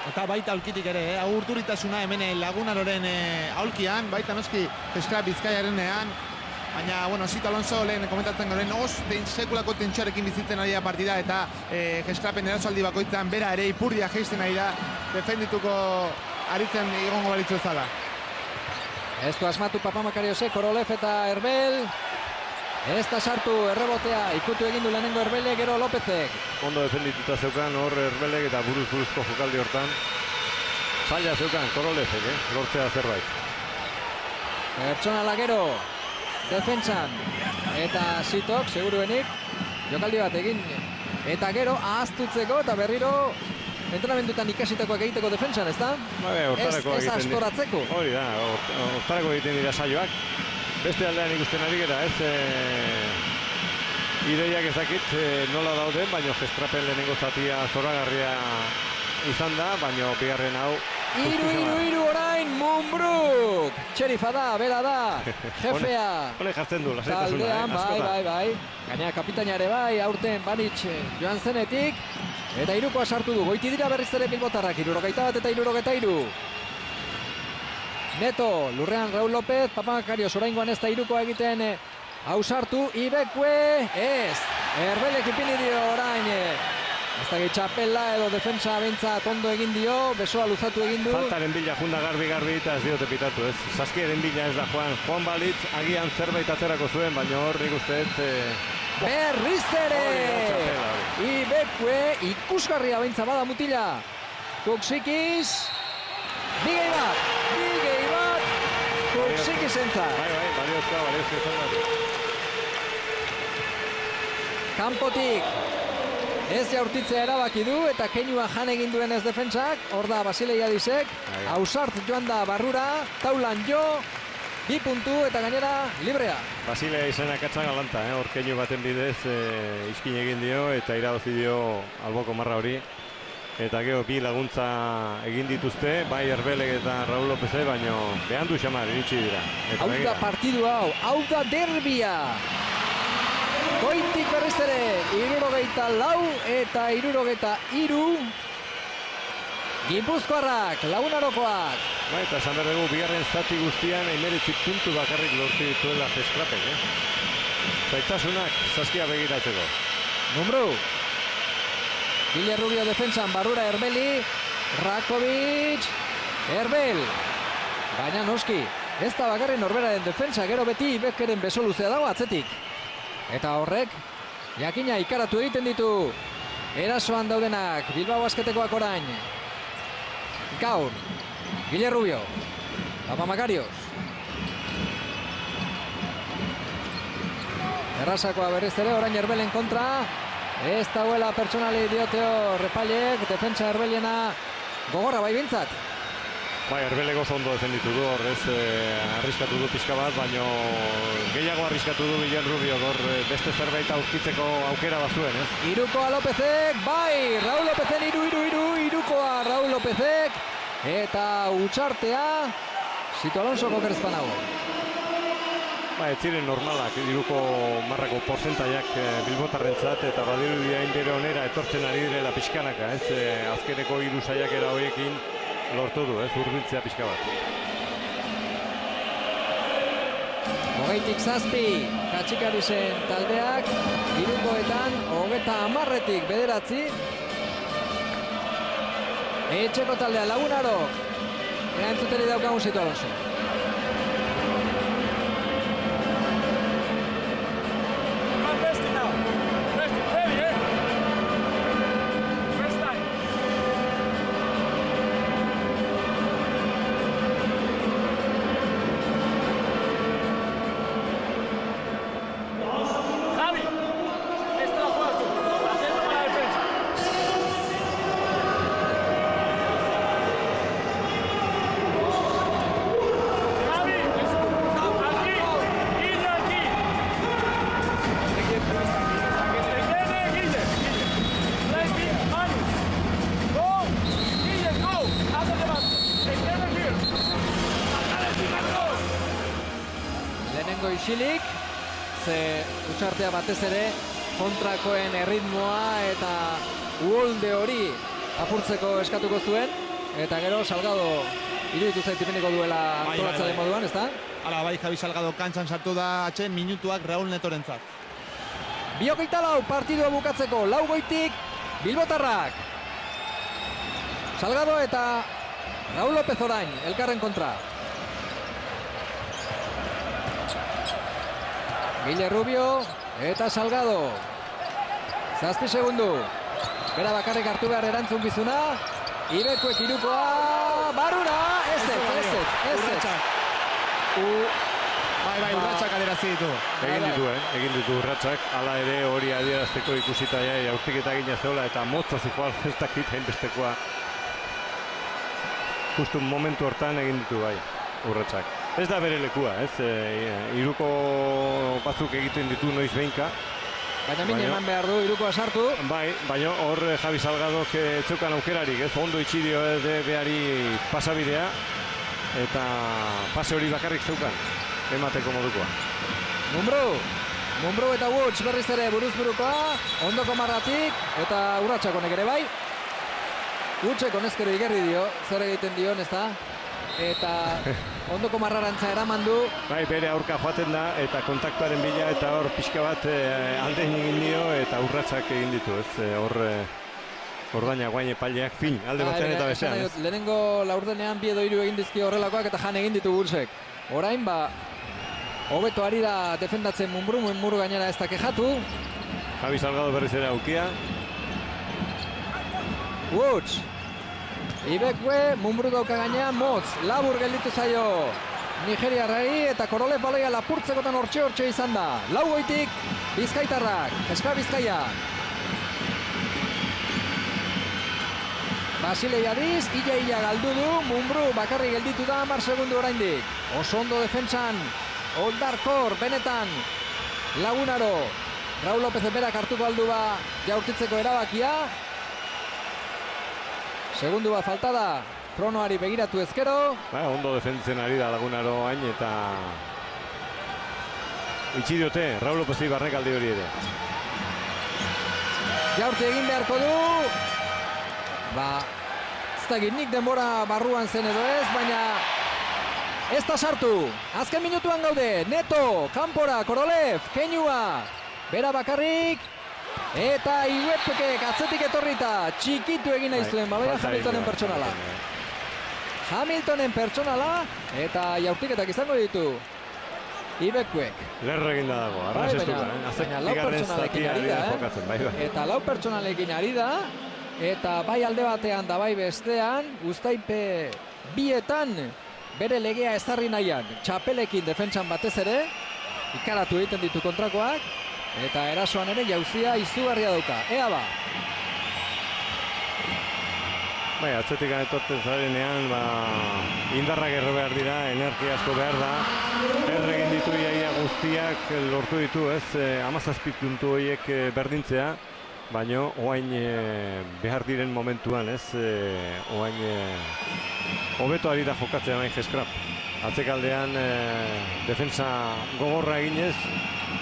Eta baita aulkitik ere, urduritasuna hemen Lagunaroren aulkian, baita noski Jeska Bizkaiarenean. Baina, bueno, Sito Alonso lehen komentatzen goren, sekulako tentsuarekin bizitzen ari da partida eta Jeskapen erasoaldi bakoitzan bera ere ipurdia geisten ari da defendituko aritzen egongo balitzu ezala. Ez du asmatu Papamakariosek, Korolev eta Herbel. Ez da sartu errebotea, ikutu egin du lehenengo Herbelek, gero Lópezek. Ondo defendituta zeukan hor Herbelek eta buruzko jokaldi hortan. Zaila zeukan Korolevek, lortzea zerbait. Pertsonala gero. Defentsan eta Sitok, seguruenik, jokaldi bat egin eta gero ahaztutzeko eta berriro entrenamendutan ikasitakoak egiteko defentsan, ez da? Ez askoratzeko. Hori da, hortarako egiten dira saioak. Beste aldean ikusten ari gara, ez ideiak ez dakit nola dauden, baina Jeskapen lehenengo zatia zoragarria izan da, baina bigarren hau 3 orain Mumbruk. Txerifa da, bera da, jefea. Hole jartzen du, lasaitasuna. Taldean, bai. Gaina kapitaina ere bai, aurten Banitz joan zenetik. Eta 3koa sartu du, goiti dira berriz ere bilbotarrak, 61 eta 63. Neto, lurrean Raúl López, Papamakarios oraingoan ez da 3koa egiten ausartu, Ibekue, ez. Herbelek ipini dio orain. Ez da txapela edo defensa bentsat ondo egin dio, besoa luzatu egin du. Faltaren bila junda garbi eta ez diote pitatu, ez? Saskiaren bila ez da Juan Balitz, agian zerbait aterako zuen, baina hor nik uste berriz ere! Ibekue ikusgarria bentsa bada mutila. Kuksikis, bigei bat, Kuksikisentzat. Bai, baliozkoa izan da. Kanpotik. Ez jaurtitzea erabaki du eta keinua jan egin duen ez defentsak. Hor da Basile Jadizek. Ausart joan da barrura. Taulan jo. 2 puntu eta gainera librea. Basile izena katzan galanta. Hor keinu baten bidez iskin egin dio eta irabazi dio alboko marra hori. Eta gero bi laguntza egin dituzte. Bai Herbelek eta Raúl Lópezek, baina behan du xamar iritsi dira. Hau da partidu hau da derbia. Goitik berriz ere, 64 eta 63. Gipuzkoarrak, Lagunarokoak. Eta esan behar dugu, bigarren zati guztian 19 puntu bakarrik lortu dituela Jeskapen. Zaitasunak Saskia begiratzeko. Mumbru. Gile Rubio defensan, barrura Herbeli. Rakovic. Herbel. Baina noski. Ez da bakarri norberaren defensa, gero beti Ibekeren beso luzea dago atzetik. Eta horrek, jakina ikaratu egiten ditu erasoan daudenak, Bilbao Basketekoak orain. Gaur, Guille Rubio, Papamakarios. Errasakoa berriz ere, orain Herbelen kontra. Ez dagoela pertsonali dioteo Repaiek, defensa Herbeliena gogorra bai bintzat. Bai, Herbelek oso ondo defenditu du, horrez arriskatu du pixka bat, baino gehiago arriskatu du Guille Rubio, beste zerbait aurkitzeko aukera bazuen, ez? Irukoa Lopezek, bai, Raul Lopezen irukoa Raul Lopezek, eta utxartea, Sito Alonsoko Kerezpanago. Ez ziren normalak, iruko marrako porcentaiak bilbotarrentzat, eta badirudi hain bere onera etortzen ari direla pixkanaka, ez? Azkeneko hiru saiakera horiekin lortu du, ez? Hurbiltzea pixka bat. 27 Katxikarisen taldeak, irukoetan 30-9 etxeko taldea Lagunarok, erantzuteri daukagun Sito Alonso. Isilik, ze utxartea batez ere kontrakoen erritmoa eta uholde hori apurtzeko eskatuko zuen, eta gero Salgado iruditu zait ipiniko duela antolatzaren moduan, ez da? Hala, bai, Javi Salgado kantxan sartu da atxen minutuak Raul Netorentzat. 2:24 partidua bukatzeko, laugoitik Bilbotarrak. Salgado eta Raul López orain, elkarren kontra. Guille Rubio eta Salgado. 7 segundu. Bera bakarrik hartu behar erantzun bizuna. Ibekuek irukoa. Baruna! Ez. Bai, urratxak adierazi ditu. Egin ditu urratxak. Hala ere hori adierazteko ikusita jaurtiketa egina zeola eta motza zikoal ez dakit hainbestekoa. Justu momentu hortan egin ditu bai urratxak. Ez da bere lekua, ez? Iruko batzuk egiten ditu noiz behinka. Baina min eman behar du, irukoa sartu. Bai, baina hor Javi Salgadok zeukan aukerarik, ez? Ondo itxidio behari pasabidea. Eta pase hori bakarrik zeukan, emateko modukoa. Mumbru eta Woods berriz ere buruzburukoa. Ondoko marratik eta urratxak honek ere bai. Woodsek honezkero igerri dio, zer egiten dion, ez da? Eta ondoko marrarantza eraman du. Bai, bere aurka joaten da eta kontaktuaren bila eta hor pixka bat aldein egin dio eta urratsak egin ditu, ez? Ordaina guain epaileak fin, alde batean eta bezean. Lehenengo laurdenean 2 edo 3 egin dizkio horrelakoak eta jan egin ditu Woodsek. Orain hobeto ari da defendatzen Mumburu gainera ez da kejatu. Javi Salgado berriz ere aukia. Woods. Ibekue, Mumburu dauka gainean, Motz, labur gelditu zaio Nigeriarrari eta Korolev baloia lapurtzekotan hortxe izan da. Laugoitik, Bizkaitarrak, Eskra Bizkaia. Basile Jadiz, ia galdu du, Mumburu bakarri gelditu da 10 segundu oraindik. Oso ondo defentsan, Oldarkor, benetan, Lagunaro. Raul López berak hartuko aldu jaurtitzeko erabakia. Segundu bat falta da, kronoari begiratu ezkero. Ondo defenditzen ari da Lagunaro hain eta itxi diote Raul López barnek aldi hori ere. Jaurti egin beharko du. Ez dakit nik denbora barruan zen edo ez, baina ez da sartu. Azken minutuan gaude, Neto, kanpora, Korolev, Keinua, bera bakarrik. Eta Ibekek atzetik etorrita, txikitu egin nahi zuen, baloia Hamiltonen pertsonala. Hamiltonen pertsonala eta jaurtiketak izango ditu Ibekuek. Lerro eginda dago, arrazestuka. Baina lau pertsonalekin ari da, eta lau pertsonalekin ari da, eta bai alde batean da bai bestean, Uztaipe bietan bere legea ezarri nahian, txapelekin defentsan batez ere, ikaratu egiten ditu kontrakoak, eta erasoan ere jauzia izugarria dauka. Ea ba! Bai, atzetik etortzen zarenean, indarrak erro behar dira, energia asko behar da. Egin ditu iaia guztiak lortu ditu, ez, 17 puntu horiek berdintzea, baina oain behar diren momentuan, ez, oain hobeto ari da jokatzea bain Geskrap. Atzekaldean defensa gogorra eginez,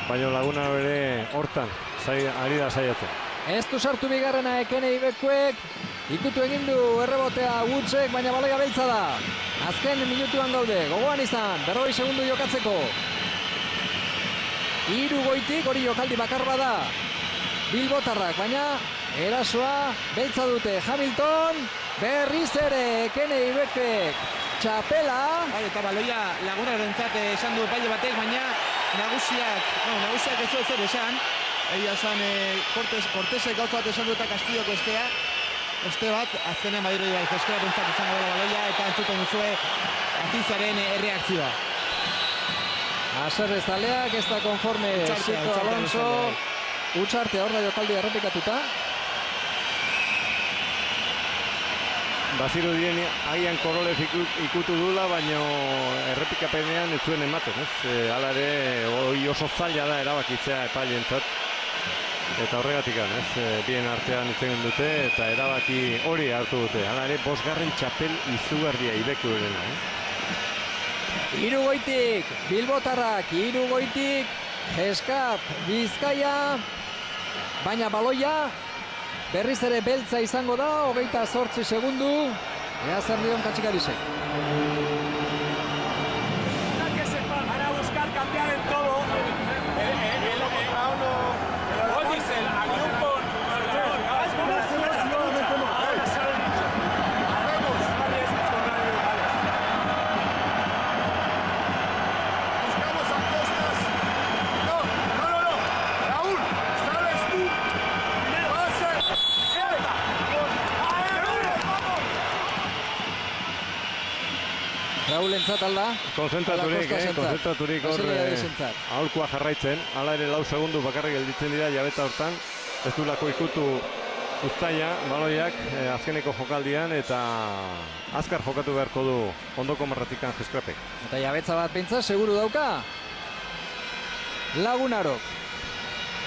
baina Laguna bere hortan ari da saiatzen. Ez du sartu bigarrena Ekene Ibekuek, ikutu egin du errebotea Woodsek, baina baloia beltza da. Azken minutuan gaude, gogoan izan, 40 segundu jokatzeko. 3 goitik, hori jokaldi bakar bada. Bilbotarrak, baina erasoa beltza dute. Hamilton, berriz ere Ekene Ibekuek txapela. Bai, eta baloia Lagunarentzat esan du epaile batek, baina nagusiak ez zer esan. Egia esan Cortesek gauza bat esan du eta Castilloko Este bat, azkenean badirudi bai, Geskrapentzat izango dela baloia, eta entzuten duzue Atizaren erreakzioa. Haserre zaleak, ez da konforme Sito Alonso, Utxarte hor da jokaldi errepikatuta. Baziru dien agian Korolez ikutu dula, baina errepikapenean ez zuen ematen, ez? Hala ere, oso zaila da erabakitzea epailentzat. Eta horregatik bien artean itzen dute eta erabaki hori hartu dute. Hala ere, 5. txapel izugarria Ibeku erena. 3 goitik, Bilbotarrak, 3 goitik, Geskrap, Bizkaia, baina baloia, berriz ere beltza izango da, 28 segundu, ea zer dion Katxikarisek. Que se van a buscar cambiar en todo. A grupo. Raulentzat alda? Konzentraturik hor aholkua jarraitzen. Hala ere 4 segundu bakarrik gelditzen dira jabeta hortan. Ez du lako ikutu Uztaia, baloiak azkeneko jokaldian eta azkar jokatu beharko du ondoko marratikan Geskrapek. Eta jabetza bat pentsa, seguru dauka. Lagunarok.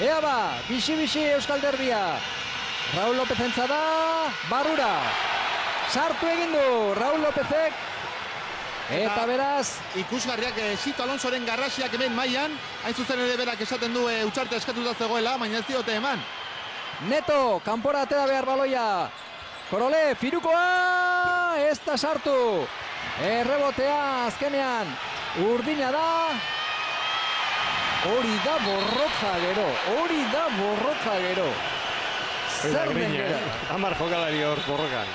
Ea ba, bixi-bixi Euskal Derbia. Raul Lópezentza da, barrura. Sartu egin du Raul Lópezek. Eta beraz, ikusgarriak Sito Alonsoren garrasiak hemen mailan, hain zuzen ere berak esaten du Utxarte eskatuta zegoela, baina ez diote eman. Neto, kanpora atera behar baloia. Korole, Firukoa, ez da sartu. Errebotea azkenean, urdina da. Hori da borroka gero. Zer den gero. 10 jokalari hor borrokan.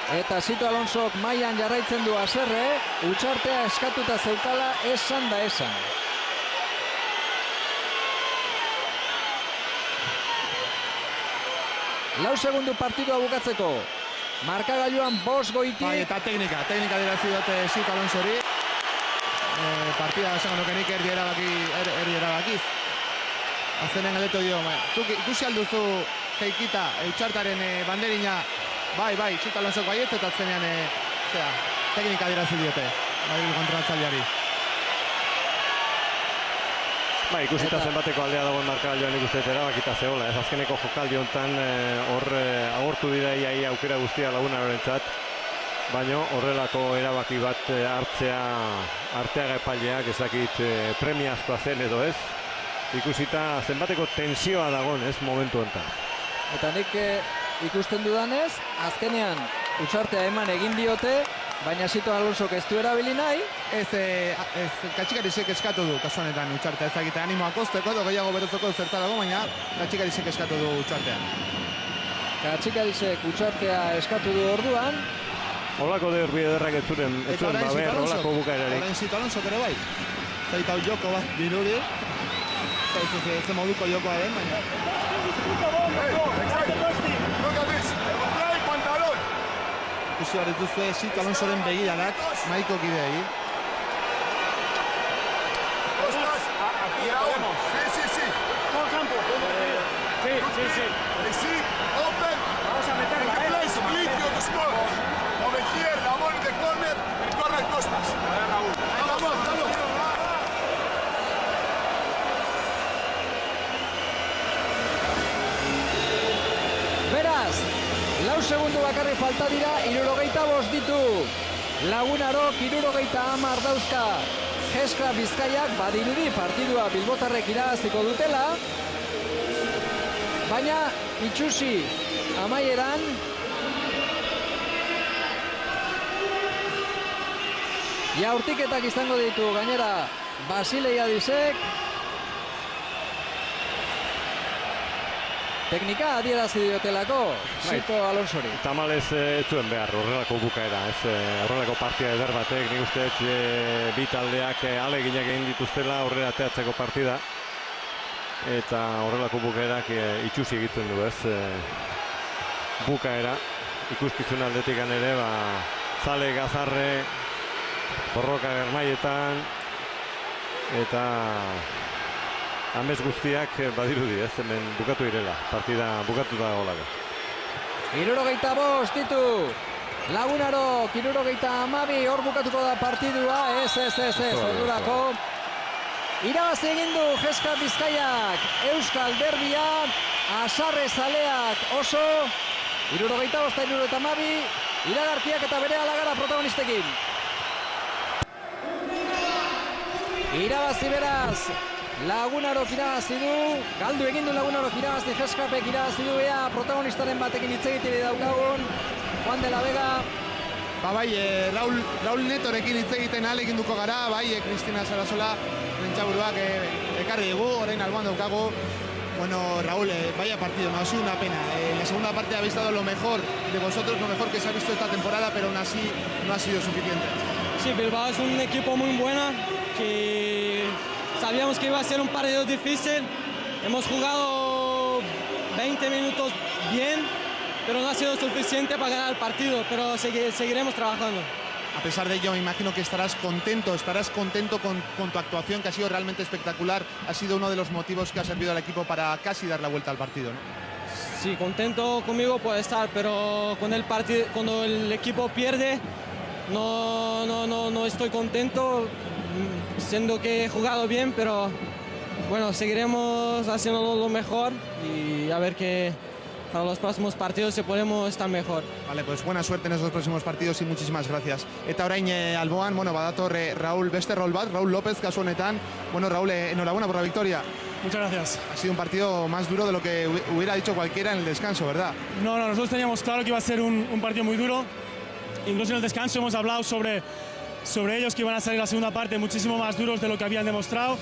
Eta Sito Alonsok mailan jarraitzen du Haserre, Utxartea eskatuta zeukala esan da esan. Lau segundu partidua bukatzeko. Markagailuan 5 goitik. Bai, eta teknika dirazi dute Sito Alonsori. Partida esango nukenik erdi erabakiz. Azkenean galdetu dio, ikusi alduzu Heikita, Utxartaren banderina. Bai, Sito Alonsok baiet eta azkenean teknika dirazi diote Madrid kontratzaileari. Bai, ikusita zenbateko aldea dagoen markagailuan ikusten erabakita zegoela. Ez azkeneko jokaldi honetan hor agortu dira ia aukera guztia Lagunarentzat. Baina horrelako erabaki bat hartzea Arteaga epaileak ezakit premiazkoa zen edo ez. Ikusita zenbateko tensioa dagoen ez momentu honetan. Eta nik ikusten dudanez, azkenean Utxartea eman egin diote, baina Sito Alonsok ez du erabili nahi. Ez Katxikarisek eskatu du kasuanetan Utxartea, ezagite animoa kosteko edo gehiago berotzeko zertarago, baina Katxikarisek eskatu du Utxartea. Katxikarisek Utxartea eskatu du orduan, Olako derbi ederrak ez zuen baber, olako bukaerarik. Orain Sito Alonso ere bai. Zaitau joko bat dirudi. Ez moduko jokoa den, baina. Ikusi hor dituzue Sito Alonsoren begiradak, maiko kideei. Sí, open. Vamos a meterla, split your score. Over here, la ball in the corner, el corner Costas. Vamos. Beraz, 4 segundu bakarrik falta dira, 75 ditu. Lagunarok 70 dauzka. Gescrap Bizkaiak badirudi partidua bilbotarrek irabaziko dutela. Baina itxusi amaieran jaurtiketak izango ditu gainera Basilei Adisek. Teknika adierazi diotelako Sito Alonsori. Tamalez ez zuen behar horrelako bukaera, horrelako partida eder batek, nik uste bi taldeak aleginak egin dituztela aurrera ateatzeko partida. Eta horrelako bukaerak itxusi egiten du, bukaera ikuskizun aldetik ere, Zale, Gazarre, Borroka Germaietan, eta amez guztiak badirudi, hemen bukatu irela, partida bukatu da golako. 75 ditu, Lagunarok 72, hor bukatuko da partidua, ez, ordurako. Irabazi egin du Gescrap Bizkaiak, Euskal Derbia, Asarre zaleak oso, 75-72, iragarkiak eta bere alagara protagonistekin. Irabazi beraz, Lagunarok irabazi du, galdu egin du Lagunarok irabazi, Gescrapek irabazi du, protagonistaren batekin hitz egiteri daukagun, Juan de la Vega. Bai, Raul Netorekin hitz egiten ahaleginduko gara, bai, Cristina Sarasola, prentsaburuak ekarri dugu, orain alboan daukagu. Bueno, Raúl, vaya partido, no ha sido una pena. En la segunda parte habéis dado lo mejor de vosotros, lo mejor que se ha visto esta temporada, pero aún así no ha sido suficiente. Sí, Bilbao es un equipo muy bueno, que sabíamos que iba a ser un partido difícil. Hemos jugado 20 minutos bien, pero no ha sido suficiente para ganar el partido, pero seguiremos trabajando. A pesar de ello, me imagino que estarás contento con tu actuación, que ha sido realmente espectacular. Ha sido uno de los motivos que ha servido al equipo para casi dar la vuelta al partido, ¿no? Sí, contento conmigo puede estar, pero con el partido, cuando el equipo pierde, no estoy contento, siendo que he jugado bien, pero bueno, seguiremos haciendo lo mejor y a ver que para los próximos partidos si podemos estar mejor. Vale, pues buena suerte en esos próximos partidos y muchísimas gracias. Eta orain alboan, bueno, badator Raúl beste rol bat, Raúl López kasu honetan. Bueno, Raúl, enhorabuena por la victoria. Muchas gracias. Ha sido un partido más duro de lo que hubiera dicho cualquiera en el descanso, ¿verdad? No, nosotros teníamos claro que iba a ser un partido muy duro. Incluso en el descanso hemos hablado sobre ellos, que iban a salir la segunda parte muchísimo más duros de lo que habían demostrado.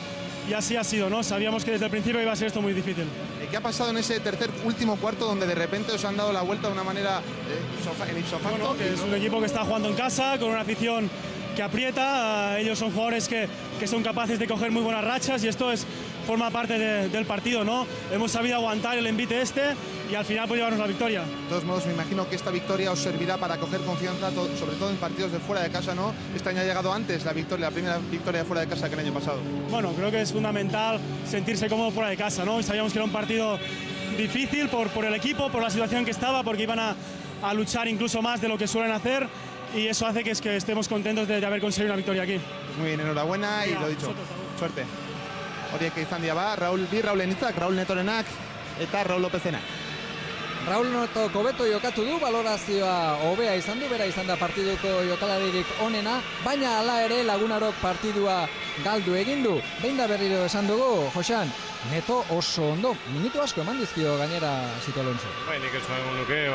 Y así ha sido, ¿no? Sabíamos que desde el principio iba a ser esto muy difícil. ¿Qué ha pasado en ese último cuarto donde de repente os han dado la vuelta de una manera en ipso facto? Bueno, que es un equipo que está jugando en casa, con una afición que aprieta. Ellos son jugadores que son capaces de coger muy buenas rachas y esto forma parte del partido, ¿no? Hemos sabido aguantar el envite y al final pues llevarnos la victoria. De todos modos, me imagino que esta victoria os servirá para coger confianza, sobre todo en partidos de fuera de casa, ¿no? Este año ha llegado antes la primera victoria de fuera de casa que el año pasado. Bueno, creo que es fundamental sentirse cómodo fuera de casa, ¿no? Sabíamos que era un partido difícil por el equipo, por la situación que estaba, porque iban a luchar incluso más de lo que suelen hacer y eso hace que estemos contentos de haber conseguido una victoria aquí. Muy bien, enhorabuena y lo dicho, suerte. Horiek izan dira Raúl Raulenitzak, Raúl Netorenak eta Raúl Lopezenak. Raúl Netok hobeto jokatu du, balorazioa hobea izan du, bera izan da partiduko jokalaririk onena, baina hala ere Lagunarok partidua galdu egin du. Behin da berriro esan dugu, Josean, Neto oso ondo, minutu asko eman dizkio gainera Sito Alonso. Nik esan nuke,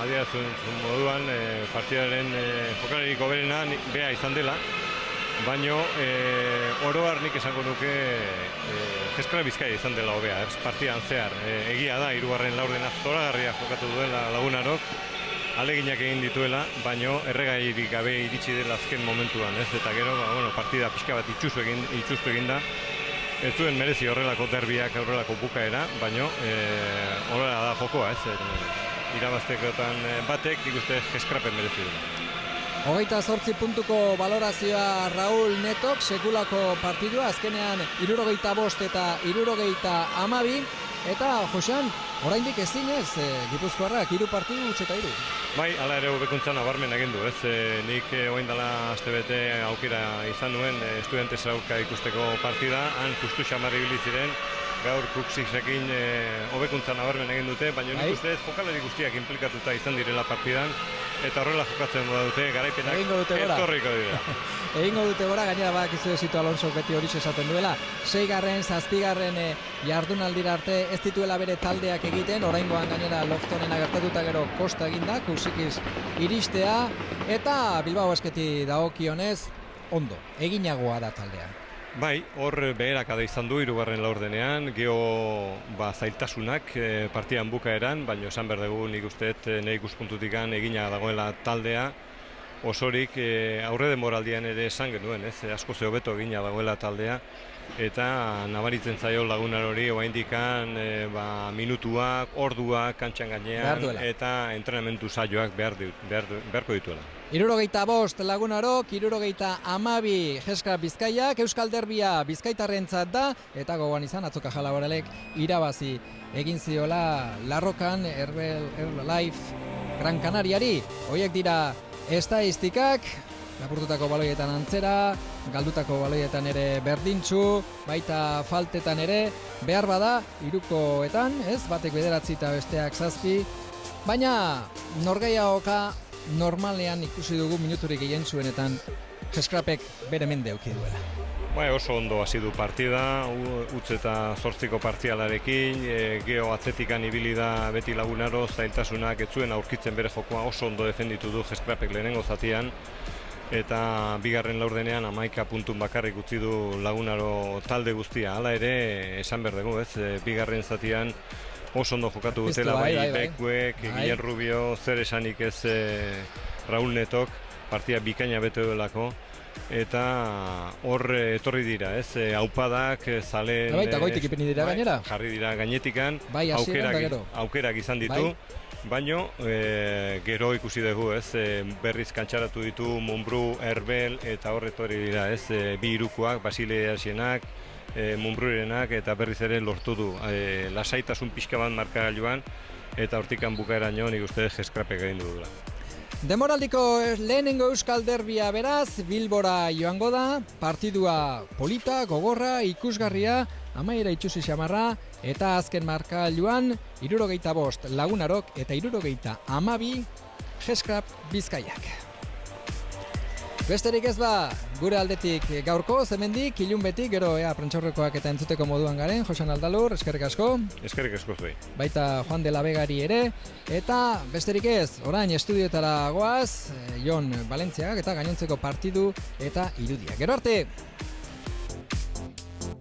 adierazun moduan, partidaren jokalarik hoberena bea izan dela, baino oroar nik esango nuke Gescrap Bizkaia izan dela hobea, partidan zehar. Egia da, hirugarren laurdena zoragarria jokatu duela Lagunarok, aleginak egin dituela, baino erregairik gabe iritsi dela azken momentuan, ez? Eta gero, partida pixka bat itxustu egin da. Ez duen merezi horrelako derbiak, horrelako bukaera, baino horrela da jokoa, ez? Irabaztekotan batek ikuste Geskrapen merezi dela. 28 puntuko valorazioa Raúl Netok, sekulako partidua, azkenean 75 eta 72, eta Josean, oraindik ezinez, Gipuzkoarrak 3 partidu utz eta 3. Bai, hala ere hobekuntza nabarmen egin du, ez? Nik orain dela astebete aukera izan nuen Estudiantes aurka ikusteko partida, han justu xamarri ibili ziren, gaur Kuxixekin hobekuntza nabarmen egin dute, baina nik uste jokalari guztiak inplikatuta izan direla partidan, eta horrela jokatzen dute, garaipenak etorriko dira. Egingo dute gora, gainera badakizu Sito Alonso beti hori esaten duela. 6. 7. jardunaldira arte ez dituela bere taldeak egiten, oraingoan gainera Loftonena gertatuta gero kosta eginda, Kuxikiz iristea, eta Bilbao Basketi dagokionez ondo, eginagoa da taldea. Bai, hor beherakada izan du 3. laurdenean, geho zailtasunak partidan bukaeran, baina esan behar dugu nik usteet nire ikuspuntutik egina dagoela taldea, osorik aurre denboraldian ere esan genuen, ez? Asko hobeto egina dagoela taldea, eta nabaritzen zaio lagunar hori oraindikan minutuak, orduak, kantxan gainean, eta entrenamentu saioak beharko dituela. 75 Lagunarok, 72 Geskrap Bizkaiak, Euskal Derbia Bizkaitarrentzat da, eta gogoan izan atzoka Jalaboralek irabazi egin ziola Larrokan Herbalife Gran Canariari. Hoiek dira estatistikak, lapurtutako baloietan antzera, galdutako baloietan ere berdintxu, baita faltetan ere, behar bada, 3koetan, ez, batek 9 eta besteak 7, baina norgehiagoka normalean ikusi dugu minuturik gehien zuenetan Geskrapek bere mende auki duela. Bai, oso ondo hasi du partida, utz eta 8ko partzialarekin, geho atzetikan ibili da beti Lagunaro, zailtasunak ez zuen aurkitzen bere jokoa, oso ondo defenditu du Geskrapek lehenengo zatian, eta 2. laurdenean 11 puntun bakarrik utzi du Lagunaro talde guztia. Hala ere, esan behar dugu, ez, 2. zatian oso ondo jokatu dutela, bai Bekuek, Guillen Rubio, zer esanik ez Raúl Netok, partida bikaina bete duelako, eta hor etorri dira, ez, aupadak, zalen... Baita goitik ipini dira gainera? Jarri dira gainetikan, aukerak izan ditu, baino gero ikusi dugu, ez, berriz kantxaratu ditu Munbru, Herbel, eta hor etorri dira, ez, 2 irukoak, Basile Asienak, Munbrurenak, eta berriz ere lortu du lasaitasun pixka bat markagailuan, eta hortikan bukaeraino nik uste Geskrapek egin dugula. Demoraldiko lehenengo Euskal Derbia beraz, Bilbora joango da, partidua polita, gogorra, ikusgarria, amaiera itxusi xamarra, eta azken markagailuan 75 Lagunarok eta 72 Geskrap Bizkaiak. Besterik ez ba, gure aldetik gaurko, zemendik, ilun betik, gero prentxaurrekoak eta entzuteko moduan garen, Josean Aldalur, eskerrik asko. Eskerrik asko zuei. Baita Juan de la Vegari ere, eta besterik ez, orain estudioetara goaz, Jon Valentziak eta gainontzeko partidu eta irudiak. Gero arte!